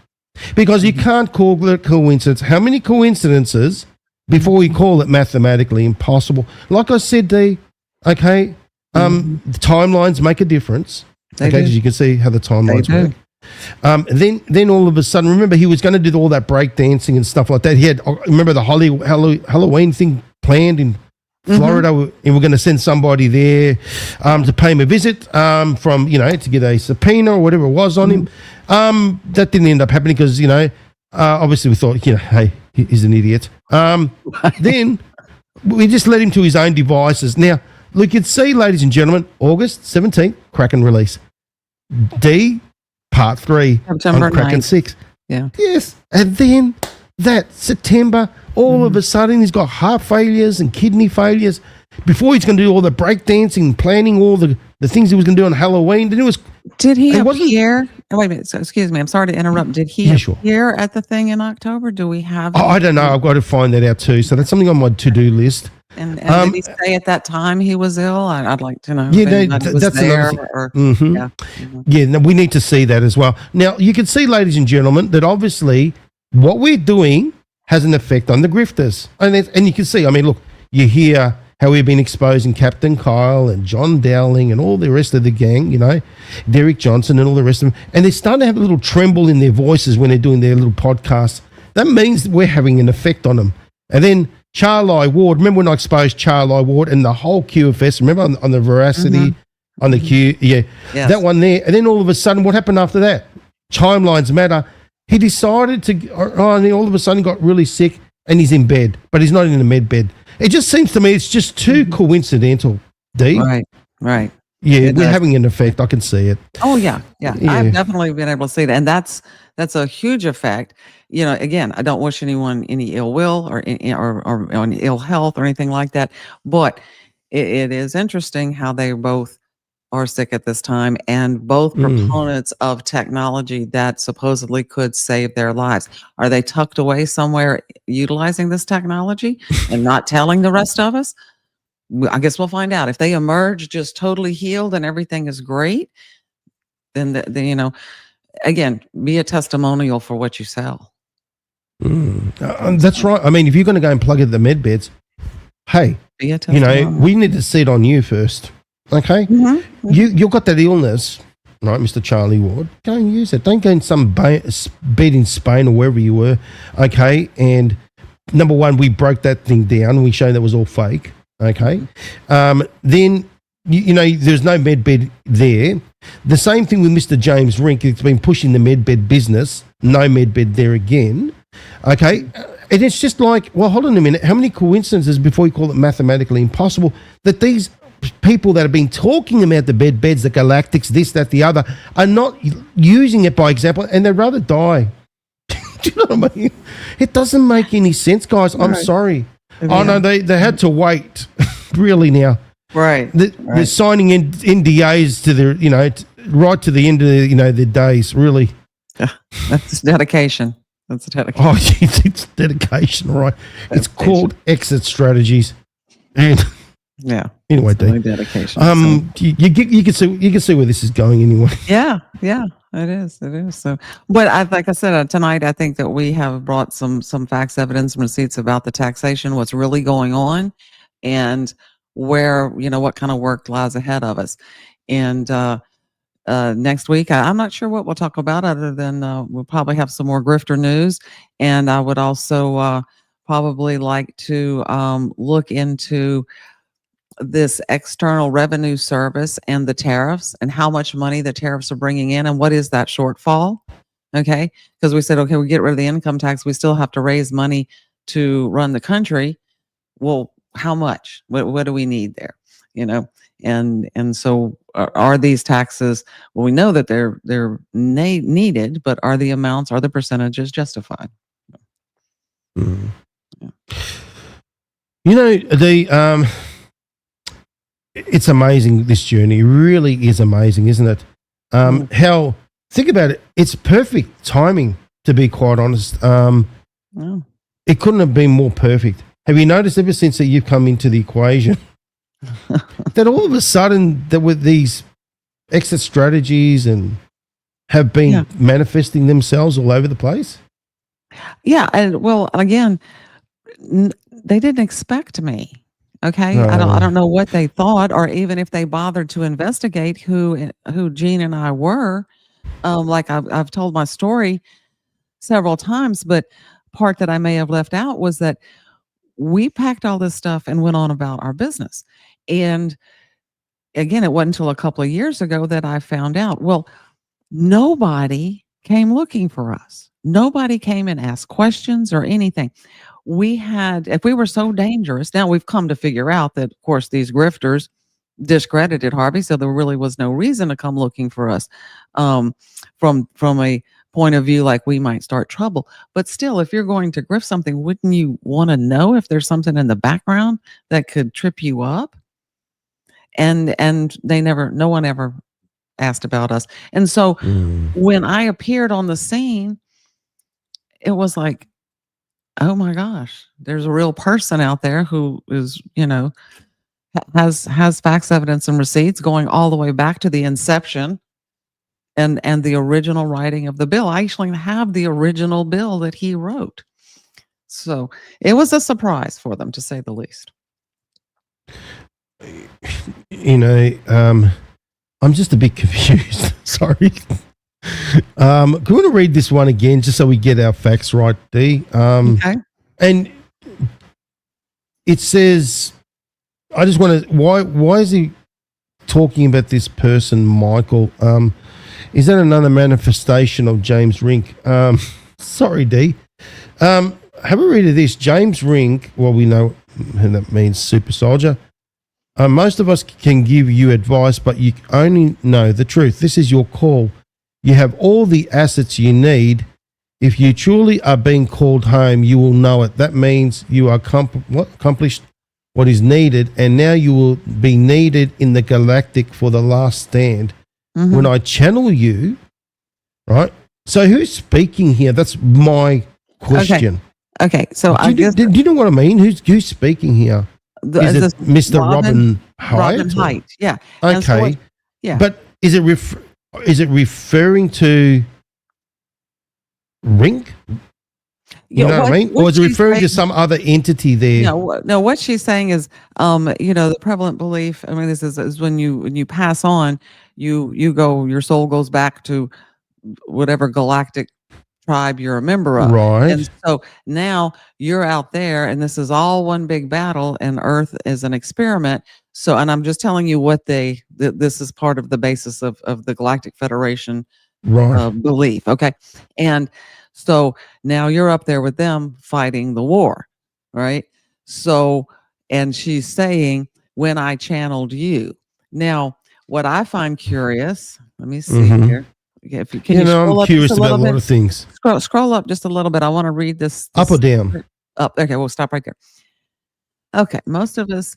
because you can't call it a coincidence. How many coincidences before we call it mathematically impossible? Like I said, D, okay, the timelines make a difference. They Okay, do. because you can see how the timelines They do. work. Then all of a sudden, remember, he was going to do all that break dancing and stuff like that. He had, remember, the Halloween thing planned in Florida, and we're going to send somebody there to pay him a visit from, to get a subpoena or whatever it was on him. That didn't end up happening because, obviously we thought, hey, he's an idiot. Then we just led him to his own devices. Now, look, you'd see, ladies and gentlemen, August 17th, Kraken release. D, Part 3 September on Kraken 9th. 6. Yeah. Yes. And then that September, all of a sudden, he's got heart failures and kidney failures. Before he's going to do all the breakdancing, planning all the things he was going to do on Halloween. Then it was. Did he It wasn't- appear? Oh, wait a minute. So, excuse me. I'm sorry to interrupt. Did he Yeah, sure. appear at the thing in October? Do we have? I don't know. I've got to find that out too. So that's something on my to-do list. And did he say at that time he was ill? I'd like to know. Yeah, if no, anybody was that's there. another Or, Mhm. yeah. Yeah, no, we need to see that as well. Now, you can see, ladies and gentlemen, that obviously what we're doing has an effect on the grifters. And you can see, I mean, look, you hear how we've been exposing Captain Kyle and John Dowling and all the rest of the gang, Derek Johnson and all the rest of them. And they're starting to have a little tremble in their voices when they're doing their little podcasts. That means we're having an effect on them. And then Charlie Ward, remember when I exposed Charlie Ward and the whole QFS, remember on the veracity, on the Q, Yes. that one there. And then all of a sudden, what happened after that? Timelines matter. He decided to, and then all of a sudden got really sick and he's in bed, but he's not in a med bed. It just seems to me it's just too coincidental, D. Right. Yeah, It we're does. having an effect. I can see it. Oh yeah. Yeah. I've definitely been able to see that, and that's a huge effect. Again, I don't wish anyone any ill will or on ill health or anything like that, but it is interesting how they both are sick at this time, and both proponents of technology that supposedly could save their lives. Are they tucked away somewhere utilizing this technology and not telling the rest of us? I guess we'll find out. If they emerge just totally healed and everything is great, then again, be a testimonial for what you sell. That's right. I mean, if you're going to go and plug in the med beds, hey, Be a testimonial. we need to see it on you first. Okay? You've got that illness, right, Mr. Charlie Ward. Go and use it. Don't go in some bed in Spain or wherever you were. Okay? And number one, we broke that thing down. We showed that was all fake. Okay? Then, there's no med bed there. The same thing with Mr. James Rink. It's been pushing the med bed business. No med bed there again. Okay? And it's just like, well, hold on a minute. How many coincidences before you call it mathematically impossible that these people that have been talking about the beds, the galactics, this, that, the other, are not using it by example, and they'd rather die. Do you know what I mean? It doesn't make any sense, guys. I'm sorry. Oh, no, they had to wait, really now. Right. They're signing in NDAs to their, right to the end of their days, really. That's dedication. That's dedication. Oh, it's dedication, right? It's called exit strategies. And Yeah. anyway, It's really Dave, dedication. you can see where this is going anyway. Yeah, it is. So, but like I said, tonight, I think that we have brought some facts, evidence, and receipts about the taxation, what's really going on, and where, what kind of work lies ahead of us. And next week, I'm not sure what we'll talk about other than we'll probably have some more grifter news. And I would also probably like to look into this external revenue service and the tariffs and how much money the tariffs are bringing in and what is that shortfall. Okay. Because we said, okay, we get rid of the income tax. We still have to raise money to run the country. Well, how much? What do we need there? You know, and so are these taxes? Well, we know that they're needed, but are the amounts, are the percentages justified? Mm. Yeah. You know, it's amazing, this journey. It really is amazing, isn't it? How, think about it, it's perfect timing, to be quite honest. It couldn't have been more perfect. Have you noticed ever since that you've come into the equation that all of a sudden there were these exit strategies and have been manifesting themselves all over the place? Yeah. And well, again, they didn't expect me. Okay. I don't know what they thought, or even if they bothered to investigate who Gene and I were. Like I've told my story several times, but part that I may have left out was that we packed all this stuff and went on about our business. And again, it wasn't until a couple of years ago that I found out, well, nobody came looking for us. Nobody came and asked questions or anything. If we were so dangerous, now we've come to figure out that, of course, these grifters discredited Harvey, so there really was no reason to come looking for us from a point of view like we might start trouble. But still, if you're going to grift something, wouldn't you want to know if there's something in the background that could trip you up? And no one ever asked about us. And so when I appeared on the scene, it was like, oh my gosh, there's a real person out there who is, has facts, evidence, and receipts going all the way back to the inception and the original writing of the bill. I actually have the original bill that he wrote. So it was a surprise for them, to say the least. I'm just a bit confused. Sorry. Can we read this one again just so we get our facts right, Dee? Okay. And it says, I just want to, why is he talking about this person, Michael? Is that another manifestation of James Rink? Sorry, Dee. Have a read of this. James Rink, well, we know that means super soldier. Most of us can give you advice, but you only know the truth. This is your call. You have all the assets you need. If you truly are being called home, you will know it. That means you are accomplished what is needed, and now you will be needed in the galactic for the last stand. Mm-hmm. When I channel you, right? So who's speaking here? That's my question. Okay. So do you know what I mean? Who's speaking here? Is it Mr. Robin Hyatt? Robin Hyatt, yeah. Okay. Yeah. But is it referring to Rink? You know what I mean? Or is it referring to some other entity there? No, what she's saying is, the prevalent belief, I mean, this is when you pass on, your soul goes back to whatever galactic tribe you're a member of. Right. And so now you're out there and this is all one big battle and Earth is an experiment. So, and I'm just telling you what this is part of the basis of the Galactic Federation belief. Okay. And so now you're up there with them fighting the war. Right. So, and she's saying, when I channeled you. Now, what I find curious, let me see here. If you can, I'm curious about a lot of things. Scroll up just a little bit. I want to read this. Up or down? Up. Okay, we'll stop right there. Okay, most of us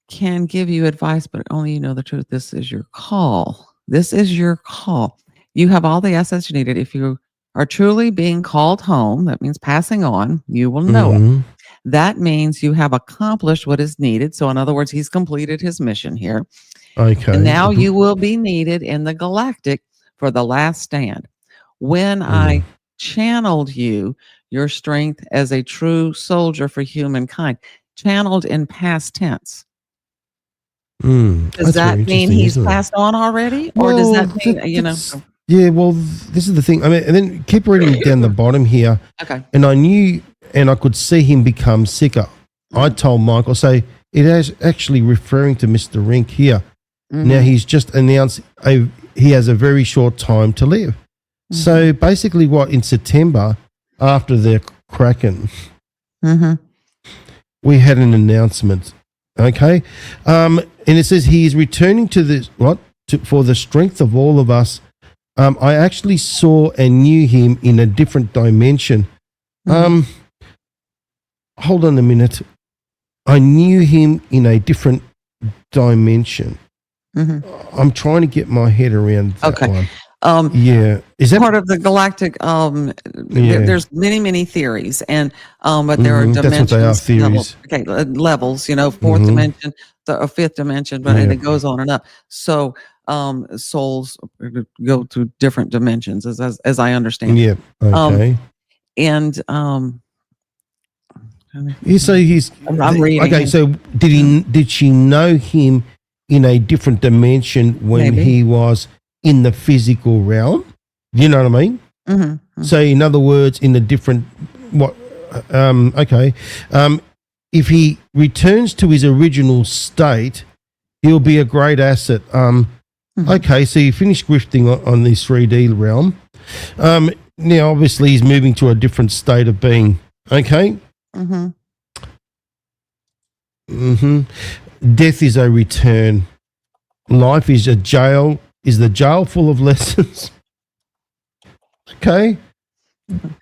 can give you advice, but only you know the truth. This is your call. This is your call. You have all the assets you needed. If you are truly being called home, that means passing on, you will know it. That means you have accomplished what is needed. So in other words, he's completed his mission here. Okay. And now you will be needed in the galactic for the last stand. When I channeled you, your strength as a true soldier for humankind, channeled in past tense. Does that mean he's passed on already? Or does that mean, Yeah, well, this is the thing. I mean, and then keep reading down the bottom here. Okay. And I knew, and I could see him become sicker. I told Michael, say, it is actually referring to Mr. Rink here. Mm-hmm. Now, he's just announced he has a very short time to live. Mm-hmm. So basically in September, after the Kraken, Mm-hmm. we had an announcement, okay? And it says he is returning to this, for the strength of all of us. I actually saw and knew him in a different dimension. Mm-hmm. Hold on a minute. I knew him in a different dimension. Mm-hmm. I'm trying to get my head around that one. Yeah, is that part of the galactic? There's many theories, and but there are dimensions. That's what they are, theories. Levels. Fourth dimension, the fifth dimension, but and it goes on and up. So souls go to different dimensions, as I understand. Yeah. Okay. So I'm reading. Okay. So did she know him in a different dimension when he was in the physical realm? You know what I mean? Mm-hmm. So in other words, in a different if he returns to his original state, he'll be a great asset. Okay, so you finished grifting on this 3D realm. Now obviously he's moving to a different state of being. Okay. Death is a return. Life is a jail. Is the jail full of lessons? Okay.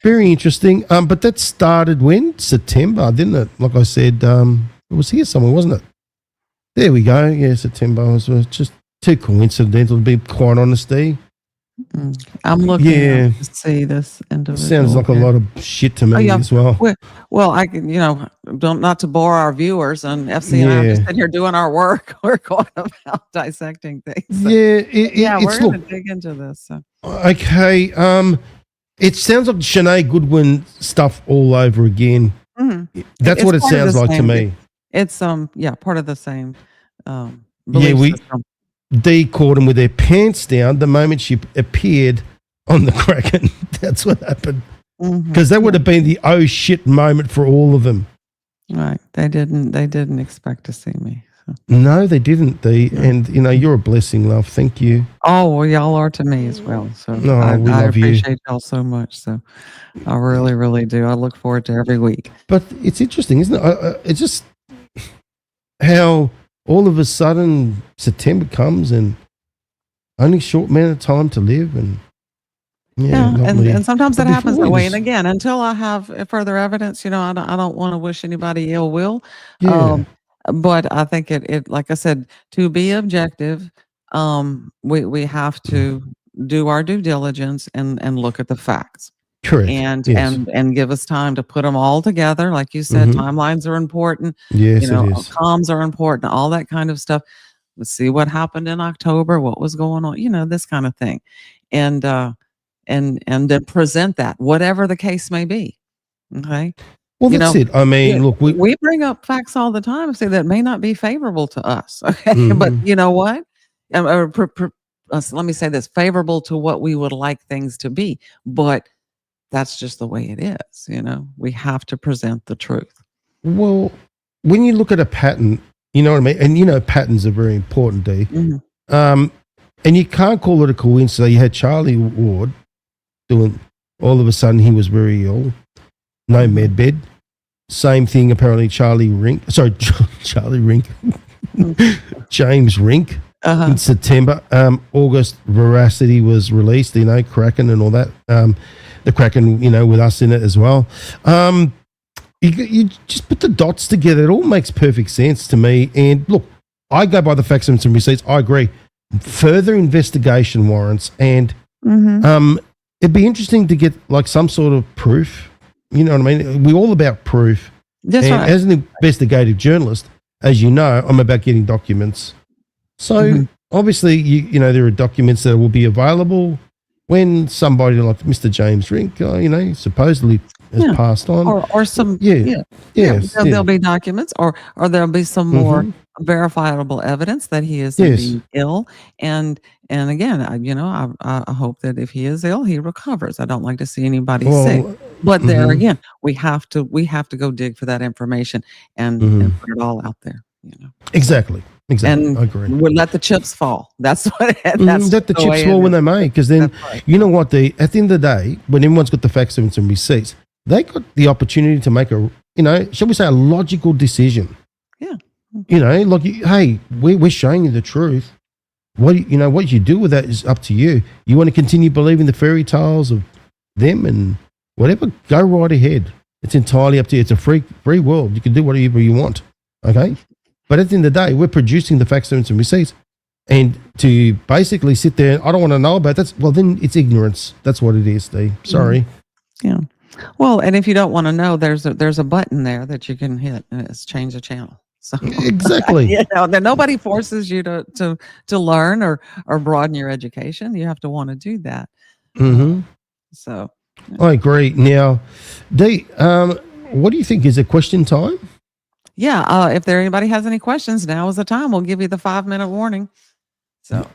Very interesting. But that started when? September, didn't it? Like I said, it was here somewhere, wasn't it? There we go. Yeah, September. It was just too coincidental, to be quite honest. I'm looking to see this individual. Sounds like a lot of shit to me as well. Well, I can, not to bore our viewers, and FC and I are just sitting here doing our work. We're going about dissecting things. So, we're going to dig into this. So. Okay. It sounds like Shaini Goodwin stuff all over again. Mm-hmm. That's what it sounds like to me. It's part of the same belief system. Dee caught them with their pants down the moment she appeared on the Kraken. That's what happened. Because that would have been the oh shit moment for all of them. Right. They didn't expect to see me. So. No, they didn't, Dee. And you're a blessing, love. Thank you. Oh, well, y'all are to me as well. So I appreciate y'all so much. So I really, really do. I look forward to every week. But it's interesting, isn't it? It's just how all of a sudden September comes and only a short amount of time to live, and and sometimes that happens that way. And again, until I have further evidence, I don't want to wish anybody ill will. But I think it like I said, to be objective, we have to do our due diligence and look at the facts. Correct. And give us time to put them all together. Like you said, timelines are important. Yes, it is. Comms are important, all that kind of stuff. Let's see what happened in October, what was going on, this kind of thing. And then present that, whatever the case may be. Okay. Well, that's it. I mean, look, we bring up facts all the time, say that may not be favorable to us. Okay. But you know what? Let me say this, favorable to what we would like things to be. But that's just the way it is. We have to present the truth. Well, when you look at a pattern, you know what I mean? And patterns are very important, Dee. And you can't call it a coincidence. You had Charlie Ward doing, all of a sudden he was very ill. No med bed. Same thing, apparently Charlie Rink. James Rink in September. August, Veracity was released, Kraken and all that. The Kraken, with us in it as well. You just put the dots together. It all makes perfect sense to me. And look, I go by the facts and some receipts. I agree. Further investigation warrants, and it'd be interesting to get like some sort of proof. You know what I mean? We're all about proof. That's right. As an investigative journalist, as you know, I'm about getting documents. So obviously, there are documents that will be available when somebody like Mr. James Rink, supposedly has passed on, or some, there'll be documents, or there'll be some more verifiable evidence that he is indeed ill, and again, I hope that if he is ill, he recovers. I don't like to see anybody sick, but there again, we have to go dig for that information and put it all out there. Exactly. And I agree. we'll let the chips fall. That's what. That's Let the chips way fall it when is. they may, because then That's right. you know what? At the end of the day, when everyone's got the facts, evidence, and receipts, they got the opportunity to make a, shall we say, a logical decision. Yeah. Like, hey, we're showing you the truth. What you do with that is up to you. You want to continue believing the fairy tales of them and whatever, go right ahead. It's entirely up to you. It's a free world. You can do whatever you want. Okay. But at the end of the day, we're producing the facts, evidence, and receipts. And to basically sit there, I don't want to know about that. Well, then it's ignorance. That's what it is, Steve. Sorry. Yeah. Well, and if you don't want to know, there's a button there that you can hit, and it's change the channel. So Exactly. that nobody forces you to learn or broaden your education. You have to want to do that. Mm-hmm. So I agree. Now, Dee, what do you think? Is it question time? yeah, if anybody has any questions, now is the time. We'll give you the 5-minute warning. So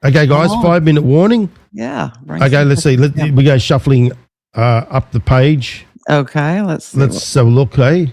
Okay, guys, Come on. 5-minute warning. yeah. Okay, let's see. We go shuffling up the page. Okay, let's see. Let's have a look, eh?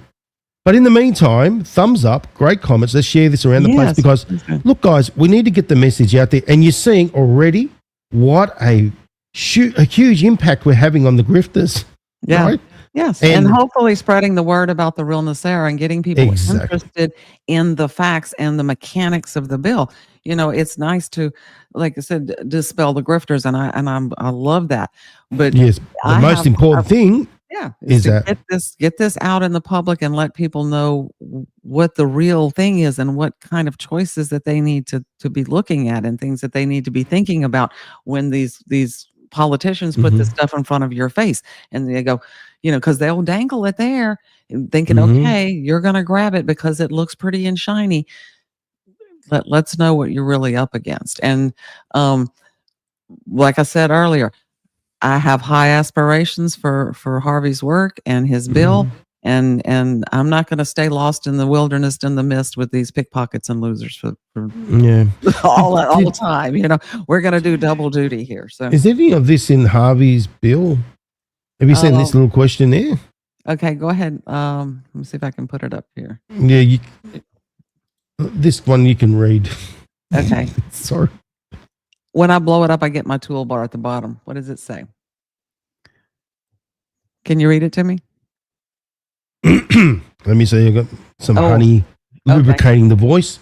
But in the meantime, thumbs up, great comments. Let's share this around the place Yes, because, okay. look, guys, we need to get the message out there. And you're seeing already what a huge impact we're having on the grifters. Yeah. Right? Yes, And- and hopefully spreading the word about the real NESARA and getting people Exactly. interested in the facts and the mechanics of the bill. It's nice to, like I said, dispel the grifters, and I love that. But Yes. The I most have- important thing is is to that- get this out in the public and let people know what the real thing is and what kind of choices that they need to be looking at and things that they need to be thinking about when these politicians put this stuff in front of your face, and they go, because they'll dangle it there thinking, okay, you're going to grab it because it looks pretty and shiny. Let's know what you're really up against. And like I said earlier, I have high aspirations for Harvey's work and his bill, and I'm not going to stay lost in the wilderness in the mist with these pickpockets and losers for Yeah. all the time. We're going to do double duty here. So Is any of this in Harvey's bill? Have you seen this little question there? okay, go ahead. Let me see if I can put it up here. Yeah, this one you can read. Okay. Sorry. When I blow it up, I get my toolbar at the bottom. What does it say? Can you read it to me? Let me see. I got some Oh, honey okay. lubricating the voice.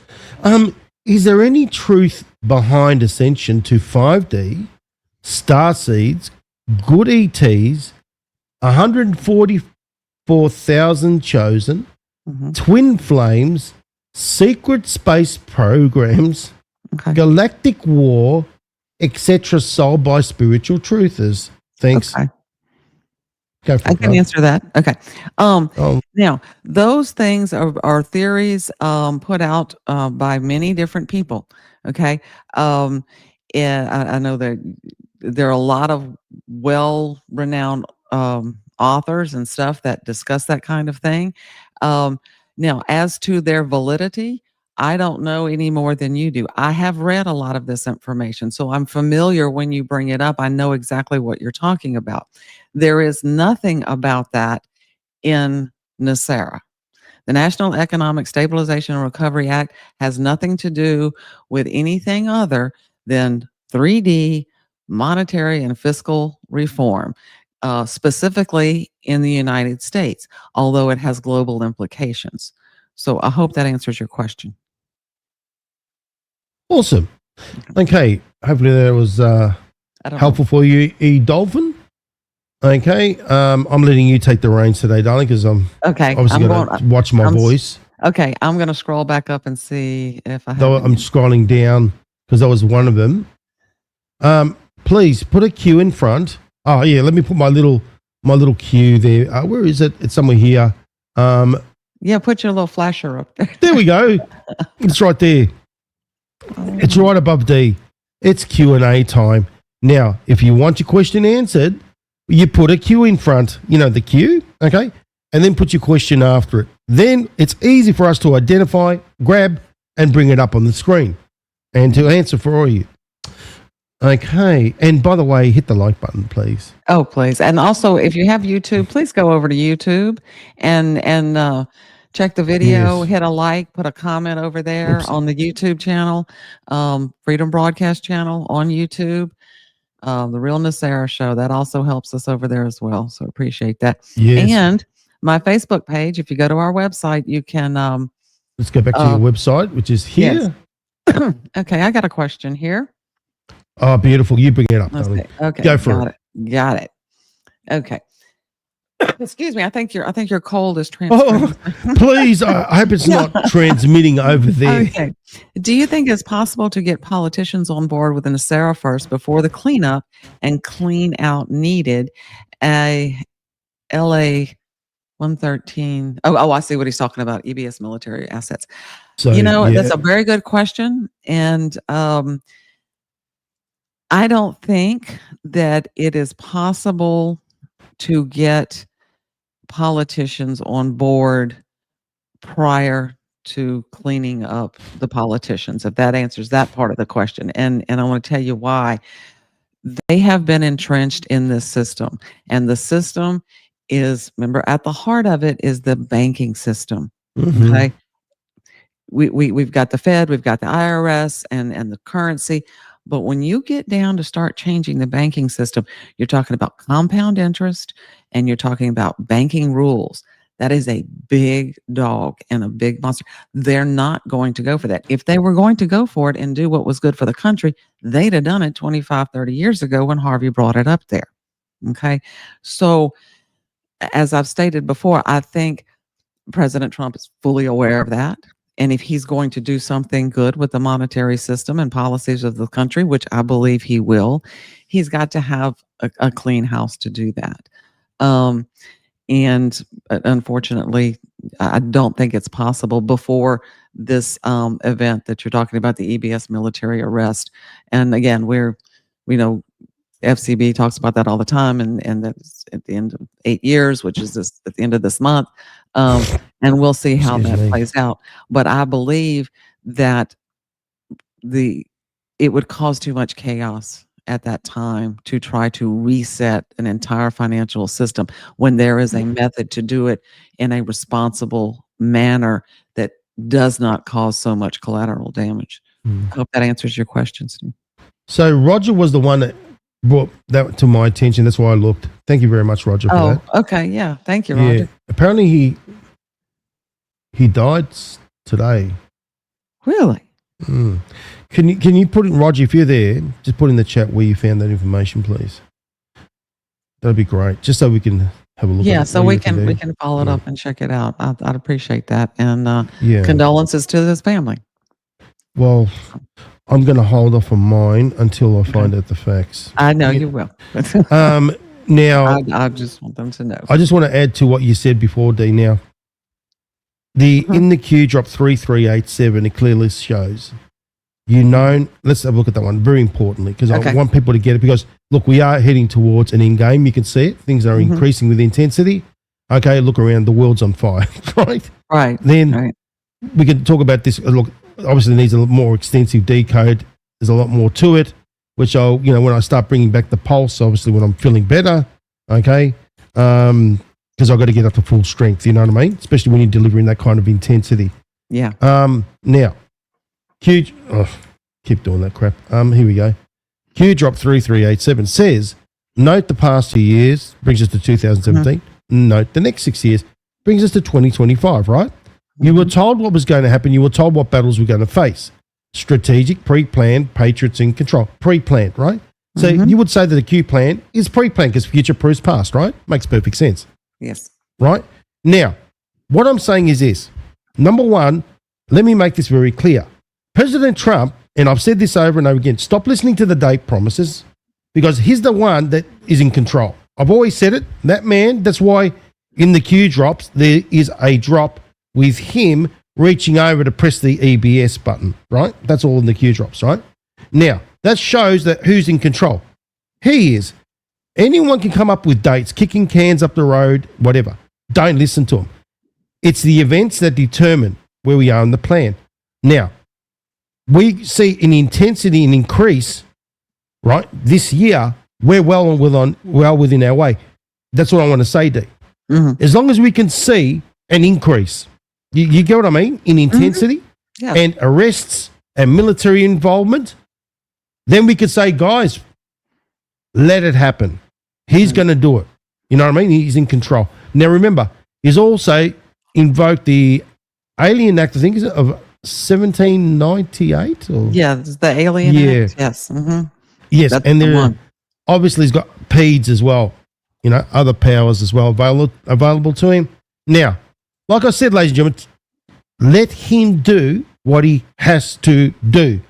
Is there any truth behind ascension to 5D, star seeds, good ETs, 144,000 chosen, Mhm. twin flames, secret space programs, Okay. galactic war, etc., sold by spiritual truthers? Thanks. Okay. Go for I it. can love. answer that. Okay. Oh, Now, those things are theories put out by many different people. Okay. And I know that there are a lot of well-renowned authors and stuff that discuss that kind of thing. Now, as to their validity, I don't know any more than you do. I have read a lot of this information, so I'm familiar when you bring it up. I know exactly what you're talking about. There is nothing about that in NESARA. The National Economic Stabilization and Recovery Act has nothing to do with anything other than 3D monetary and fiscal reform, specifically in the United States, although it has global implications. So I hope that answers your question. awesome. Okay. Hopefully that was I don't helpful for you, Dolphin. Okay. I'm letting you take the reins today, darling, because I'm know. Okay. obviously going to watch my voice. Okay. I'm going to scroll back up and see if I have. Though I'm any. scrolling down because that was one of them. Please put a Q in front. Oh yeah, let me put my little Q there. Where is it? It's somewhere here. Yeah, put your little flasher up there. There we go. It's right there. It's right above D. It's Q&A time. Now, if you want your question answered, you put a Q in front. You know the Q, okay? And then put your question after it. Then it's easy for us to identify, grab, and bring it up on the screen and to answer for all you. Okay. And by the way, hit the like button, please. Oh, please. And also, if you have YouTube, please go over to YouTube and check the video, Yes. hit a like, put a comment over there Oops. on the YouTube channel, Freedom Broadcast channel on YouTube. The Real NESARA show, that also helps us over there as well. So appreciate that. Yes. And my Facebook page, if you go to our website, you can, Let's go back to your website, which is here. yes. Okay, I got a question here. Oh, beautiful. You bring it up, Let's darling. see. Okay, Go for it. Got it. Okay. Excuse me. I think your cold is Oh, transferring. please. I hope it's not transmitting over there. Okay. Do you think it's possible to get politicians on board with the NESARA first before the cleanup and clean out needed? A LA 113. Oh, I see what he's talking about. EBS military assets. So, That's a very good question. And I don't think that it is possible to get politicians on board prior to cleaning up the politicians, if that answers that part of the question. And I want to tell you why. They have been entrenched in this system, and the system is, remember, at the heart of it is the banking system. Mhm. Okay. We've got the Fed, we've got the IRS and the currency. But when you get down to start changing the banking system, you're talking about compound interest and you're talking about banking rules. That is a big dog and a big monster. They're not going to go for that. If they were going to go for it and do what was good for the country, they'd have done it 25, 30 years ago when Harvey brought it up there. Okay. So as I've stated before, I think President Trump is fully aware of that. And if he's going to do something good with the monetary system and policies of the country, which I believe he will, he's got to have a clean house to do that. And unfortunately, I don't think it's possible before this event that you're talking about, the EBS military arrest. And again, FCB talks about that all the time, and that's at the end of 8 years, which is at the end of this month. And we'll see how that plays out. But I believe that it would cause too much chaos at that time to try to reset an entire financial system when there is a method to do it in a responsible manner that does not cause so much collateral damage. I hope that answers your question, Steve. So Roger was the one that brought that to my attention. That's why I looked. Thank you very much, Roger, for that. Okay. Yeah. Thank you, Roger. Yeah. Apparently he died today. Really? Mm. Can you put in, Roger, if you're there, just put in the chat where you found that information, please. That'd be great. Just so we can have a look. Yeah. at it. So What we do you can follow it Yeah. up and check it out. I'd appreciate that. And Yeah. condolences to this family. Well, I'm going to hold off on mine until I find out the facts. I know you will. Now, I just want them to know. I just want to add to what you said before, D. Now, in the Q drop 3387, it clearly shows, let's have a look at that one very importantly, because I want people to get it, because look, we are heading towards an end game. You can see it. Things are increasing with intensity. Okay, look around. The world's on fire, right? Right. Then we can talk about this. Look, obviously it needs a more extensive decode. There's a lot more to it, which when I start bringing back the pulse, obviously when I'm feeling better, okay, because I've got to get up to full strength, you know what I mean? Especially when you're delivering that kind of intensity. Yeah. Now, keep doing that crap. Here we go. Q drop 3387 says, note the past 2 years, brings us to 2017. Note the next 6 years, brings us to 2025, right? You were told what was going to happen. You were told what battles we're going to face. Strategic, pre-planned, patriots in control. Pre-planned, right? So you would say that the Q plan is pre-planned because future proofs past, right? Makes perfect sense. Yes. Right? Now, what I'm saying is this. Number one, let me make this very clear. President Trump, and I've said this over and over again, stop listening to the date promises because he's the one that is in control. I've always said it. That man, that's why in the Q drops, there is a drop with him reaching over to press the EBS button, right? That's all in the Q drops, right? Now, that shows that who's in control. He is. Anyone can come up with dates, kicking cans up the road, whatever. Don't listen to them. It's the events that determine where we are in the plan. Now, we see an intensity and increase, right? This year, we're well within our way. That's what I want to say, D. As long as we can see an increase, You get what I mean? In intensity Yeah. and arrests and military involvement, then we could say, guys, let it happen. He's going to do it. You know what I mean? He's in control. Now, remember, he's also invoked the Alien Act, I think, is it, of 1798? Or? Yeah, it's the Alien Act. Yes. Yes, That's and the there one. obviously he's got PEDs as well, you know, other powers as well available to him. Now, like I said, ladies and gentlemen, let him do what he has to do.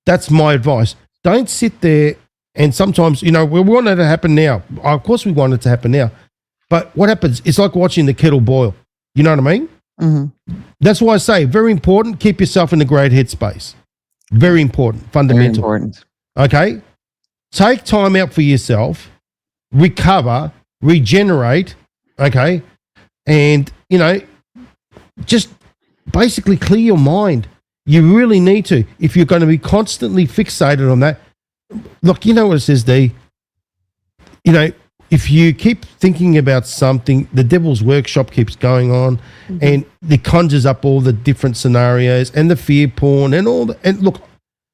That's my advice. Don't sit there and sometimes, you know, we want it to happen now. Of course we want it to happen now. But what happens? It's like watching the kettle boil. You know what I mean? Mm-hmm. That's why I say, very important, keep yourself in a great headspace. Very important, fundamental. Very important. Okay? Take time out for yourself, recover, regenerate, okay? And, you know, just basically clear your mind. You really need to. If you're going to be constantly fixated on that, look, you know what it says, D? You know, if you keep thinking about something, the devil's workshop keeps going on and it conjures up all the different scenarios and the fear porn and all that. And look,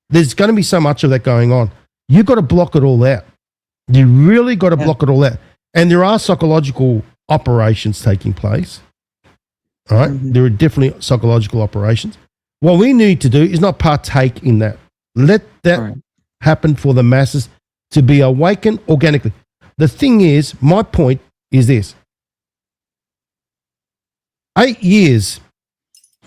there's going to be so much of that going on. You've got to block it all out. You really got to block it all out. And there are psychological operations taking place. All right? There are definitely psychological operations. What we need to do is not partake in that. Let that happen for the masses to be awakened organically. The thing is, my point is this. 8 years,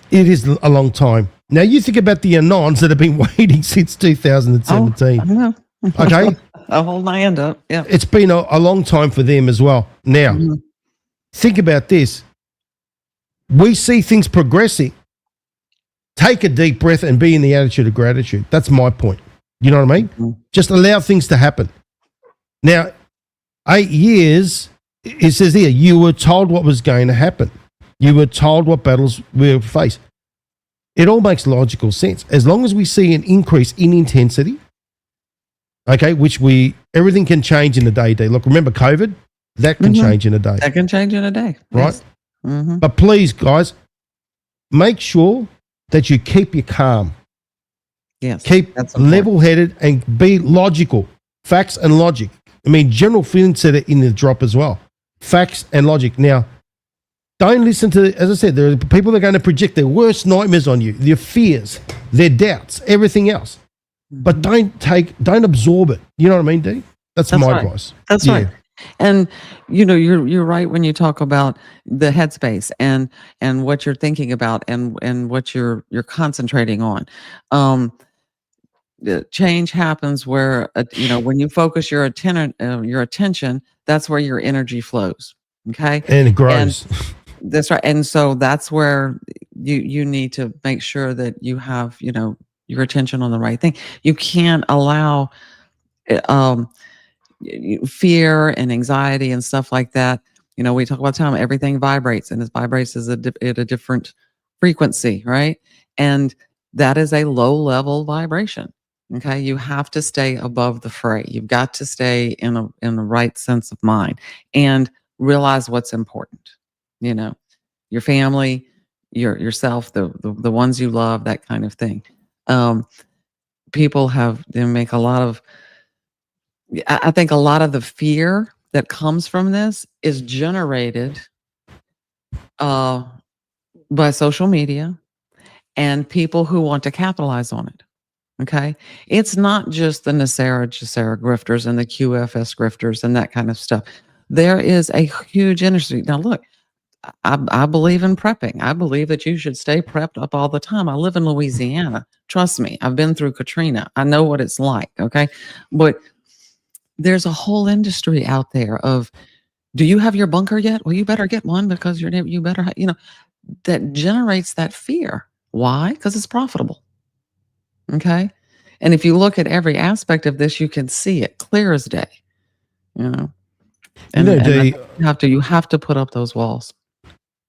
it is a long time. Now, you think about the Anons that have been waiting since 2017. I know. Okay? I'll hold my hand up. Yeah. It's been a long time for them as well. Now, think about this. We see things progressing. Take a deep breath and be in the attitude of gratitude. That's my point. You know what I mean? Just allow things to happen. Now, 8 years, it says here, you were told what was going to happen. You were told what battles we would face. It all makes logical sense. As long as we see an increase in intensity, okay, which everything can change in a day. Look, remember COVID? That can change in a day. That can change in a day. Right? Yes. Mm-hmm. But please, guys, make sure that you keep your calm. Yes. Keep that's important. level-headed and be logical. Facts and logic. I mean, General Flynn said it in the drop as well. Facts and logic. Now, don't listen to, as I said, there are people that are going to project their worst nightmares on you, their fears, their doubts, everything else. But don't absorb it. You know what I mean, Dee? That's my right. advice. That's right. And you know, you're right when you talk about the headspace and what you're thinking about and what you're concentrating on. The change happens where you know, when you focus your attention, that's where your energy flows. Okay, And it grows. That's right. And so that's where you need to make sure that you have, you know, your attention on the right thing. You can't allow fear and anxiety and stuff like that. You know, we talk about time, everything vibrates, and it vibrates at a different frequency, right? And that is a low level vibration. Okay. You have to stay above the fray. You've got to stay in the right sense of mind and realize what's important. You know, your family, yourself, the ones you love, that kind of thing. People they make a lot of, I think a lot of the fear that comes from this is generated by social media and people who want to capitalize on it. Okay. It's not just the NESARA, GESARA grifters and the QFS grifters and that kind of stuff. There is a huge industry. Now, look, I believe in prepping. I believe that you should stay prepped up all the time. I live in Louisiana. Trust me, I've been through Katrina. I know what it's like. Okay. But there's a whole industry out there of, do you have your bunker yet? Well, you better get one because you better, you know, that generates that fear. Why? Because it's profitable. Okay. And if you look at every aspect of this, you can see it clear as day, you know, and, you have to put up those walls.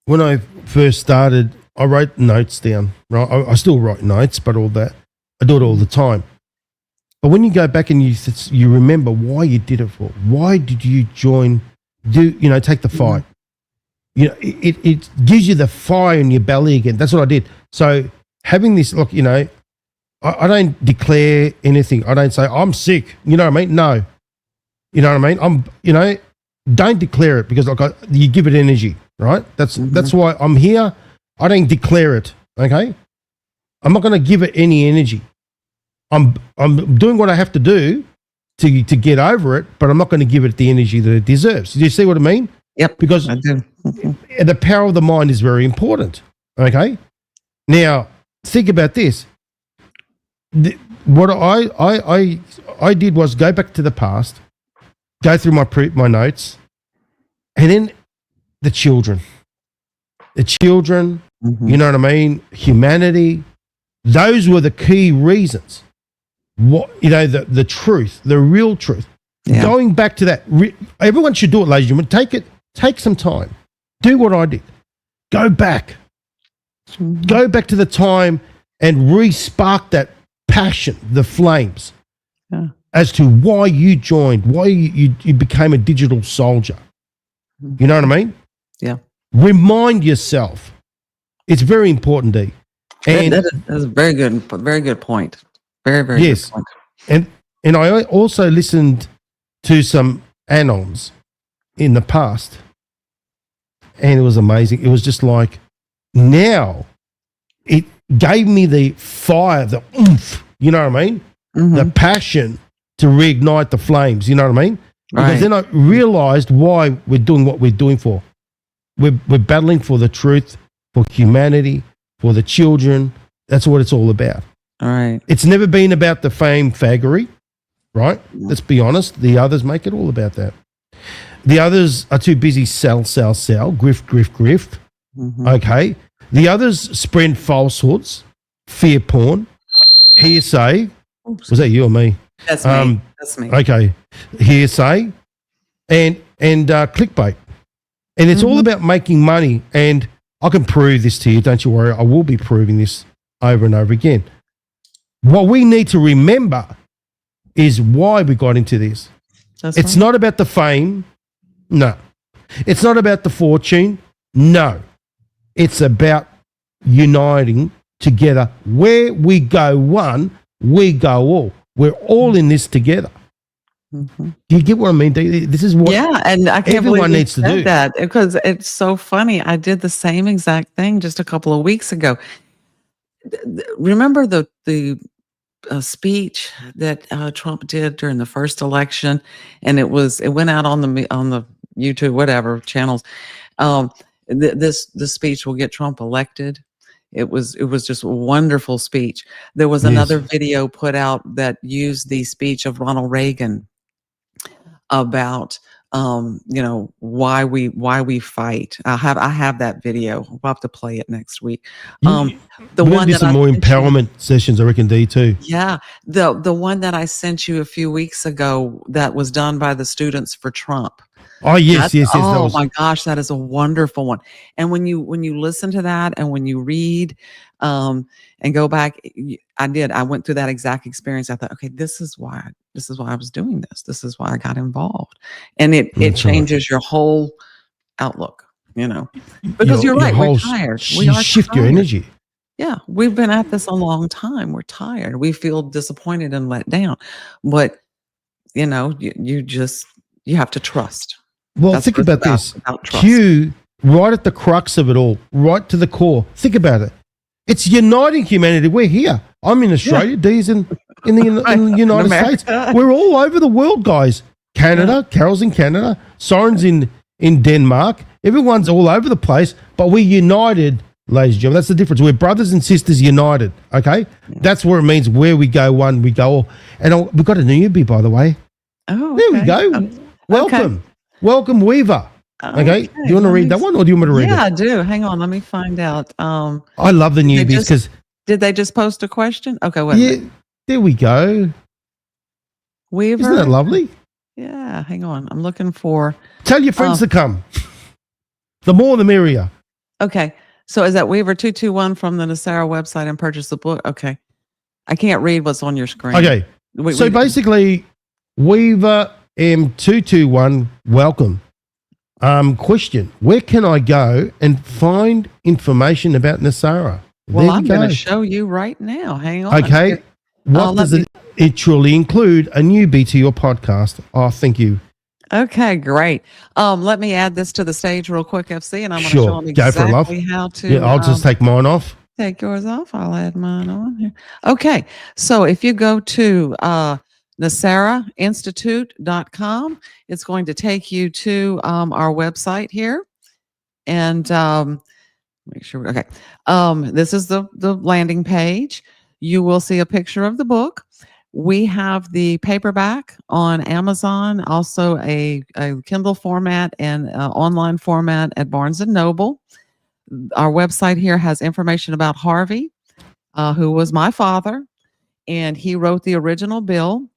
When I first started, I wrote notes down, right? I still write notes, but all that, I do it all the time. But when you go back and you remember why you did it for, why did you take the fight? it gives you the fire in your belly again. That's what I did. So having this, look, I don't declare anything. I don't say I'm sick. You know what I mean? No. You know what I mean? Don't declare it, because you give it energy, right? That's why I'm here. I don't declare it. Okay. I'm not going to give it any energy. I'm doing what I have to do to get over it, but I'm not going to give it the energy that it deserves. Do you see what I mean? Yep. Because I do. the power of the mind is very important. Okay. Now think about this. What I did was go back to the past, go through my notes, and then the children, you know what I mean? Humanity. Those were the key reasons. The truth, the real truth. Yeah. Going back to that, everyone should do it, ladies and gentlemen. Take some time. Do what I did. Go back. Go back to the time and re-spark that passion, the flames, as to why you joined, why you became a digital soldier. You know what I mean? Yeah. Remind yourself. It's very important, Dee. And that's a very good point. Very, very yes. good point. And I also listened to some anons in the past, and it was amazing. It was just like, now it gave me the fire, the oomph, you know what I mean? The passion to reignite the flames, you know what I mean? Because then I realized why we're doing what we're doing for. We're battling for the truth, for humanity, for the children. That's what it's all about. All right. It's never been about the fame, faggery, right? Let's be honest. The others make it all about that. The others are too busy sell, grift. Okay. The others spread falsehoods, fear porn, hearsay. Oops. Was that you or me? That's me. That's me. Okay. Hearsay and clickbait. And it's all about making money. And I can prove this to you. Don't you worry. I will be proving this over and over again. What we need to remember is why we got into this. It's not about the fame. No. It's not about the fortune. No. It's about uniting together. Where we go one, we go all. We're all in this together. Do you get what I mean? This is what and I can't everyone believe needs to do that, because it's so funny. I did the same exact thing just a couple of weeks ago. Remember the speech that Trump did during the first election, and it went out on the YouTube, whatever channels. This speech will get Trump elected. It was just a wonderful speech. There was another video put out that used the speech of Ronald Reagan about why we fight. I have that video. We'll have to play it next week. The one that some more empowerment sessions, I reckon, D too. Yeah, the one that I sent you a few weeks ago that was done by the Students for Trump. Oh yes. Oh my gosh, that is a wonderful one. And when you listen to that, and when you read, and go back, I went through that exact experience. I thought, okay, this is why I was doing this. This is why I got involved, and it changes your whole outlook. Because you're right. We're tired. We are shift tired. Your energy. Yeah, we've been at this a long time. We're tired. We feel disappointed and let down, but you have to trust. Well, think about this. Q, right at the crux of it all, right to the core. Think about it. It's uniting humanity. We're here. I'm in Australia. Dee's in the United States. We're all over the world, guys. Canada, Carol's in Canada. Soren's in Denmark. Everyone's all over the place, but we're united, ladies and gentlemen. That's the difference. We're brothers and sisters united, okay? That's where it means where we go one, we go all. And we've got a newbie, by the way. Oh, there we go. Welcome. Okay. Welcome, Weaver. Okay. Do you want to read that one, or do you want me to read it? Yeah, I do. Hang on. Let me find out. I love the newbies because... Did they just post a question? Okay, wait. Yeah, there we go. Weaver. Isn't that lovely? Yeah, hang on. I'm looking for... Tell your friends to come. The more, the merrier. Okay. So is that Weaver 221 from the NESARA website and purchase the book? Okay. I can't read what's on your screen. Okay. So basically, Weaver M221, welcome. Question: where can I go and find information about NESARA? Well, There I'm we going go. to show you right now. Hang on. Okay. What let does me- it truly include? A newbie to your podcast. Oh, thank you. Okay, great. Let me add this to the stage real quick, FC, and I'm going to Sure. show them Go for it, love. exactly how to. Yeah, I'll just take mine off. Take yours off. I'll add mine on here. Okay, so if you go to NESARAinstitute.com, it's going to take you to our website here, and make sure. Okay, this is the landing page. You will see a picture of the book. We have the paperback on Amazon, also a Kindle format and online format at Barnes and Noble. Our website here has information about Harvey, who was my father, and he wrote the original bill.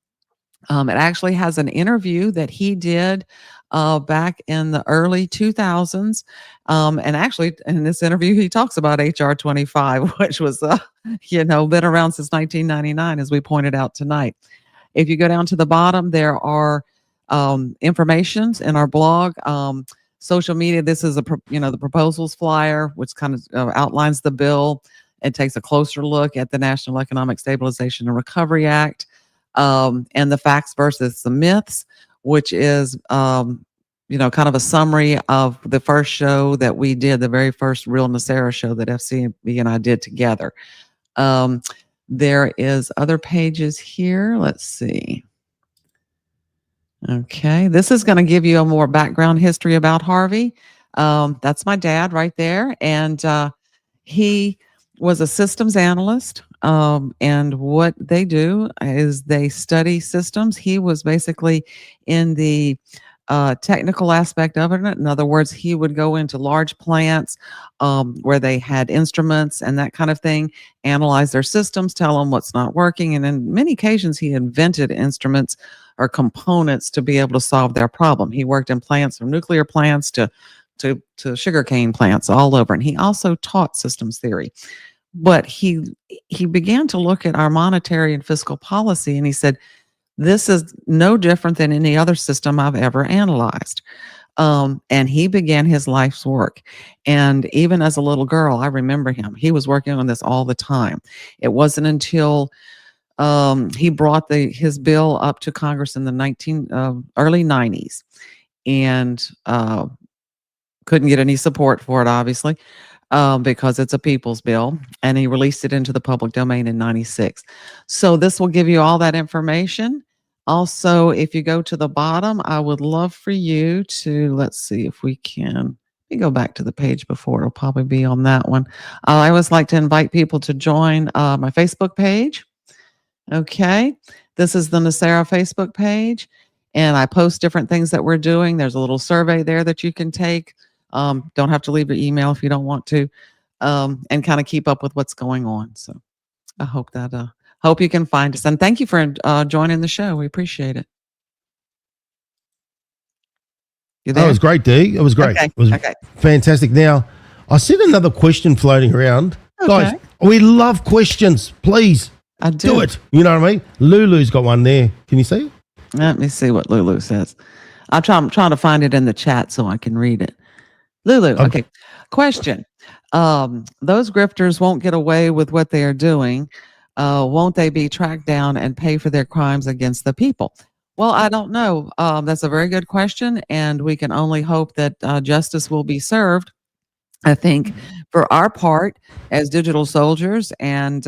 It actually has an interview that he did back in the early 2000s. And actually, in this interview, he talks about HR 25, which was, been around since 1999, as we pointed out tonight. If you go down to the bottom, there are informations in our blog. Social media, this is the proposals flyer, which kind of outlines the bill. It takes a closer look at the National Economic Stabilization and Recovery Act, and the facts versus the myths, which is kind of a summary of the first show that we did, the very first Real NESARA show that FCB and I did together. There is other pages here. Let's see. Okay, this is going to give you a more background history about Harvey. That's my dad right there. And he was a systems analyst. And what they do is they study systems. He was basically in the technical aspect of it. In other words, he would go into large plants where they had instruments and that kind of thing, analyze their systems, tell them what's not working. And in many occasions, he invented instruments or components to be able to solve their problem. He worked in plants from nuclear plants to sugarcane plants all over. And he also taught systems theory. But he began to look at our monetary and fiscal policy, and he said, this is no different than any other system I've ever analyzed. And he began his life's work. And even as a little girl, I remember him. He was working on this all the time. It wasn't until he brought his bill up to Congress in the early 90s and couldn't get any support for it, obviously, because it's a people's bill, and he released it into the public domain in 96. So this will give you all that information. Also, if you go to the bottom, I would love for you to, let's see if we can, let me go back to the page before, it'll probably be on that one. I always like to invite people to join my Facebook page. Okay, this is the NESARA Facebook page, and I post different things that we're doing. There's a little survey there that you can take. Don't have to leave your email if you don't want to, and kind of keep up with what's going on. So I hope that hope you can find us, and thank you for joining the show. We appreciate it. You there? That was great, Dee. It was great. Okay. It was fantastic. Now, I see another question floating around. Okay. Guys, we love questions. Please I do it. You know what I mean? Lulu's got one there. Can you see it? Let me see what Lulu says. I'm trying to find it in the chat so I can read it. Lulu, okay. Question. Those grifters won't get away with what they are doing. Won't they be tracked down and pay for their crimes against the people? Well, I don't know. That's a very good question, and we can only hope that justice will be served. I think for our part as digital soldiers, and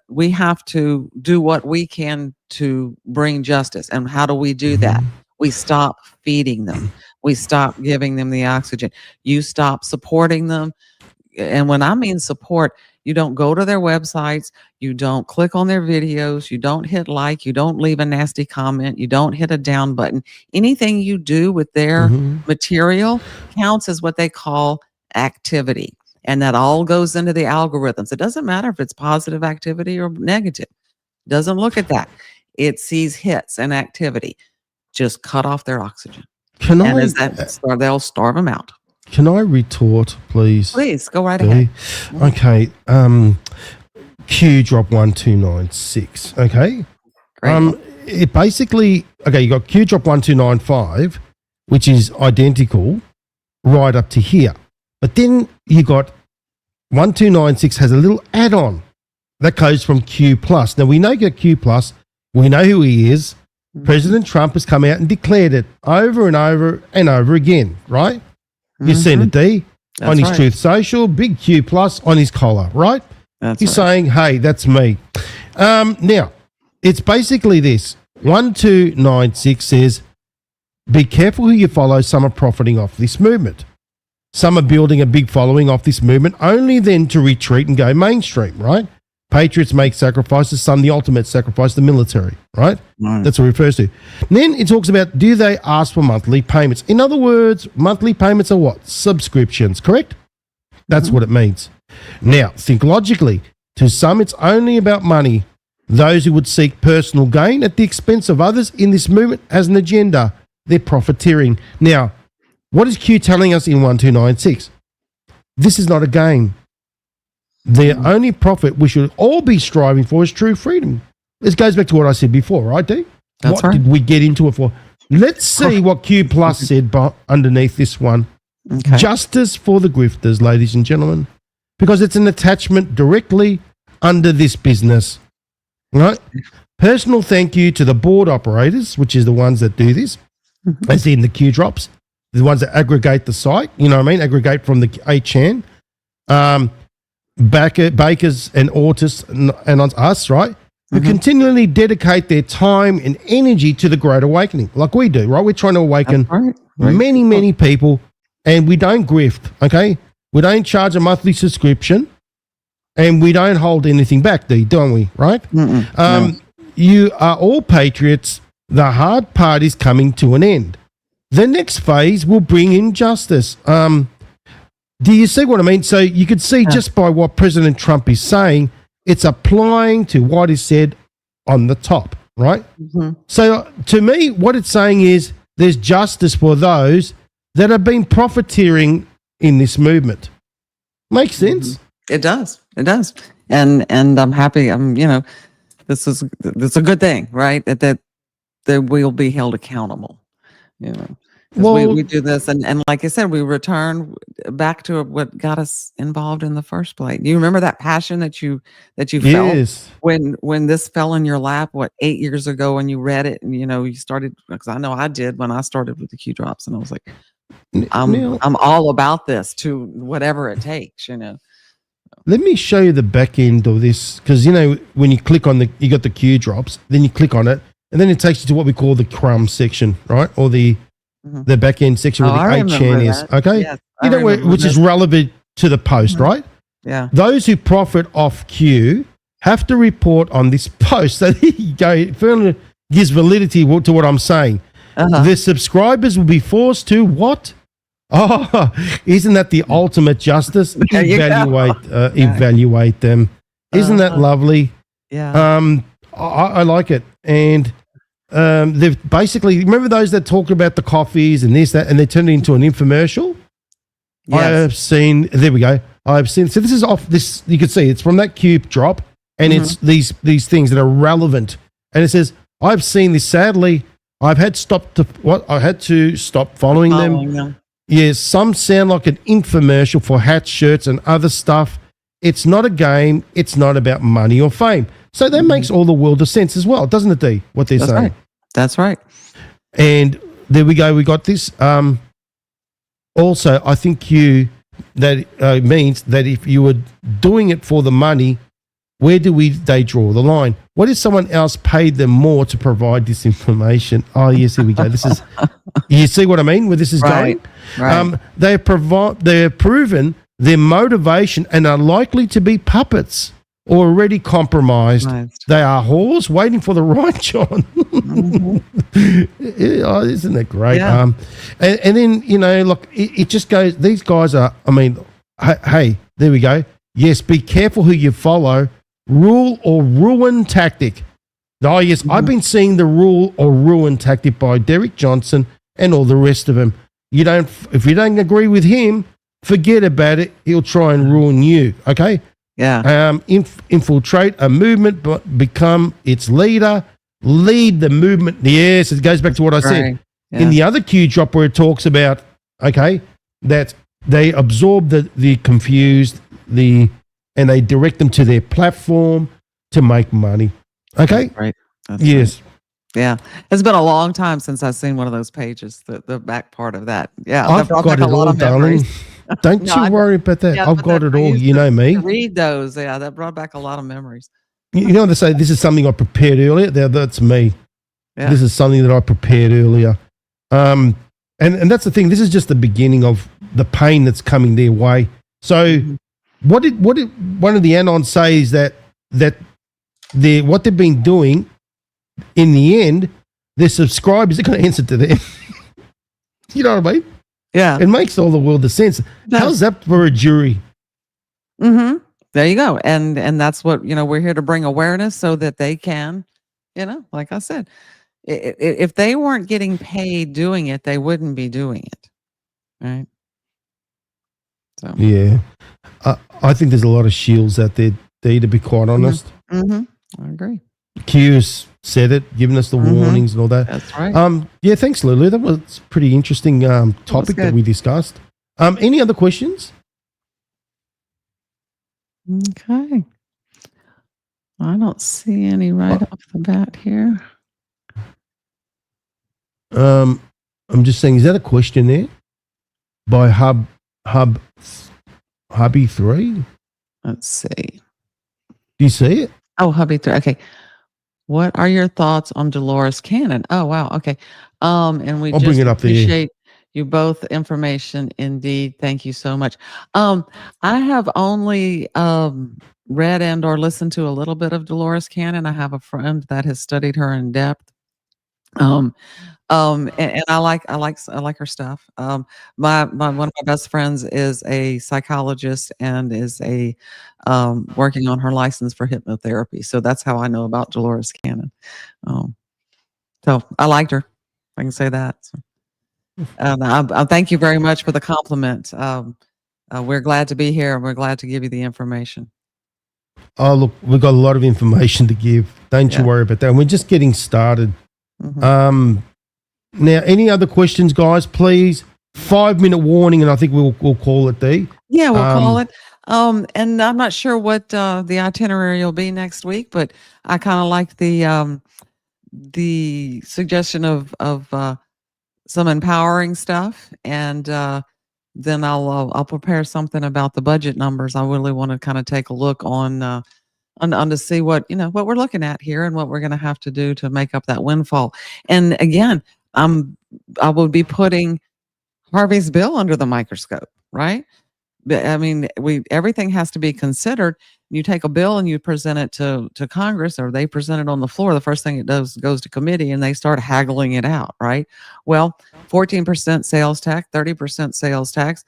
we have to do what we can to bring justice. And how do we do that? We stop feeding them. We stop giving them the oxygen. You stop supporting them. And when I mean support, you don't go to their websites. You don't click on their videos. You don't hit like. You don't leave a nasty comment. You don't hit a down button. Anything you do with their material counts as what they call activity. And that all goes into the algorithms. It doesn't matter if it's positive activity or negative. It doesn't look at that. It sees hits and activity. Just cut off their oxygen. They'll starve them out. Can I retort, please? Please, go right ahead. Okay. Q drop 1296. Okay. Great. It basically, you got Q drop 1295. which is identical right up to here. But then you got 1296 has a little add-on that goes from Q plus. Now we know Q plus, we know who he is. President Trump has come out and declared it over and over and over again, right? You've seen it, D, on his Truth Social, big Q plus on his collar, right? He's saying, hey, that's me. Now, it's basically this. 1296 says, be careful who you follow. Some are profiting off this movement. Some are building a big following off this movement, only then to retreat and go mainstream, right? Patriots make sacrifices, some the ultimate sacrifice, the military, right? That's what it refers to. And then it talks about, do they ask for monthly payments? In other words, monthly payments are what? Subscriptions, correct? That's what it means. Now, think logically. To some, it's only about money. Those who would seek personal gain at the expense of others in this movement has an agenda. They're profiteering. Now, what is Q telling us in 1296? This is not a game. The only profit we should all be striving for is true freedom. This goes back to what I said before, right, D? That's what did we get into it for? Let's see what Q Plus said underneath this one. Okay. Justice for the grifters, ladies and gentlemen, because it's an attachment directly under this business, right? Personal thank you to the board operators, which is the ones that do this, as in the Q drops, the ones that aggregate the site, you know what I mean? Aggregate from the 8chan. Bakers and Ortis and on us, right? Who continually dedicate their time and energy to the Great Awakening, like we do, right? We're trying to awaken many people, and we don't grift, okay? We don't charge a monthly subscription, and we don't hold anything back, don't we, right? No. You are all patriots. The hard part is coming to an end. The next phase will bring in justice. Do you see what I mean? So you could see just by what President Trump is saying, it's applying to what is said on the top, right? So to me, what it's saying is there's justice for those that have been profiteering in this movement. Makes sense? It does. It does. And I'm happy. This is a good thing, right? That we'll be held accountable, you know. Well, we do this, and like I said, we return back to what got us involved in the first place. You remember that passion that you felt when this fell in your lap, 8 years ago, when you read it, and you started, because I know I did when I started with the Q drops, and I was like, I'm all about this to whatever it takes, Let me show you the back end of this, because when you click on you got the Q drops, then you click on it, and then it takes you to what we call the crumb section, right, or the back end section where the 8chan is, okay? Yes, which is relevant to the post, right? Yeah. Those who profit off Q have to report on this post. So there you go. It further gives validity to what I'm saying. The subscribers will be forced to what? Oh, isn't that the ultimate justice? Evaluate them. Isn't that lovely? Yeah. I like it. And they've basically, remember those that talk about the coffees and this, that, and they turn it into an infomercial? Yes. I have seen, there we go. I've seen, so this is off this, you can see it's from that cube drop, and it's these things that are relevant. And it says, I've seen this, sadly, I had to stop following them. Yes, some sound like an infomercial for hats, shirts, and other stuff. It's not a game. It's not about money or fame. So that makes all the world of sense as well, doesn't it, D? What they're saying. Right. That's right. And there we go. We got this. Also, I think that means that if you were doing it for the money, where do they draw the line? What if someone else paid them more to provide this information? Oh, yes, here we go. This is, you see what I mean, where this is going? Right. They have proven their motivation and are likely to be puppets already compromised. They are whores waiting for the right John. Oh, isn't that great? Yeah. And then, look, it just goes, these guys are, hey, there we go. Yes, be careful who you follow. Rule or ruin tactic. Oh, yes, I've been seeing the rule or ruin tactic by Derek Johnson and all the rest of them. If you don't agree with him, forget about it. He'll try and ruin you, okay? Yeah. Infiltrate a movement, but become its leader. Lead the movement. Yes, it goes back to what I said. In the other Q drop where it talks about, okay, that they absorb the confused, and they direct them to their platform to make money. Okay? Right. That's Yes. right. Yeah. It's been a long time since I've seen one of those pages, the back part of that. Yeah. that I've brought got back it a lot all, of memories. darling. Don't No, you worry about that. Yeah, I've but got that it I all. used You to know me. read those. Yeah, that brought back a lot of memories. You know, they say this is something I prepared earlier. That's me. Yeah. This is something that I prepared earlier. And that's the thing. This is just the beginning of the pain that's coming their way. So what did one of the Anons say is that what they've been doing in the end, their subscribers are going to answer to them. You know what I mean? Yeah. It makes all the world of sense. How's that for a jury? Mm-hmm. There you go. And that's what, we're here to bring awareness so that they can, like I said, if they weren't getting paid doing it, they wouldn't be doing it. Right. So, Yeah. I think there's a lot of shields out there, to be quite honest. I agree. Q's said it, giving us the warnings and all that. That's right. Yeah, thanks, Lulu. That was a pretty interesting topic that we discussed. Any other questions? Okay. I don't see any right off the bat here. I'm just saying, is that a question there by Hubby 3? Let's see. Do you see it? Oh, Hubby 3. Okay. What are your thoughts on Dolores Cannon? Oh, wow. Okay. And we I'll just bring it up there. appreciate you both information. Indeed. Thank you so much. I have only read and or listened to a little bit of Dolores Cannon. I have a friend that has studied her in depth. And I like her stuff. One of my best friends is a psychologist and is working on her license for hypnotherapy. So that's how I know about Dolores Cannon. So I liked her. I can say that. So, and I thank you very much for the compliment. We're glad to be here and we're glad to give you the information. Oh, look, we've got a lot of information to give. Don't you worry about that. We're just getting started. Now, any other questions, guys? Please, 5-minute warning, and I think we'll call it D. Yeah, we'll call it. And I'm not sure what the itinerary will be next week, but I kind of like the suggestion of some empowering stuff, and then I'll prepare something about the budget numbers. I really want to kind of take a look on to see what what we're looking at here and what we're going to have to do to make up that windfall. And again, I would be putting Harvey's bill under the microscope, right? I mean, everything has to be considered. You take a bill and you present it to Congress, or they present it on the floor. The first thing it does goes to committee, and they start haggling it out, right? Well, 14% sales tax, 30% sales tax.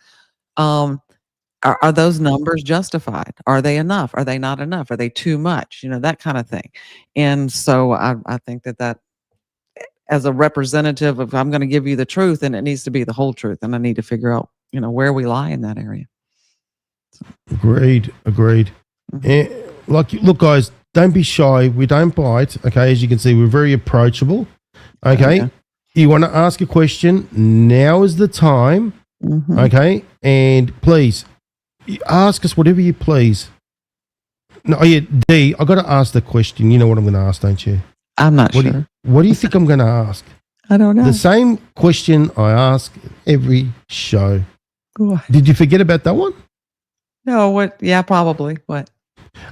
Are those numbers justified? Are they enough? Are they not enough? Are they too much? That kind of thing. And so I think that as a representative of, I'm going to give you the truth, and it needs to be the whole truth, and I need to figure out where we lie in that area. So. Agreed. Look, guys, don't be shy. We don't bite. Okay, as you can see, we're very approachable. Okay, you want to ask a question? Now is the time. Okay, and please ask us whatever you please. No, D, I got to ask the question. You know what I'm going to ask, don't you? I'm not sure. What do you think I'm going to ask? I don't know. The same question I ask every show. What? Did you forget about that one? No, what? Yeah, probably. What?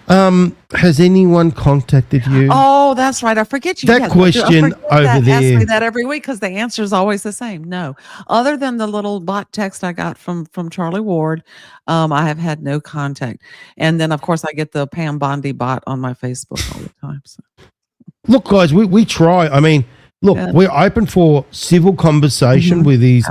Has anyone contacted you? Oh, that's right. I forget you. That question over there. Ask me that every week because the answer is always the same. No, other than the little bot text I got from Charlie Ward, I have had no contact. And then, of course, I get the Pam Bondi bot on my Facebook all the time. So. Look, guys, we try. I mean, look, we're open for civil conversation with these,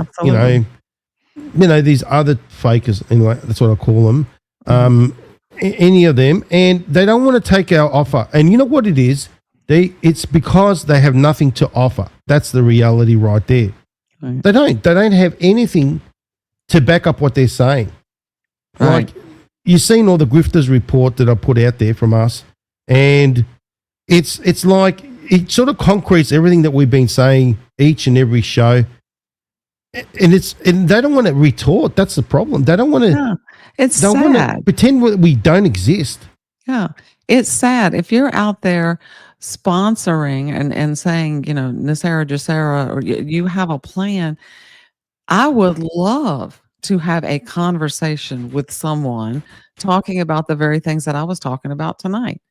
these other fakers. Anyway, that's what I call them. Any of them, and they don't want to take our offer. And you know what it is? It's because they have nothing to offer. That's the reality right there. Right. They don't have anything to back up what they're saying. Right. Like, you've seen all the grifters report that I put out there from us, and it's like it sort of concretes everything that we've been saying each and every show. And they don't want to retort. That's the problem. They don't want to. Yeah. It's They want to sad. pretend we don't exist. Yeah. It's sad. If you're out there sponsoring and saying, NESARA, GESARA, or you have a plan, I would love to have a conversation with someone talking about the very things that I was talking about tonight.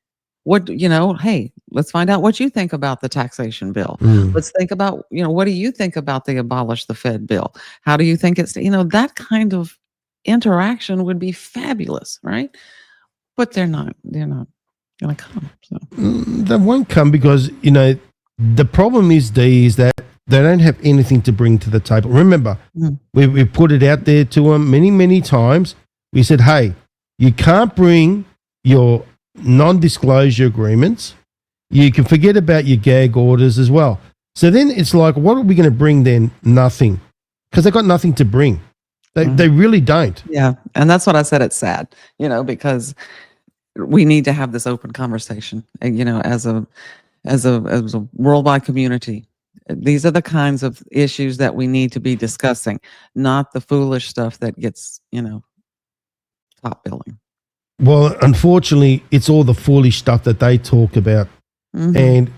Hey, let's find out what you think about the taxation bill. Let's think about, what do you think about the abolish the Fed bill? How do you think it's, that kind of interaction would be fabulous, right? But they're not going to come. So. They won't come because, the problem is that they don't have anything to bring to the table. Remember, we put it out there to them many, many times. We said, hey, you can't bring your non-disclosure agreements. You can forget about your gag orders as well. So then it's like, what are we going to bring then? Nothing. Because they've got nothing to bring. They really don't. Yeah. And that's what I said. It's sad, because we need to have this open conversation, as a worldwide community. These are the kinds of issues that we need to be discussing, not the foolish stuff that gets, top billing. Well, unfortunately, it's all the foolish stuff that they talk about. And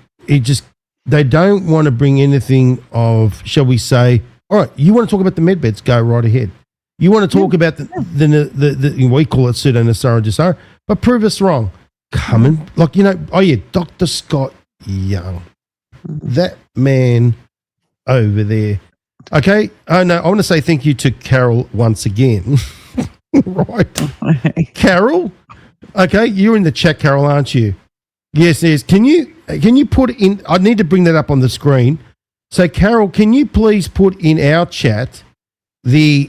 they don't want to bring anything of, shall we say, all right, you want to talk about the med beds, go right ahead. You want to talk about the we call it Pseudo, NESARA, GESARA, but prove us wrong. Come and, Dr. Scott Young, that man over there. Okay. Oh, no, I want to say thank you to Carol once again. Right. Carol? Okay, you're in the chat, Carol, aren't you? Yes. Can you put in, I need to bring that up on the screen. So, Carol, can you please put in our chat the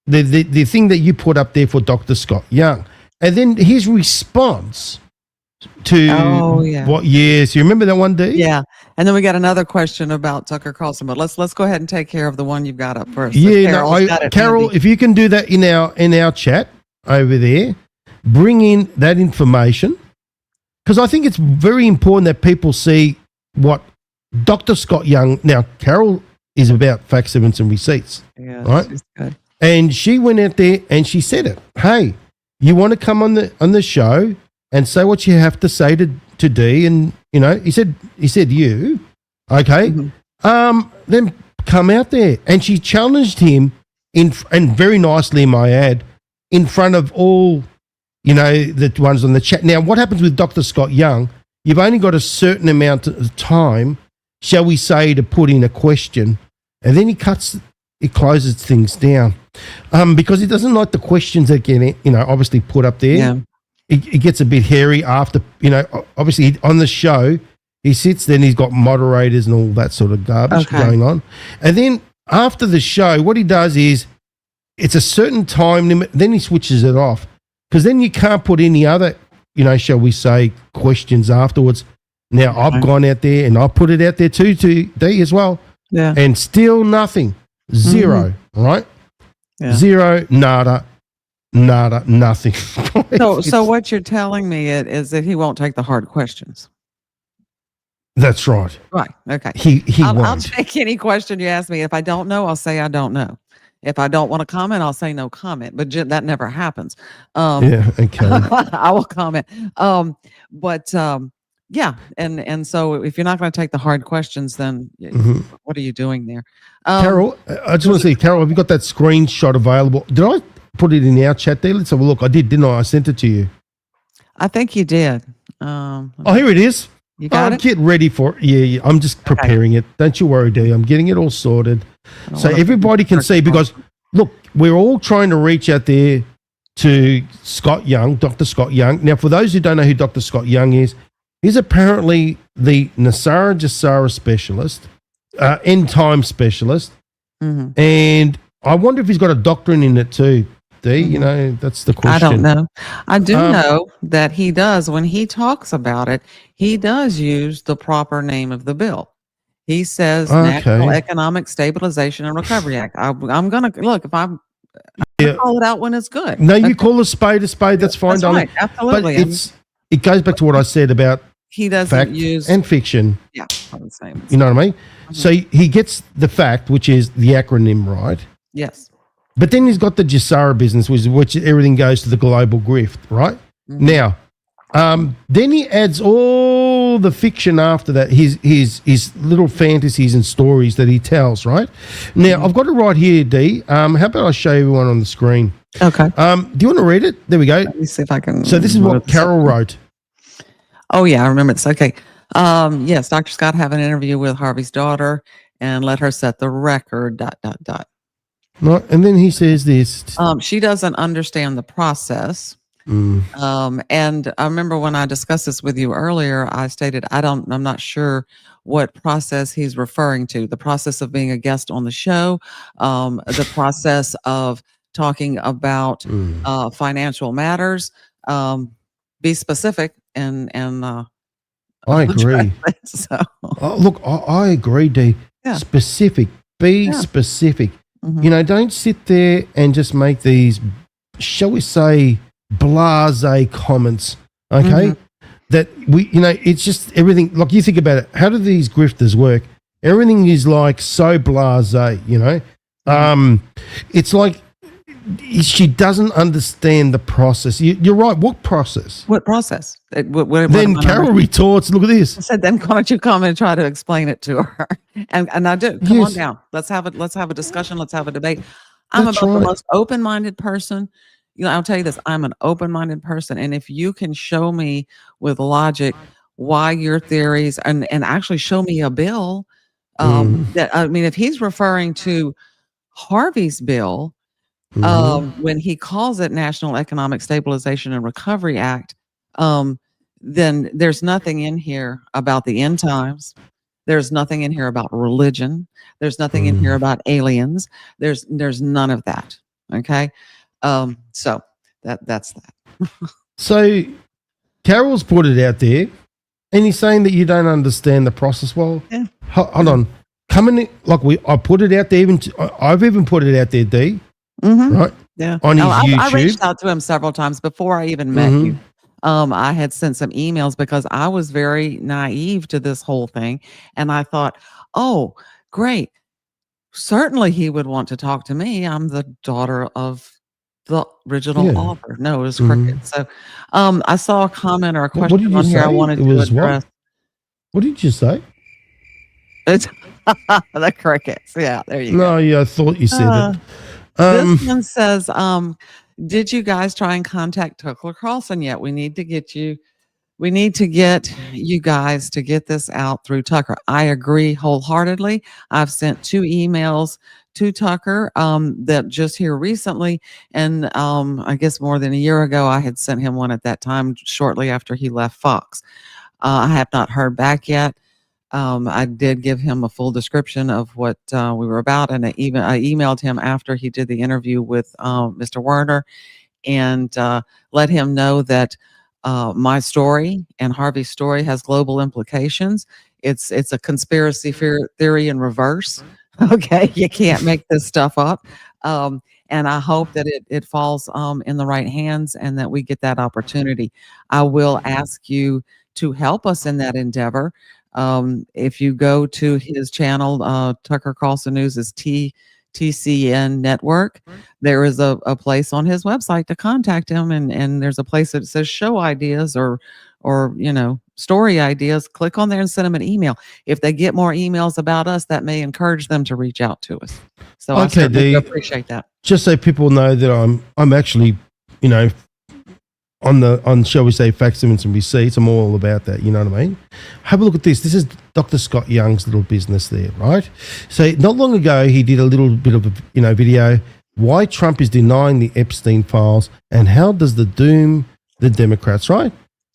thing that you put up there for Dr. Scott Young? And then his response to yes, you remember that one, Dee? Yeah. And then we got another question about Tucker Carlson, but let's go ahead and take care of the one you've got up first. Yeah, Carol, if you can do that in our chat over there, bring in that information, because I think it's very important that people see what Dr. Scott Young. Now, Carol is about facts, evidence, and receipts. Yeah, right? She's good. And she went out there and she said it. Hey, you want to come on the show and say what you have to say to Dee, and he said you, okay, then come out there. And she challenged him and very nicely, my ad, in front of all, the ones on the chat. Now, what happens with Dr. Scott Young? You've only got a certain amount of time, shall we say, to put in a question, and then he closes things down, because he doesn't like the questions that get, obviously put up there. Yeah. It gets a bit hairy after, obviously on the show, he sits there and he's got moderators and all that sort of garbage going on. And then after the show, what he does is it's a certain time limit, then he switches it off, because then you can't put any other, shall we say, questions afterwards. Now, I've gone out there and I put it out there too to Dee as well. Yeah. And still nothing. Zero, right? Yeah. Zero, nada, nothing. So what you're telling me is that he won't take the hard questions. That's right. Right. Okay. He won't. I'll take any question you ask me. If I don't know, I'll say I don't know. If I don't want to comment, I'll say no comment. But that never happens. Yeah. Okay. I will comment. Yeah. And so if you're not going to take the hard questions, then what are you doing there? Carol, I just want to say, Carol, have you got that screenshot available? Did I put it in our chat there? Let's have a look. I did, didn't I? I sent it to you. I think you did. Here it is. You got it? Get ready for it. Yeah. I'm just preparing it. Don't you worry, Dee. I'm getting it all sorted. So everybody can see, because, look, we're all trying to reach out there to Scott Young, Dr. Scott Young. Now, for those who don't know who Dr. Scott Young is, he's apparently the NESARA GESARA specialist, end time specialist. And I wonder if he's got a doctorate in it too. Dee, that's the question. I don't know. I do know that he does, when he talks about it, he does use the proper name of the bill. He says National Economic Stabilization and Recovery Act. I'm going to look, if I call it out when it's good. No, you call a spade, that's fine. That's right. Absolutely. But it goes back to what I said about he doesn't fact use and fiction. Yeah, I would say. You know what I mean? So he gets the fact, which is the acronym, right? Yes. But then he's got the GESARA business, which everything goes to the global grift, right? Now, then he adds all the fiction after that, his little fantasies and stories that he tells, right? Now, I've got it right here, Dee. How about I show everyone on the screen? Okay. Do you want to read it? There we go. Let me see if I can. So this is what Carol wrote. Oh, yeah, I remember this. Okay. Yes, Dr. Scott have an interview with Harvey's daughter and let her set the record, ... Right, and then he says this. She doesn't understand the process. And I remember when I discussed this with you earlier, I stated, I'm not sure what process he's referring to. The process of being a guest on the show, the process of talking about financial matters. Be specific and I agree. So. Look, I agree, Dee. Yeah. Specific. Be specific. Mm-hmm. Don't sit there and just make these, shall we say, blasé comments, okay? That it's just everything. Like, you think about it. How do these grifters work? Everything is like so blasé, It's like she doesn't understand the process. You're right. What process? What process? Then Carol retorts, look at this. I said, then why don't you come and try to explain it to her? And I do. Come on down. Let's have a discussion. Let's have a debate. I'm That's about the right. most open-minded person. I'll tell you this. I'm an open-minded person. And if you can show me with logic why your theories and actually show me a bill if he's referring to Harvey's bill, when he calls it National Economic Stabilization and Recovery Act, then there's nothing in here about the end times. There's nothing in here about religion. There's nothing in here about aliens. There's none of that. Okay. So that's that. So Carol's put it out there and he's saying that you don't understand the process. Well, hold on. I put it out there. I've even put it out there, Dee. Right? Yeah. On his YouTube. I reached out to him several times before I even met you. I had sent some emails because I was very naive to this whole thing. And I thought, oh, great. Certainly he would want to talk to me. I'm the daughter of the original author. No, it was cricket. So I saw a comment or a question on here I wanted to address. What did you say? It's the crickets. Yeah, there you go. No, yeah, I thought you said it. This one says, did you guys try and contact Tucker Carlson yet? We need to get you guys to get this out through Tucker. I agree wholeheartedly. I've sent 2 emails to Tucker that just here recently. And I guess more than a year ago, I had sent him one at that time shortly after he left Fox. I have not heard back yet. I did give him a full description of what we were about, and I emailed him after he did the interview with Mr. Werner, and let him know that my story and Harvey's story has global implications. It's a conspiracy theory in reverse. Okay, you can't make this stuff up. And I hope that it falls in the right hands and that we get that opportunity. I will ask you to help us in that endeavor. If you go to his channel, Tucker Carlson News is TCN Network, there is a place on his website to contact him, and there's a place that says show ideas or story ideas. Click on there and send them an email. If they get more emails about us, that may encourage them to reach out to us. So I certainly appreciate that. Just so people know that I'm actually, on shall we say facsimile and receipts. I'm all about that. You know what I mean? Have a look at this. This is Dr. Scott Young's little business there, right? So not long ago, he did a little bit of a video. Why Trump is denying the Epstein files and how does the doom the Democrats, right?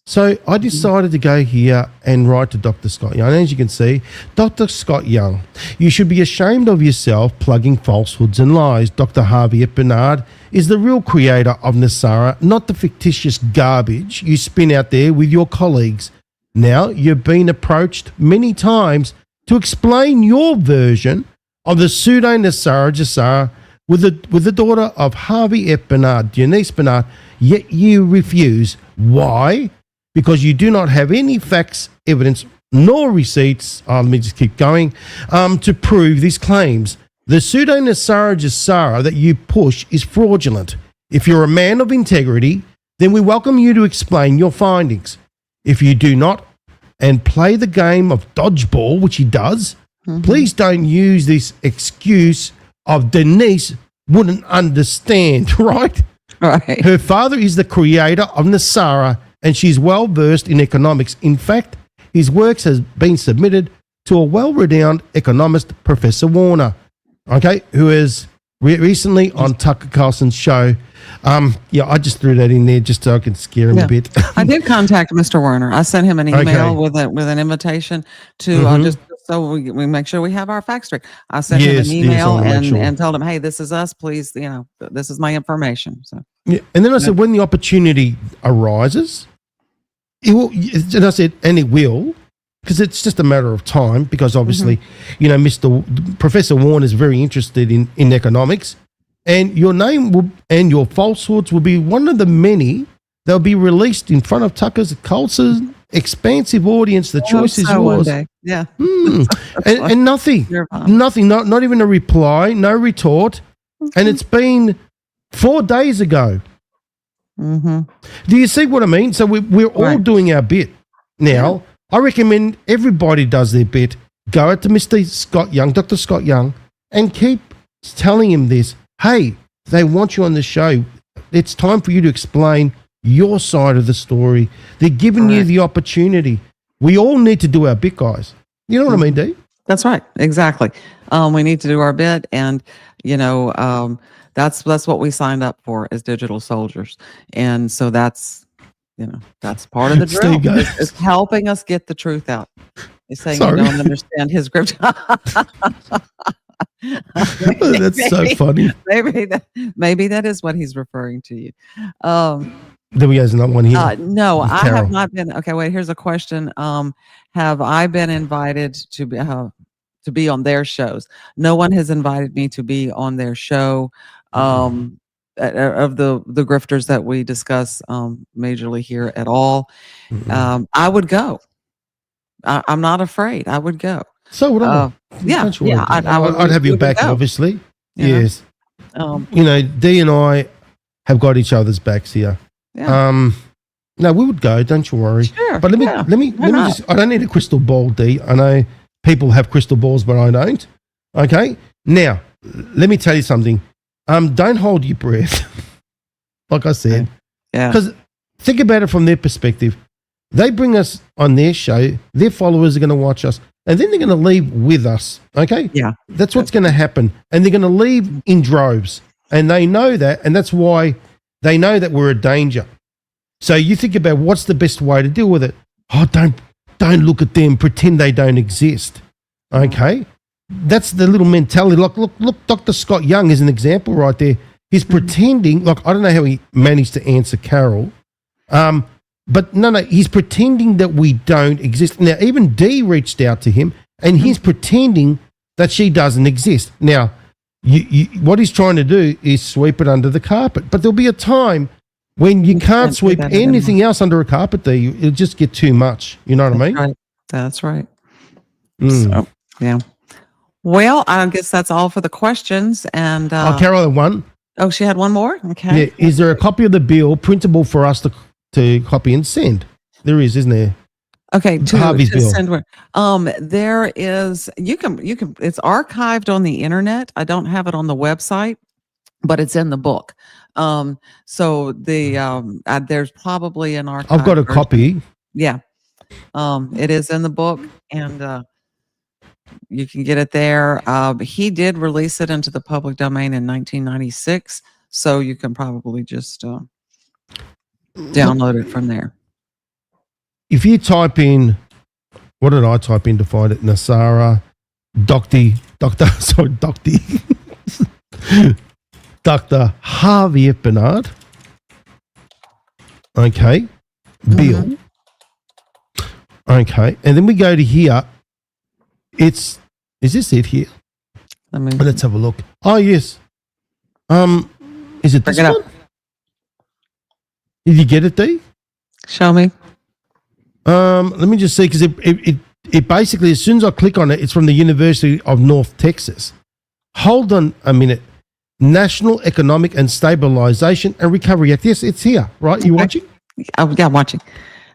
So I decided to go here and write to Dr. Scott Young. And as you can see, Dr. Scott Young, you should be ashamed of yourself plugging falsehoods and lies. Dr. Harvey Bernard is the real creator of NESARA, not the fictitious garbage you spin out there with your colleagues. Now, you've been approached many times to explain your version of the pseudo NESARA GESARA with the daughter of Harvey F. Bernard, Denise Bernard, yet you refuse. Why? because you do not have any facts, evidence, nor receipts, let me just keep going, to prove these claims. The pseudo NESARA GESARA that you push is fraudulent. If you're a man of integrity, then we welcome you to explain your findings. If you do not and play the game of dodgeball, which he does, please don't use this excuse of Denise wouldn't understand, right? Right. Her father is the creator of NESARA, and she's well versed in economics. In fact, his works has been submitted to a well-renowned economist, Professor Warner, okay, who is recently on Tucker Carlson's show. I just threw that in there just so I could scare him a bit. I did contact Mr. Werner. I sent him an email with an invitation to just so we make sure we have our facts straight. I sent him an email and told him, hey, this is us. Please, this is my information. So and then I said, when the opportunity arises, it will. And I said, and it will, because it's just a matter of time. Because obviously, Professor Warner is very interested in economics. And your name will, and your falsehoods will be one of the many that will be released in front of Tucker's Carlson's expansive audience. The choice is yours. Yeah. And nothing, not even a reply, no retort. And it's been 4 days ago. Do you see what I mean? So we're all doing our bit. Now, I recommend everybody does their bit. Go out to Mr. Scott Young, Dr. Scott Young, and keep telling him this. Hey, they want you on the show. It's time for you to explain your side of the story. They're giving you the opportunity. We all need to do our bit, guys. You know what I mean, Dee? That's right. Exactly. We need to do our bit. And, that's what we signed up for as digital soldiers. And so that's part of the drill. It's helping us get the truth out. He's saying you don't understand his script. That's so funny. Maybe that is what he's referring to you. Then we have another one here. No, I have not been. Okay, wait. Here's a question. Have I been invited to be on their shows? No one has invited me to be on their show. Of the grifters that we discuss majorly here at all. I would go. I'm not afraid. I would go. So would I. I'd have your back, obviously. Yes. Dee and I have got each other's backs here. Yeah. No, we would go. Don't you worry. Sure. But let me just. I don't need a crystal ball, Dee. I know people have crystal balls, but I don't. Okay. Now, let me tell you something. Don't hold your breath. Like I said. Yeah. Because think about it from their perspective. They bring us on their show. Their followers are going to watch us. And then they're going to leave with us, okay? Yeah. That's what's going to happen. And they're going to leave in droves. And they know that, and that's why they know that we're a danger. So you think about what's the best way to deal with it. Oh, don't look at them, pretend they don't exist, okay? That's the little mentality. Look, Dr. Scott Young is an example right there. He's pretending, I don't know how he managed to answer Carol, but no, he's pretending that we don't exist. Now, even Dee reached out to him, and he's pretending that she doesn't exist. Now, what he's trying to do is sweep it under the carpet. But there'll be a time when you can't sweep anything else under a carpet, Dee. It'll just get too much. You know what I mean? Right. That's right. So, yeah. Well, I guess that's all for the questions. And Carol had one. Oh, she had one more? Okay. Yeah. Is there a copy of the bill printable for us to copy and send? There is, isn't there? Okay, to Harvey's bill. Send one. There is. You can. It's archived on the internet. I don't have it on the website, but it's in the book. So the there's probably an archive. I've got a copy. Yeah. It is in the book, and you can get it there. He did release it into the public domain in 1996, so you can probably just download it from there. If you type in, what did I type in to find it? NESARA, Dr. Harvey F. Bernard. Okay. Bill. Okay. And then we go to here. Is this it here? Let's have a look. Oh, yes. Is it this one? Did you get it, Dee? Show me. Let me just see, because it basically, as soon as I click on it, it's from the University of North Texas. Hold on a minute. National Economic and Stabilization and Recovery Act. Yes, it's here, right? You watching? Oh, yeah, I'm watching.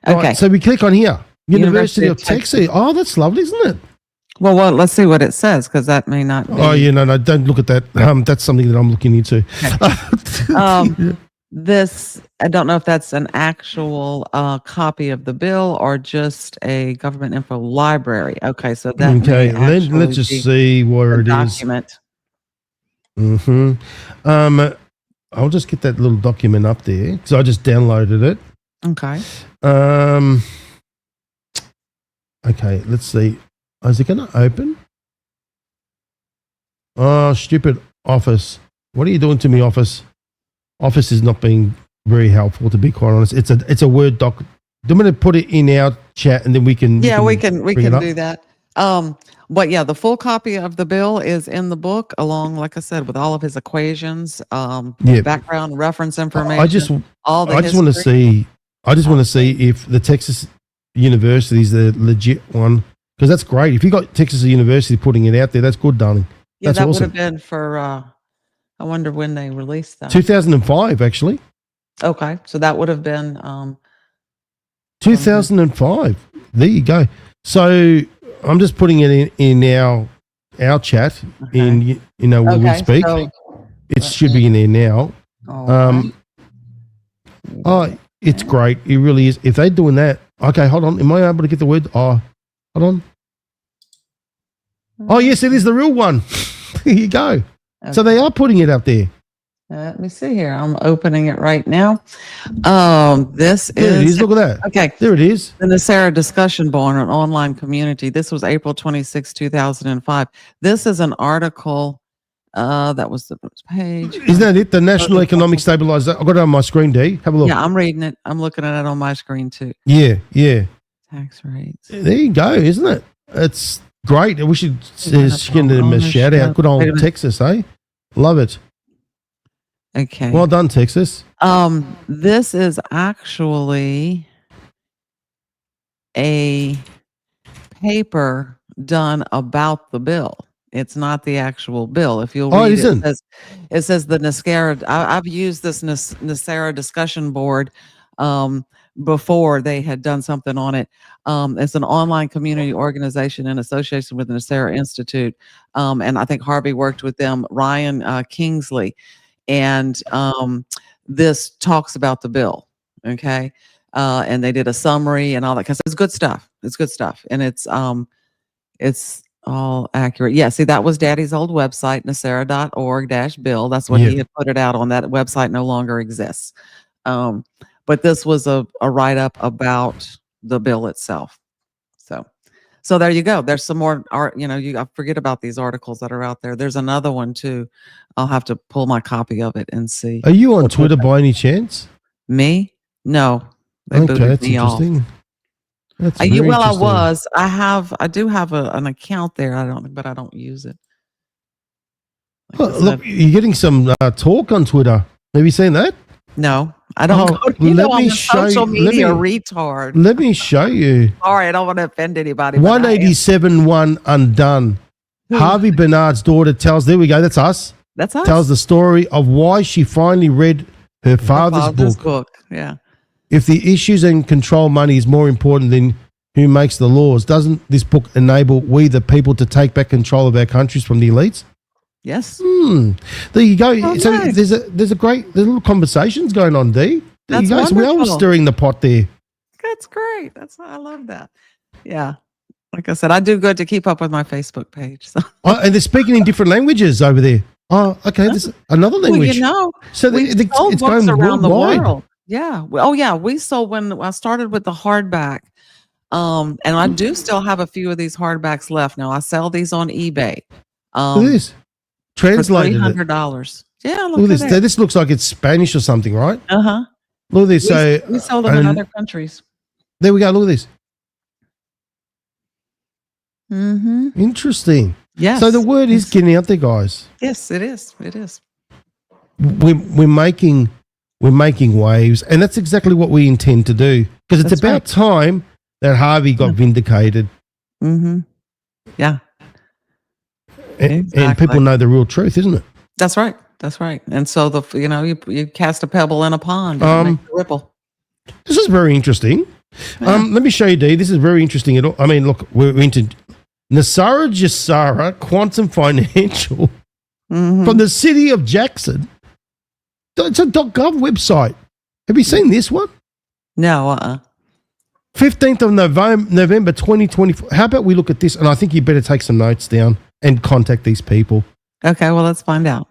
Okay. Right, so we click on here. University of Texas. Oh, that's lovely, isn't it? Well, let's see what it says, because that may not be. Oh, yeah, no, don't look at that. That's something that I'm looking into. This, I don't know if that's an actual copy of the bill or just a government info library. Okay, so that Okay, may let's just be see where it is. document. I'll just get that little document up there because I just downloaded it. Okay. Okay, let's see. Oh, is it going to open? Oh, stupid Office. What are you doing to me, Office? Office is not being very helpful, to be quite honest. It's a Word doc. I'm going to put it in our chat, and then we can. Yeah, we can do that. But yeah, the full copy of the bill is in the book, along, like I said, with all of his equations, background, reference information. I just all the I just want to see. I just want to see if the Texas University is the legit one, because that's great. If you got Texas University putting it out there, that's good, darling. Yeah, that's that awesome. would have been for. I wonder when they released that. 2005, actually. Okay, so that would have been 2005. There you go. So I'm just putting it in our chat. Okay. When we speak. So, it should be in there now. right. Oh, it's great. It really is. If they're doing that, okay, hold on. Am I able to get the word? Oh, hold on. Oh, yes, it is the real one. There you go. Okay. So they are putting it up there. Let me see here. I'm opening it right now. This There it is. is. Look at that. Okay. There it is. The NESARA discussion board on an online community. This was April 26, 2005. This is an article. That was the page. Isn't that it? The National Economic Stabilization. I've got it on my screen, D. Have a look. Yeah, I'm reading it. I'm looking at it on my screen too. Yeah. Tax rates. There you go, isn't it? It's great. We should give them a shout out. Good old Texas, eh? Love it. Okay. Well done, Texas. This is actually a paper done about the bill. It's not the actual bill. If you'll read it says the NESARA. I've used this NESARA discussion board before. They had done something on it. It's an online community organization in association with the NESARA Institute. And I think Harvey worked with them, Ryan Kingsley. And this talks about the bill. Okay. And they did a summary and all that. Because it's good stuff. It's good stuff. And it's all accurate. Yeah, see, that was Daddy's old website, nesara.org-bill. That's what he had put it out on. That website no longer exists. But this was a write-up about the bill itself. So there you go. There's some more art. I forget about these articles that are out there. There's another one too. I'll have to pull my copy of it and see. Are you on Twitter by any chance? Me? No. They Okay, booted that's me off. interesting. That's I very interesting. was. I do have an account there. But I don't use it. Look, you're getting some talk on Twitter. Have you seen that? No, I don't. I'm a social media retard. Let me show you. Sorry, I don't want to offend anybody. 187.1 undone. Harvey Bernard's daughter tells. There we go. That's us. That's us. Tells the story of why she finally read her father's book. Yeah. If the issues and control money is more important than who makes the laws, doesn't this book enable we the people to take back control of our countries from the elites? Yes. There you go. Oh, so nice. there's little conversations going on, D. There you go. So we are wonderful. stirring the pot there. That's great. I love that. Yeah. Like I said, I do good to keep up with my Facebook page. So. Oh, and they're speaking in different languages over there. Oh, okay. There's another language. So it's going around the worldwide. world. Yeah. We sold when I started with the hardback. And I do still have a few of these hardbacks left. Now I sell these on eBay. Look at this. Translated for $300. Yeah, look at this. This looks like it's Spanish or something, right? Uh-huh. Look at this. We sold them in other countries. There we go. Look at this. Mm-hmm. Interesting. Yes. So the word is getting out there, guys. Yes, it is. It is. We're making waves, and that's exactly what we intend to do. Because it's about time that Harvey got vindicated. Mm-hmm. Yeah. And Exactly. people know the real truth, isn't it? That's right. That's right. And so you cast a pebble in a pond and it makes a ripple. This is very interesting. Yeah. Let me show you, Dee. This is very interesting. I mean, look, we're into NESARA GESARA Quantum Financial from the city of Jackson. It's a .gov website. Have you seen this one? No, 15th of November 2024. How about we look at this? And I think you better take some notes down and contact these people. Okay, well, let's find out.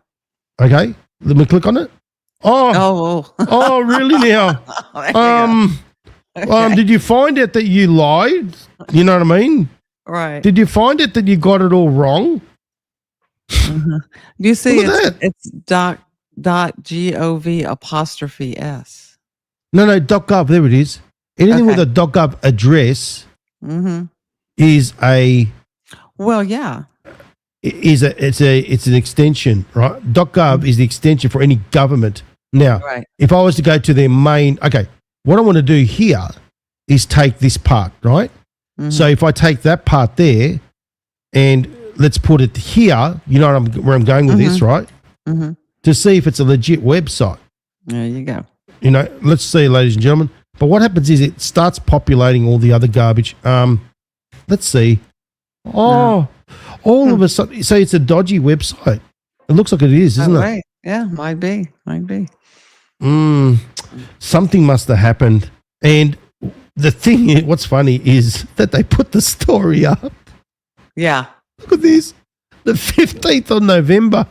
Okay, let me click on it. Oh, really now? Did you find it that you lied? You know what I mean? Right. Did you find it that you got it all wrong? Do you see Look at it's .gov''s. No, .gov. There it is. Anything with a .gov address is a Well, yeah. It's an extension, right? .gov is the extension for any government. Now, Right. if I was to go to their main, okay, what I want to do here is take this part, right? So if I take that part there and let's put it here, you know where I'm going with this, right? To see if it's a legit website. There you go. You know, let's see, ladies and gentlemen. But what happens is it starts populating all the other garbage. Let's see. Oh, all of a sudden, so it's a dodgy website. It looks like it is, isn't it? Right. Yeah, might be. Something must have happened. And the thing, what's funny is that they put the story up. Yeah. Look at this. The 15th of November.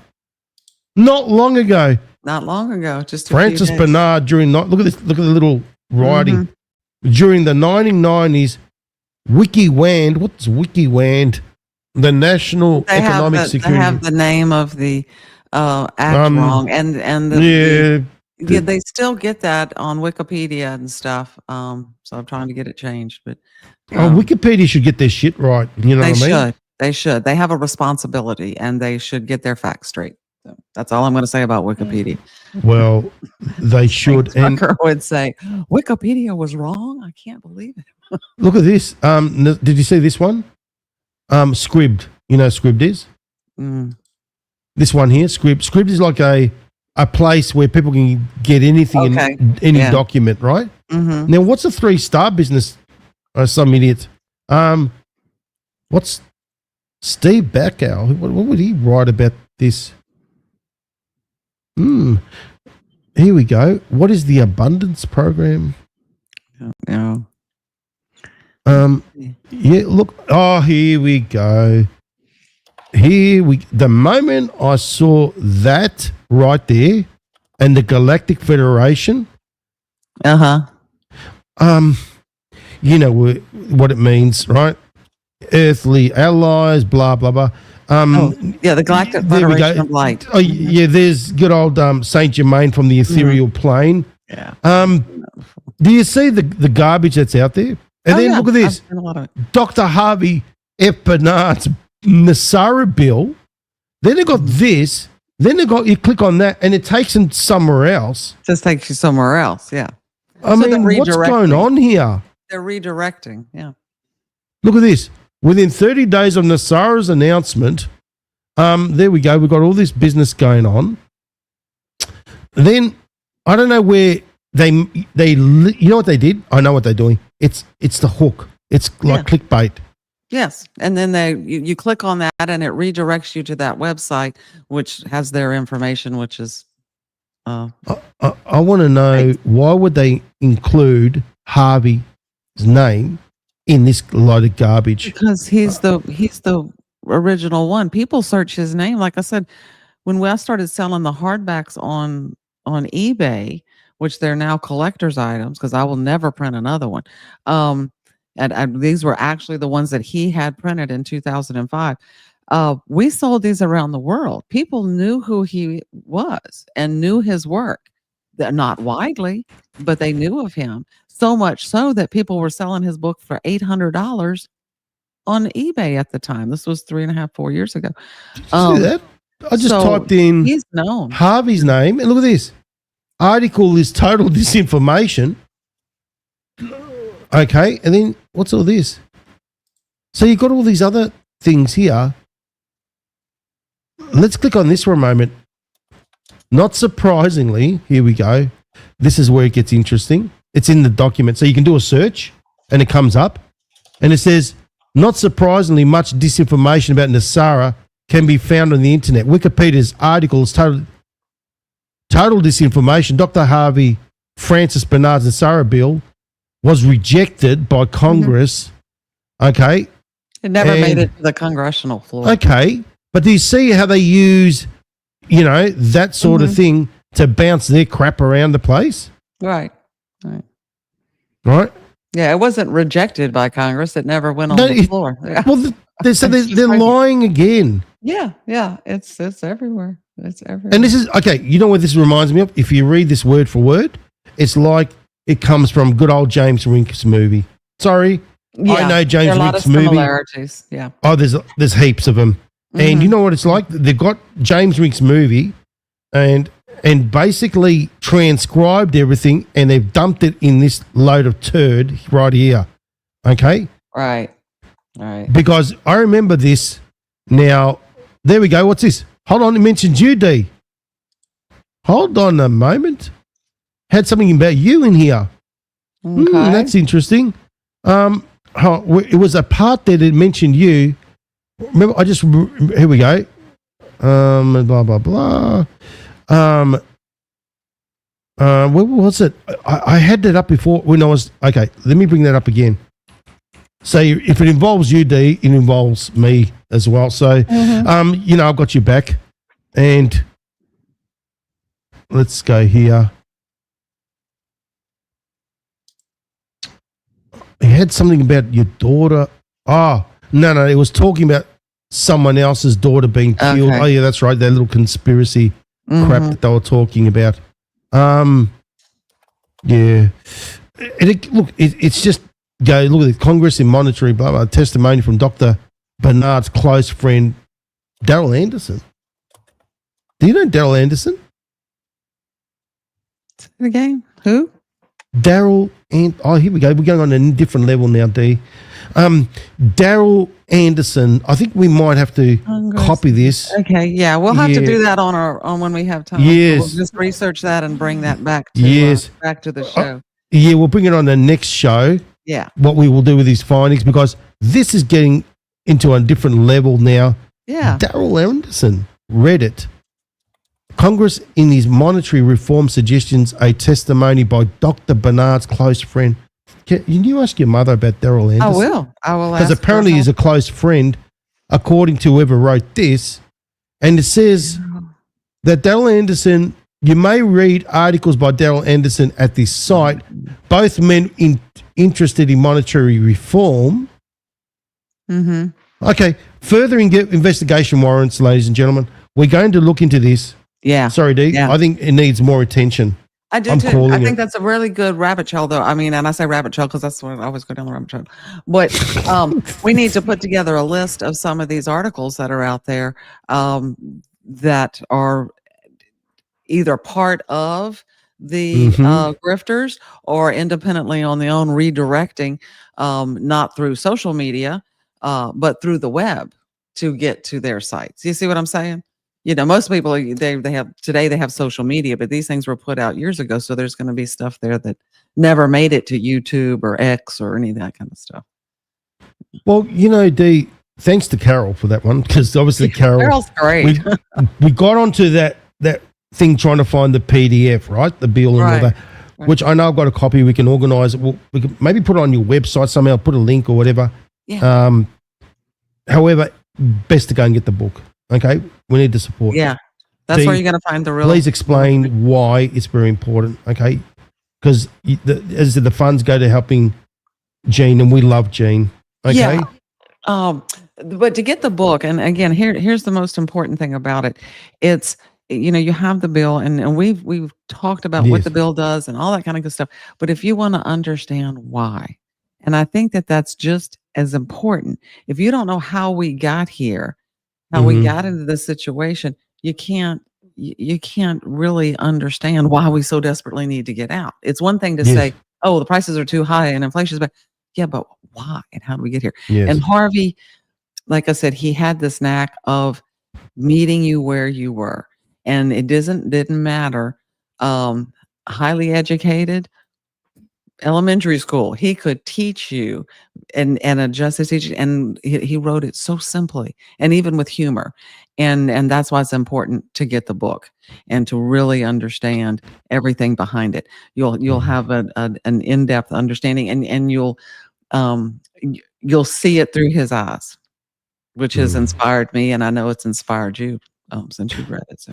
Not long ago. Not long ago. Just Francis a few days. Bernard look at this, look at the little writing. During the 1990s, WikiWand, what's WikiWand? The National Economic Security. They have the name of the act wrong. And they still get that on Wikipedia and stuff. So I'm trying to get it changed. But Wikipedia should get their shit right. You know what I mean? They should. They have a responsibility and they should get their facts straight. So that's all I'm going to say about Wikipedia. Well, they should. And Tucker would say, Wikipedia was wrong? I can't believe it. Look at this. Did you see this one? Scribd. You know what Scribd is? This one here, Scribd. Scribd is like a place where people can get anything in any document, right? Now, what's a 3-star business? Some idiot. What's Steve Backow? What would he write about this? Here we go. What is the abundance program? Yeah. Look. Oh, here we go. The moment I saw that right there and the Galactic Federation. You know what it means, right? Earthly allies, blah, blah, blah. The Galactic Federation of Light. Oh, yeah, there's good old Saint Germain from the ethereal plane. Yeah. Do you see the garbage that's out there? And then look at this. Dr. Harvey F. Bernard's NESARA bill. Then they got this. Then you click on that and it takes them somewhere else. Just takes you somewhere else, yeah. I mean, what's going on here? They're redirecting, yeah. Look at this. Within 30 days of NESARA's announcement, there we go. We've got all this business going on. Then I don't know where they you know what they did? I know what they're doing. It's the hook. It's like clickbait. Yes, and then you click on that and it redirects you to that website, which has their information, which is. I want to know why would they include Harvey's name in this load of garbage? Because he's the original one. People search his name. Like I said, when I started selling the hardbacks on eBay, which they're now collector's items, because I will never print another one. And these were actually the ones that he had printed in 2005. We sold these around the world. People knew who he was and knew his work. Not widely, but they knew of him. So much so that people were selling his book for $800 on eBay at the time. This was 4 years ago. Did you see that? I just typed in he's known. Harvey's name, and look at this. Article is total disinformation. Okay, and then what's all this? So you've got all these other things here. Let's click on this for a moment. Not surprisingly, here we go. This is where it gets interesting. It's in the document. So you can do a search and it comes up and it says, not surprisingly, much disinformation about NESARA can be found on the internet. Wikipedia's article is total disinformation. Dr. Harvey Francis Bernard's NESARA bill was rejected by Congress. Okay. It never made it to the congressional floor. Okay. But do you see how they use, that sort of thing to bounce their crap around the place? Right. Right? Yeah, it wasn't rejected by Congress. It never went on the floor. Well, they're lying again. Yeah. It's everywhere. It's everywhere. And this is, okay, you know what this reminds me of? If you read this word for word, it's like it comes from good old James Rink's movie. Sorry, I know James Rink's movie. Similarities. Yeah. Oh, there's heaps of them. And you know what it's like? They've got James Rink's movie and basically transcribed everything and they've dumped it in this load of turd right here. Okay? Right. Because I remember this. Now, there we go. What's this? Hold on, it mentions you, D. Hold on a moment. Had something about you in here. Okay. That's interesting. It was a part that it mentioned you. Remember, here we go. Blah, blah, blah. Where was it? I had that up before when I was, okay, let me bring that up again. So if it involves you, D, it involves me as well. So, I've got you back. And let's go here. It had something about your daughter. Oh, no, it was talking about someone else's daughter being killed. Okay. Oh, yeah, that's right. That little conspiracy crap that they were talking about. Yeah. It's just, look at the Congress in monetary, blah, blah, testimony from Dr. Bernard's close friend, Daryl Anderson. Do you know Daryl Anderson? Again? Who? Daryl and here we go. We're going on a different level now, D. Daryl Anderson. I think we might have to copy this. Okay, yeah, we'll have to do that on when we have time. Yes, we'll just research that and bring that back to back to the show. Yeah, we'll bring it on the next show. Yeah, what we will do with these findings, because this is getting into a different level now. Yeah, Daryl Anderson read it. Congress in his monetary reform suggestions, a testimony by Dr. Bernard's close friend. Can you ask your mother about Daryl Anderson? I will. Because apparently he's a close friend, according to whoever wrote this. And it says that Daryl Anderson, you may read articles by Daryl Anderson at this site, both men interested in monetary reform. Okay, further investigation warrants, ladies and gentlemen. We're going to look into this. Yeah. Sorry, D. Yeah. I think it needs more attention. I do too. I think that's a really good rabbit trail, though. I mean, and I say rabbit trail because that's what I always go down the rabbit trail. But we need to put together a list of some of these articles that are out there that are either part of the grifters or independently on their own redirecting, not through social media, but through the web to get to their sites. You see what I'm saying? Most people they have social media, but these things were put out years ago. So there's going to be stuff there that never made it to YouTube or X or any of that kind of stuff. Well, D, thanks to Carol for that one, because obviously Carol's great. we got onto that thing trying to find the PDF, right? The bill and all that, which I know I've got a copy. We can organize it. We can maybe put it on your website somehow, put a link or whatever. Yeah. However, best to go and get the book. Okay, we need the support. Yeah, that's where you're going to find the real. Please explain why it's very important. Okay, because as the funds go to helping Jean, and we love Jean. Okay. Yeah. But to get the book, and again, here's the most important thing about it. It's you have the bill, and we've talked about what the bill does and all that kind of good stuff. But if you want to understand why, and I think that's just as important. If you don't know how we got here. How we got into this situation, you can't really understand why we so desperately need to get out. It's one thing to say, oh, the prices are too high and inflation's bad. Yeah, but why? And how do we get here? Yes. And Harvey, like I said, he had this knack of meeting you where you were. And it didn't matter. Highly educated, elementary school, he could teach you and adjust his teaching. And he wrote it so simply and even with humor. And that's why it's important to get the book and to really understand everything behind it. You'll have an in-depth understanding and you'll see it through his eyes, which has inspired me, and I know it's inspired you since you've read it. So.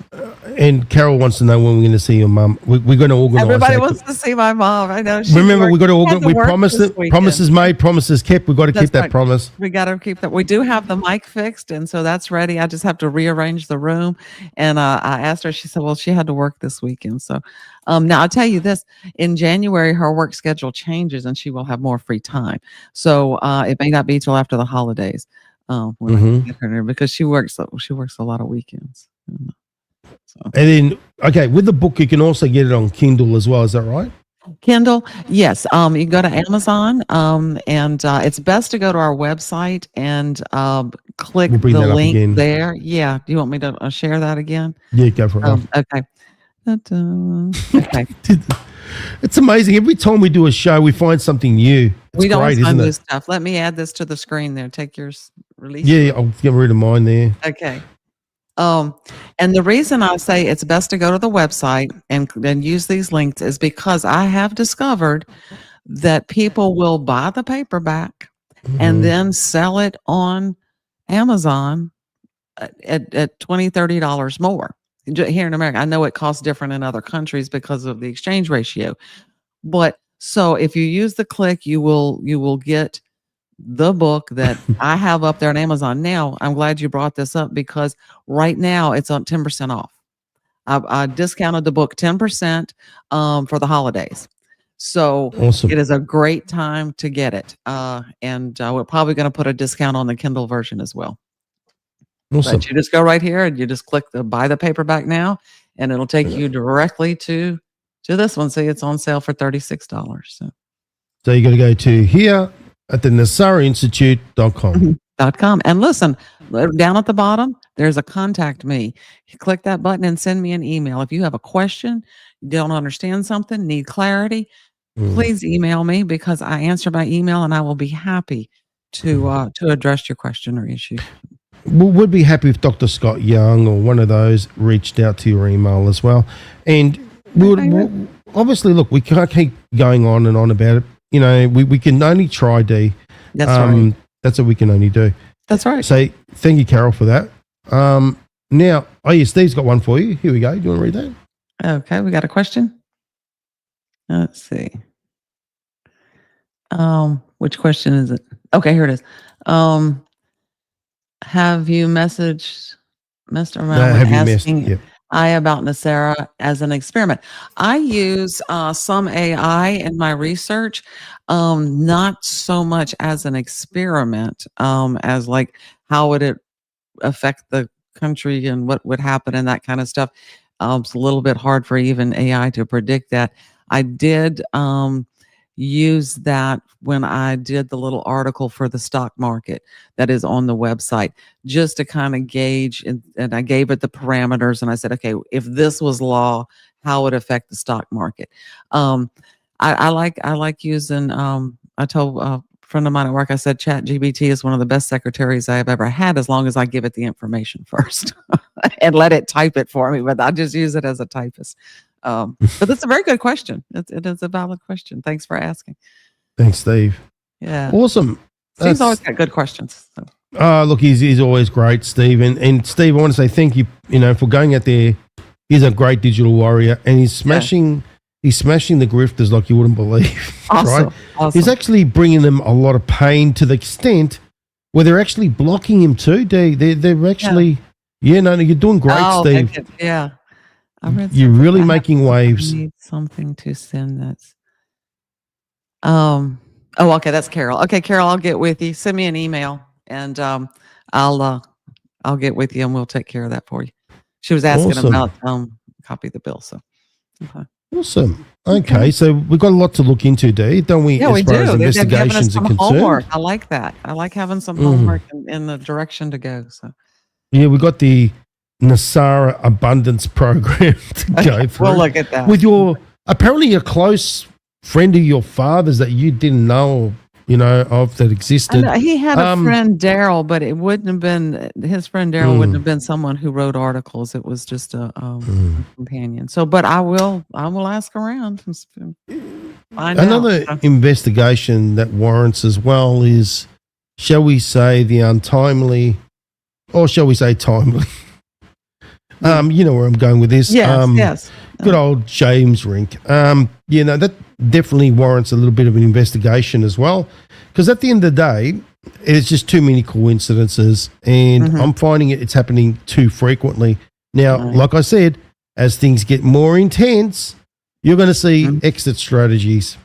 And Carol wants to know when we're going to see your mum. We're going to organise. Everybody wants to see my mom. I know. Remember, we got to organize. We promised it. Promises made, promises kept. We got to keep that promise. We got to keep that. We do have the mic fixed, and so that's ready. I just have to rearrange the room. And I asked her. She said, "Well, she had to work this weekend." So now I'll tell you this: in January, her work schedule changes, and she will have more free time. So it may not be till after the holidays. When I get her there, because she works a lot of weekends. So. And then, okay, with the book, you can also get it on Kindle as well. Is that right? Kindle, yes. You can go to Amazon, and it's best to go to our website and click the link there. Yeah. Do you want me to share that again? Yeah, go for it. Okay. Okay. It's amazing. Every time we do a show, we find something new. We don't find new stuff. Let me add this to the screen there. Take yours, release. Yeah, I'll get rid of mine there. Okay. And the reason I say it's best to go to the website and use these links is because I have discovered that people will buy the paperback and then sell it on Amazon at $20, $30 more. Here in America, I know it costs different in other countries because of the exchange ratio. But so if you use the click, you will get the book that I have up there on Amazon. Now, I'm glad you brought this up because right now it's on 10% off. I discounted the book 10% for the holidays. So awesome. It is a great time to get it. And we're probably going to put a discount on the Kindle version as well. Awesome. But you just go right here and you just click the buy the paperback now, and it'll take you directly to this one. See, it's on sale for $36. So you got to go to here at the NESARAinstitute.com. And listen, down at the bottom, there's a contact me. You click that button and send me an email. If you have a question, you don't understand something, need clarity, please email me because I answer by email and I will be happy to address your question or issue. We'd be happy if Dr. Scott Young or one of those reached out to your email as well. And we'll obviously, look, we can't keep going on and on about it. You know, we can only try, Dee. That's right. That's what we can only do. That's right. So thank you, Carol, for that. Now, Steve's got one for you. Here we go. Do you want to read that? Okay, we got a question. Let's see. Which question is it? Okay, here it is. Have you messed around with asking AI about NESARA as an experiment? I use some AI in my research, not so much as an experiment, as like how would it affect the country and what would happen and that kind of stuff. It's a little bit hard for even AI to predict that. I did use that when I did the little article for the stock market that is on the website, just to kind of gauge, and I gave it the parameters and I said, okay, if this was law, how would it affect the stock market? I like using, I told a friend of mine at work, I said, ChatGPT is one of the best secretaries I have ever had, as long as I give it the information first and let it type it for me, but I just use it as a typist. But that's a very good question. It is a valid question. Thanks for asking. Thanks, Steve. Yeah. Awesome. Steve's always got good questions. So. Look, he's always great, Steve. And Steve, I want to say thank you, for going out there. He's a great digital warrior and he's smashing the grifters like you wouldn't believe. Awesome. Right? Awesome. He's actually bringing them a lot of pain to the extent where they're actually blocking him too. They're actually, you're doing great, Steve. Yeah. You're really making waves. I need something to send that's. Okay, that's Carol. Okay, Carol, I'll get with you. Send me an email, and I'll get with you, and we'll take care of that for you. She was asking about copy the bill. So, okay. Awesome. Okay, so we've got a lot to look into, don't we? Yeah, as we far do. as They've given us investigations are some concerned. homework. I like that. I like having some homework in the direction to go. So Yeah, we got the NESARA Abundance Program to go through. we'll look at that. With apparently a close friend of your father's that you didn't know, of that existed. He had a friend, Daryl, but it wouldn't have been his friend Daryl. Wouldn't have been someone who wrote articles. It was just a companion. So, but I will ask around. And find Another out. investigation that warrants as well is, shall we say, the untimely, or shall we say timely? You know where I'm going with this. Yes. Good old James Rink. That definitely warrants a little bit of an investigation as well, because at the end of the day, it's just too many coincidences, and I'm finding it's happening too frequently. Now, like I said, as things get more intense, you're going to see exit strategies.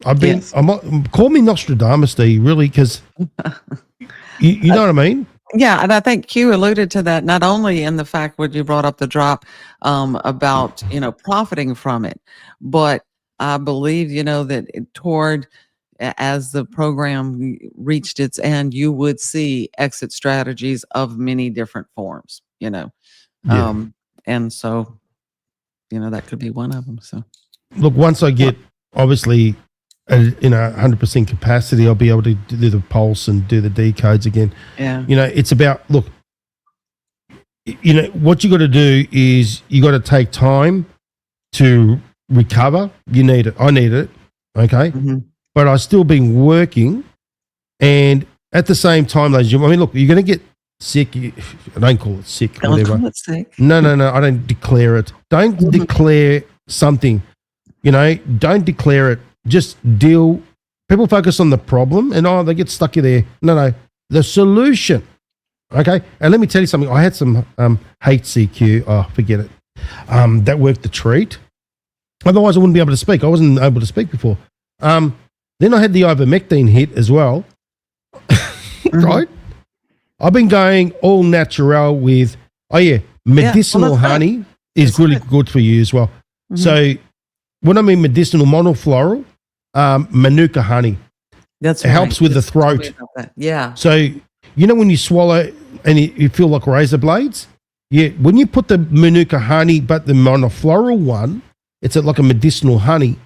Call me Nostradamus, Steve, really, because you know what I mean? Yeah, and I think Q alluded to that not only in the fact when you brought up the drop about profiting from it, but I believe that as the program reached its end, you would see exit strategies of many different forms. And so that could be one of them. So look, once I get obviously 100% capacity, I'll be able to do the pulse and do the decodes again. Yeah. It's about, look, what you got to do is you got to take time to recover. You need it. I need it. Okay. But I've still been working, and at the same time, ladies and gentlemen, I mean, look, you're going to get sick. I don't call it sick. Whatever. Call it sick. No. I don't declare it. Don't declare something. Don't declare it. Just deal. People focus on the problem and they get stuck in there. No, the solution. Okay, and let me tell you something. I had some HCQ. Oh, forget it. That worked the treat. Otherwise, I wouldn't be able to speak. I wasn't able to speak before. Then I had the ivermectin hit as well. Right. I've been going all natural with. Medicinal honey is really good for you as well. So, when I mean medicinal, monofloral. Manuka honey. It helps with the throat. Yeah. So, when you swallow and you feel like razor blades, when you put the Manuka honey, but the monofloral one, it's like a medicinal honey.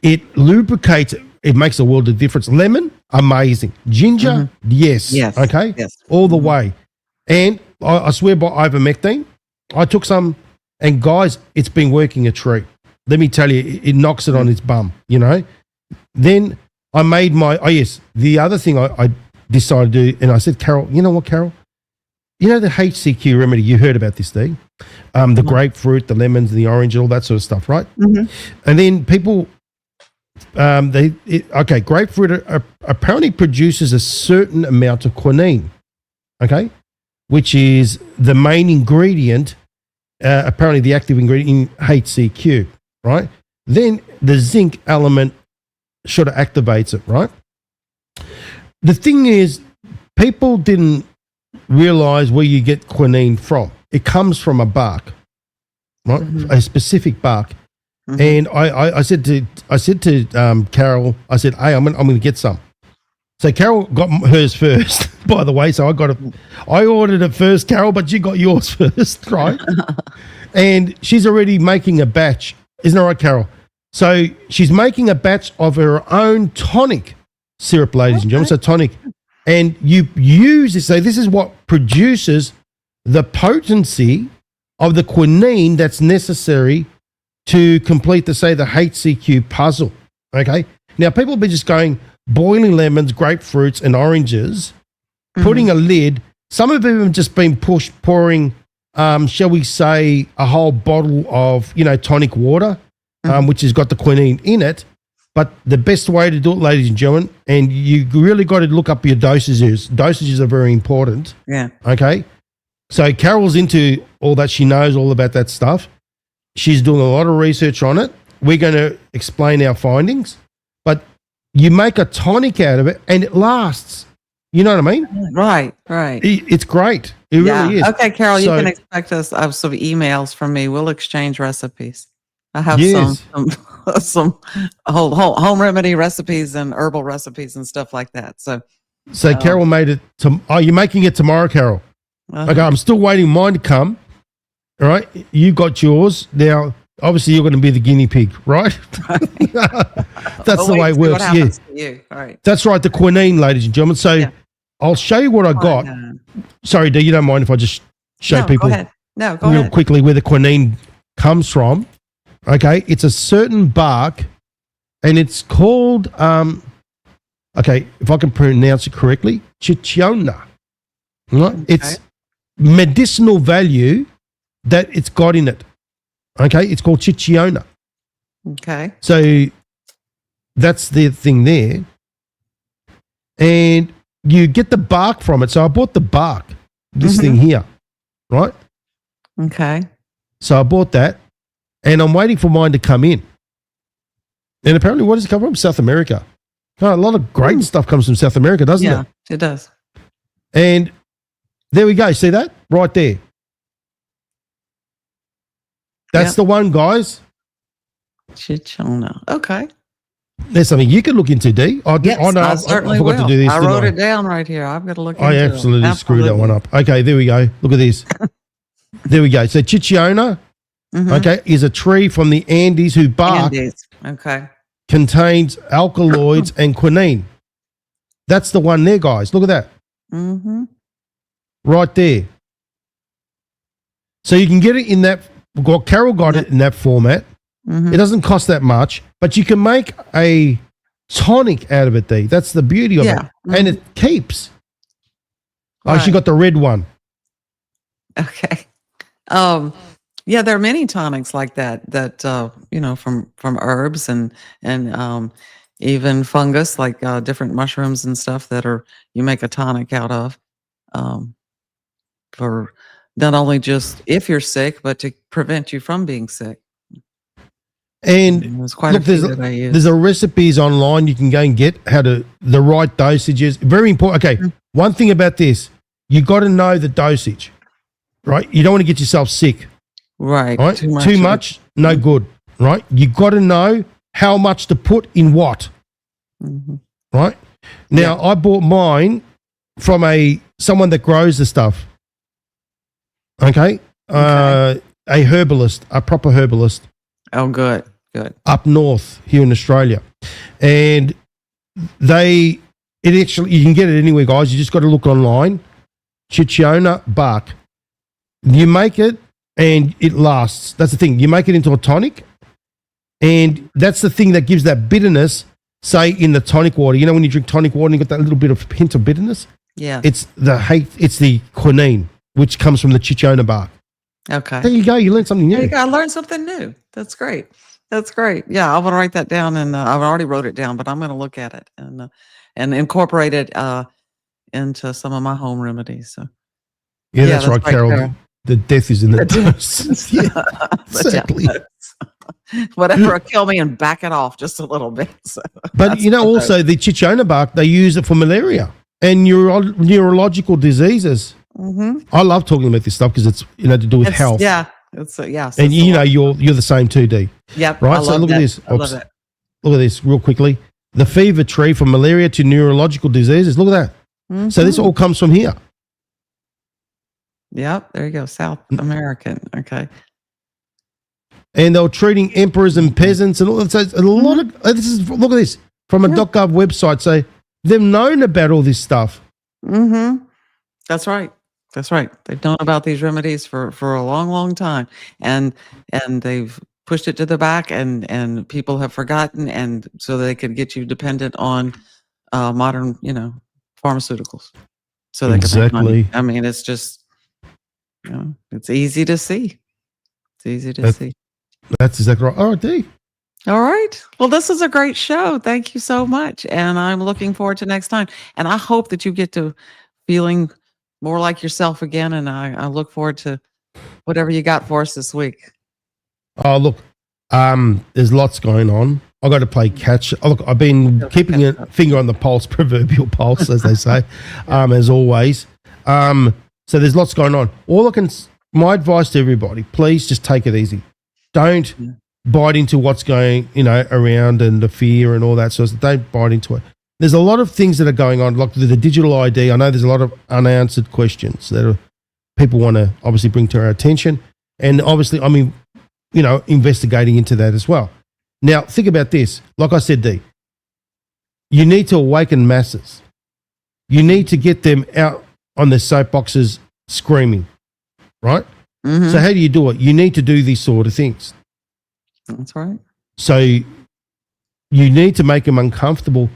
It lubricates it. It makes a world of difference. Lemon, amazing. Ginger, yes. Okay? Yes. All the way. And I swear by ivermectin, I took some, and guys, it's been working a treat. Let me tell you, it knocks it on its bum, Then I made the other thing I decided to do, and I said, Carol, you know what, Carol? The HCQ remedy, you heard about this thing, the grapefruit, the lemons, the orange, and all that sort of stuff, right? And then people, grapefruit apparently produces a certain amount of quinine, okay, which is the main ingredient, apparently the active ingredient in HCQ. Right? Then the zinc element sort of activates it, right? The thing is, people didn't realize where you get quinine from. It comes from a bark, right? A specific bark. And I said to Carol, I said, hey, I'm going to get some. So Carol got hers first, by the way. So I ordered it first, Carol, but you got yours first, right? And she's already making a batch. Isn't that right, Carol? So she's making a batch of her own tonic syrup, ladies and gentlemen. So tonic. And you use this. So this is what produces the potency of the quinine that's necessary to complete the HCQ puzzle. Okay. Now, people have been just going boiling lemons, grapefruits, and oranges, putting a lid. Some of them have just been pouring shall we say, a whole bottle of, tonic water, which has got the quinine in it. But the best way to do it, ladies and gentlemen, and you really got to look up your dosages. Dosages are very important. Yeah. Okay. So Carol's into all that. She knows all about that stuff. She's doing a lot of research on it. We're going to explain our findings. But you make a tonic out of it and it lasts. You know what I mean? Right. It's great. It really is. Okay, Carol, you can expect us some emails from me. We'll exchange recipes. I have Yes. some home remedy recipes and herbal recipes and stuff like that. So Carol made it to. Oh, you're making it tomorrow, Carol. Okay, I'm still waiting mine to come. All right, you got yours now. Obviously, you're going to be the guinea pig, right? That's the way it works. Yeah, to you. All right. that's right. The quinine, ladies and gentlemen. So I'll show you what I got. Sorry, Dee, you don't mind if I just show people Go ahead. No, go real ahead. quickly where the quinine comes from. Okay, it's a certain bark, and it's called. Okay, if I can pronounce it correctly, Chichiona. Right? Okay. It's medicinal value that it's got in it. Okay, it's called Chichiona. Okay. So that's the thing there. And you get the bark from it. So I bought the bark, this thing here, right? Okay. So I bought that, and I'm waiting for mine to come in. And apparently, what does it come from? South America. Oh, a lot of great stuff comes from South America, doesn't it? Yeah, it does. And there we go. See that? Right there. That's the one, guys. Chichona. Okay. There's something you can look into, Dee. I certainly forgot will. to do this. I didn't wrote it down right here. I've got to look into I it. absolutely screwed that one up. Okay, there we go. Look at this. There we go. So Chichiona, okay, is a tree from the Andes whose bark Okay. contains alkaloids and quinine. That's the one there, guys. Look at that. Mm-hmm. Right there. So you can get it in that. Well, Carol got it in that format. It doesn't cost that much, but you can make a tonic out of it, Dee. That's the beauty of it. And it keeps. Oh, she got the red one. Okay. Yeah, there are many tonics like that from herbs and even fungus, like different mushrooms and stuff that you make a tonic out of, for not only just if you're sick, but to prevent you from being sick. And there's quite look, a few that I use. there's a recipes online you can go and get how to the right dosages. Very important. Okay, one thing about this, you got to know the dosage, right? You don't want to get yourself sick. Right. Too much, no good, right? You got to know how much to put in what, right? Now, I bought mine from someone that grows the stuff, okay? A herbalist, a proper herbalist. Oh, good. Up north here in Australia. And you can get it anywhere, guys. You just got to look online. Chichiona bark. You make it and it lasts. That's the thing. You make it into a tonic, and that's the thing that gives that bitterness, say, in the tonic water. You know when you drink tonic water and you got that little bit of hint of bitterness? Yeah. It's the quinine, which comes from the Chichiona bark. Okay. There you go. You learned something new. There you go. I learned something new. That's great. Yeah, I want to write that down, and I've already wrote it down, but I'm going to look at it and incorporate it into some of my home remedies. So yeah, that's right, Carol. The death is in the dose. Yeah, exactly. Whatever will kill me and back it off just a little bit. So but also the Chichiona bark, they use it for malaria and neurological diseases. I love talking about this stuff because it's to do with health. Yeah, it's yeah. And you're the same too, Dee. Yep. Right. So look at this. I love it. Look at this real quickly. The fever tree from malaria to neurological diseases. Look at that. So this all comes from here. Yep. There you go. South American. Okay. And they were treating emperors and peasants and all that. So a lot of look at this from a .gov website. So they've known about all this stuff. That's right. They've known about these remedies for a long, long time, and they've pushed it to the back, and people have forgotten, and so they could get you dependent on modern, pharmaceuticals. So they can make money. I mean, it's just, it's easy to see. It's easy to see. That's exactly right. All right, Dee. All right. Well, this is a great show. Thank you so much, and I'm looking forward to next time. And I hope that you get to feeling more like yourself again, and I look forward to whatever you got for us this week. Oh, look, there's lots going on. I got to play catch. Oh, look, I've been keeping a finger on the pulse, proverbial pulse, as they say, as always. So there's lots going on. My advice to everybody, please just take it easy. Don't bite into what's going, around and the fear and all that sort of stuff. Don't bite into it. There's a lot of things that are going on, like the digital ID. I know there's a lot of unanswered questions that people want to obviously bring to our attention. And obviously, investigating into that as well. Now, think about this. Like I said, Dee, you need to awaken masses. You need to get them out on their soapboxes screaming, right? Mhm. So how do you do it? You need to do these sort of things. That's right. So you need to make them uncomfortable.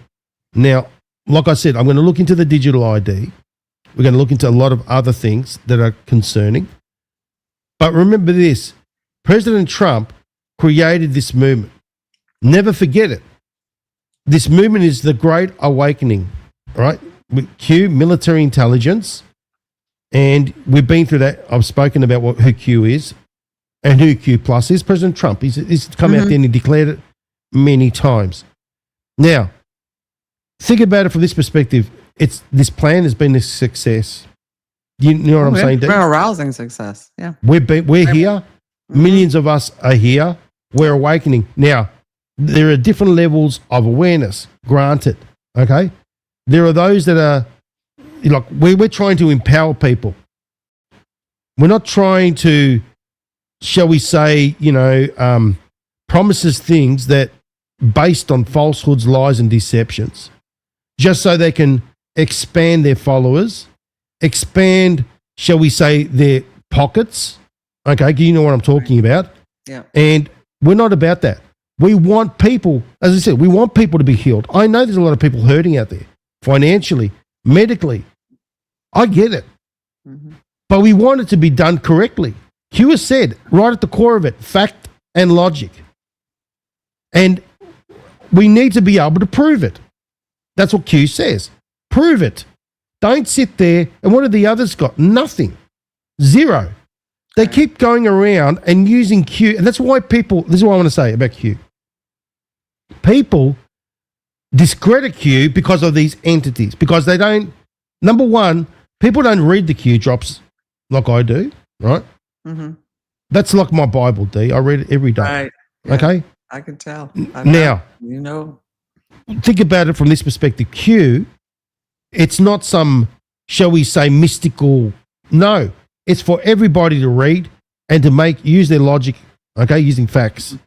Now, like I said, I'm going to look into the digital ID. We're going to look into a lot of other things that are concerning. But remember this, President Trump created this movement. Never forget it. This movement is the Great Awakening, right? With Q, military intelligence, and we've been through that. I've spoken about who Q is and who Q plus is. President Trump. He's come out there and he declared it many times. Now, think about it from this perspective. This plan has been a success. You know what I'm saying, Dave? We're a rousing success. Yeah. We're here. Millions of us are here. We're awakening. Now, there are different levels of awareness, granted, okay? There are those that are, like, we're trying to empower people. We're not trying to, shall we say, promises things that based on falsehoods, lies, and deceptions, just so they can expand their followers, expand, shall we say, their pockets. Okay, you know what I'm talking about. Yeah. And we're not about that. We want people, as I said, we want people to be healed. I know there's a lot of people hurting out there, financially, medically. I get it. Mhm. But we want it to be done correctly. Q has said, right at the core of it, fact and logic. And we need to be able to prove it. That's what Q says. Prove it. Don't sit there. And what have the others got? Nothing. Zero. They keep going around and using Q. And that's why people, this is what I want to say about Q. People discredit Q because of these entities, because they don't, number one, people don't read the Q drops like I do, right? Mhm. That's like my Bible, D. I read it every day. Right. Yeah, Okay? I can tell. Now, think about it from this perspective. Q, it's not some, shall we say, mystical. No, it's for everybody to read and to use their logic, okay, using facts.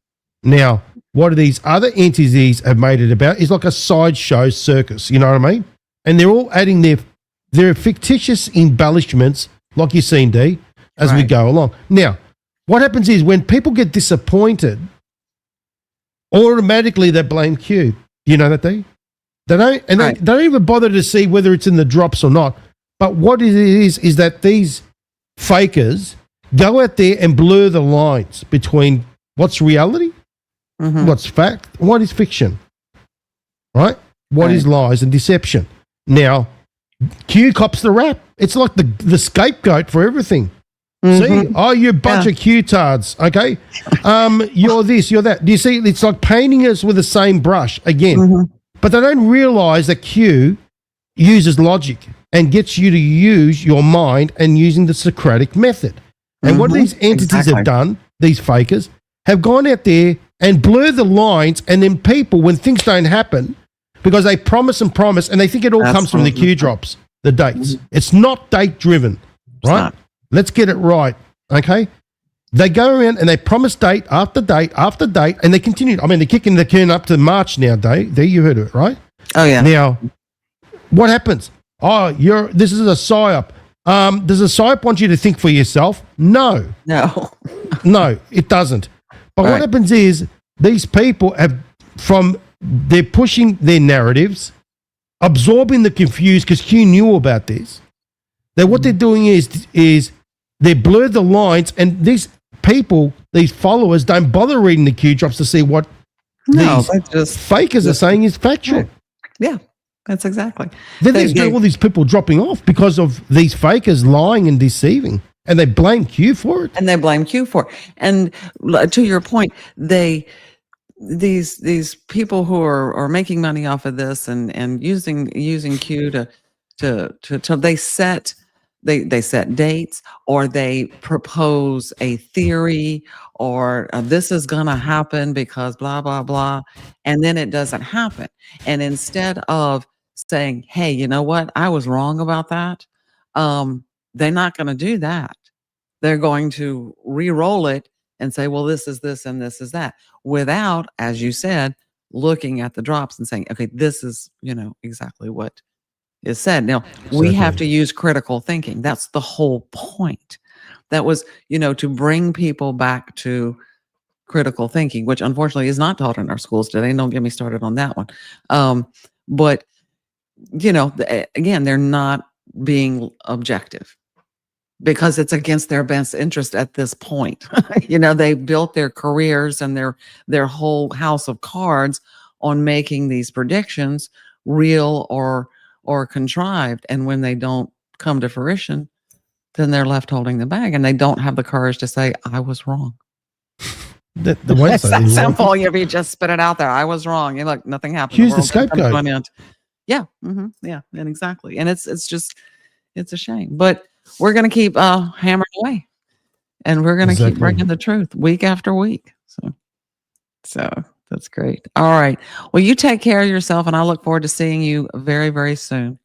Now, what are these other entities have made it about? It's like a sideshow circus, you know what I mean? And they're all adding their fictitious embellishments, like you've seen, D, as we go along. Now, what happens is when people get disappointed, automatically they blame Q. Do you know that, D? They don't, and they don't even bother to see whether it's in the drops or not. But what it is that these fakers go out there and blur the lines between what's reality, what's fact, what is fiction, right? What is lies and deception. Now, Q cops the rap. It's like the scapegoat for everything. See? Oh, you're a bunch of Q-tards, okay? You're this, you're that. Do you see? It's like painting us with the same brush again. But they don't realize that Q uses logic and gets you to use your mind and using the Socratic method. And what these entities have done, these fakers, have gone out there and blur the lines, and then people, when things don't happen, because they promise and promise, and they think it all comes from the Q drops, the dates. It's not date driven, right? Let's get it right, okay? They go around and they promise date after date after date, and they continue. I mean, they're kicking the can up to March now, Dave. There, you heard of it, right? Oh, yeah. Now, what happens? Oh, this is a psyop. Does a psyop want you to think for yourself? No. No. No, it doesn't. But what happens is these people they're pushing their narratives, absorbing the confused, because Q knew about this. That what they're doing is they blur the lines, and these people, these followers, don't bother reading the Q drops to see what these fakers are saying is factual. Yeah, that's exactly. Then there's all these people dropping off because of these fakers lying and deceiving, and they blame Q for it. And they blame Q for it. And to your point, these people who are making money off of this and using Q to they set they set dates, or they propose a theory, or this is going to happen because blah, blah, blah. And then it doesn't happen. And instead of saying, hey, you know what? I was wrong about that. They're not going to do that. They're going to re-roll it and say, well, this is this and this is that, without, as you said, looking at the drops and saying, okay, this is, exactly what is said. Now, we have to use critical thinking. That's the whole point. That was, to bring people back to critical thinking, which unfortunately is not taught in our schools today. Don't get me started on that one. But, again, they're not being objective because it's against their best interest at this point. They've built their careers and their whole house of cards on making these predictions real or contrived. And when they don't come to fruition, then they're left holding the bag, and they don't have the courage to say, I was wrong. The way It's that simple. If you just spit it out there, I was wrong. Look, nothing happened. Use the scapegoat. Yeah. Yeah. And exactly. And it's a shame, but we're going to keep hammering away, and we're going to keep bringing the truth week after week. So that's great. All right. Well, you take care of yourself, and I look forward to seeing you very, very soon.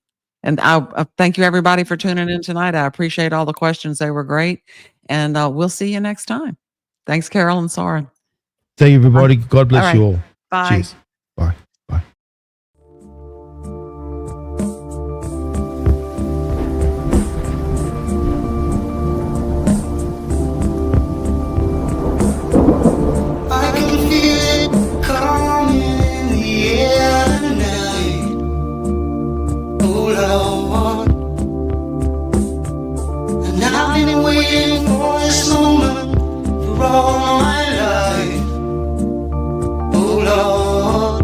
And I thank you, everybody, for tuning in tonight. I appreciate all the questions. They were great. And we'll see you next time. Thanks, Carol and Soren. Thank you, everybody. God bless you all. Bye. Cheers. Bye. Bye. I can feel it coming in the air tonight. Oh Lord, and I've been waiting for this moment for all my life. Oh Lord,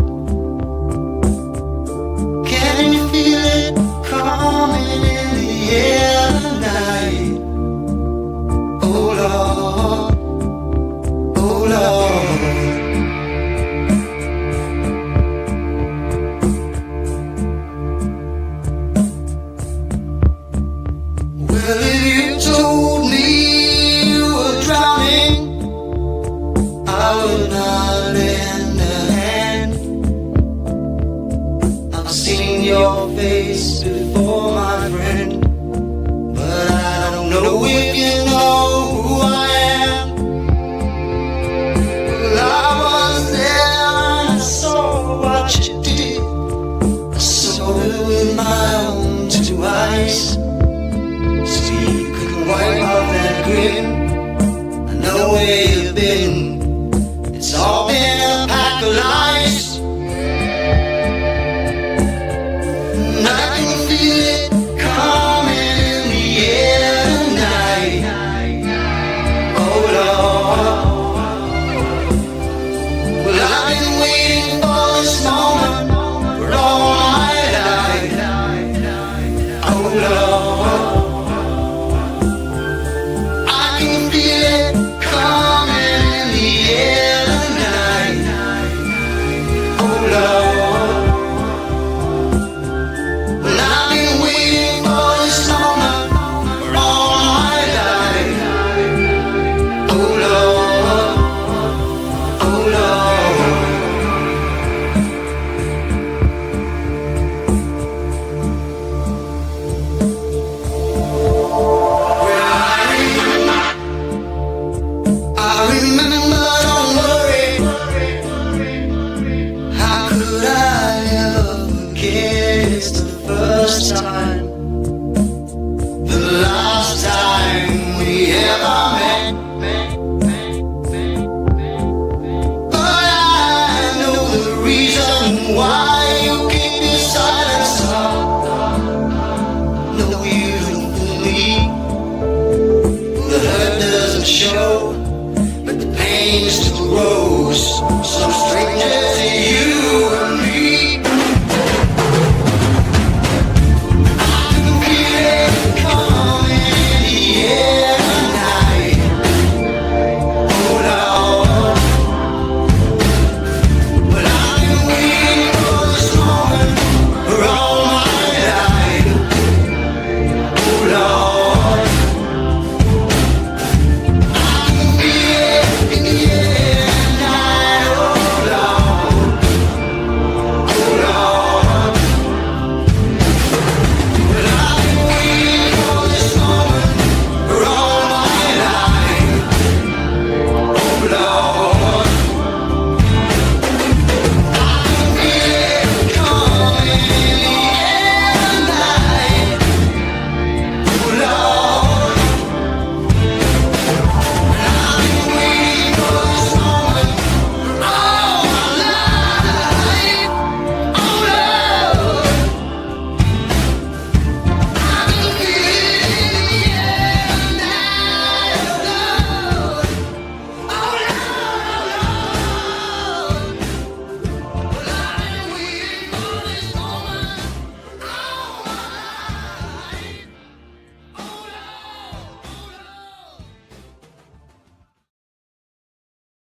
can you feel it coming in the air tonight? Oh Lord, oh Lord. Well, if you told me you were drowning, I would not lend a hand. I've seen your face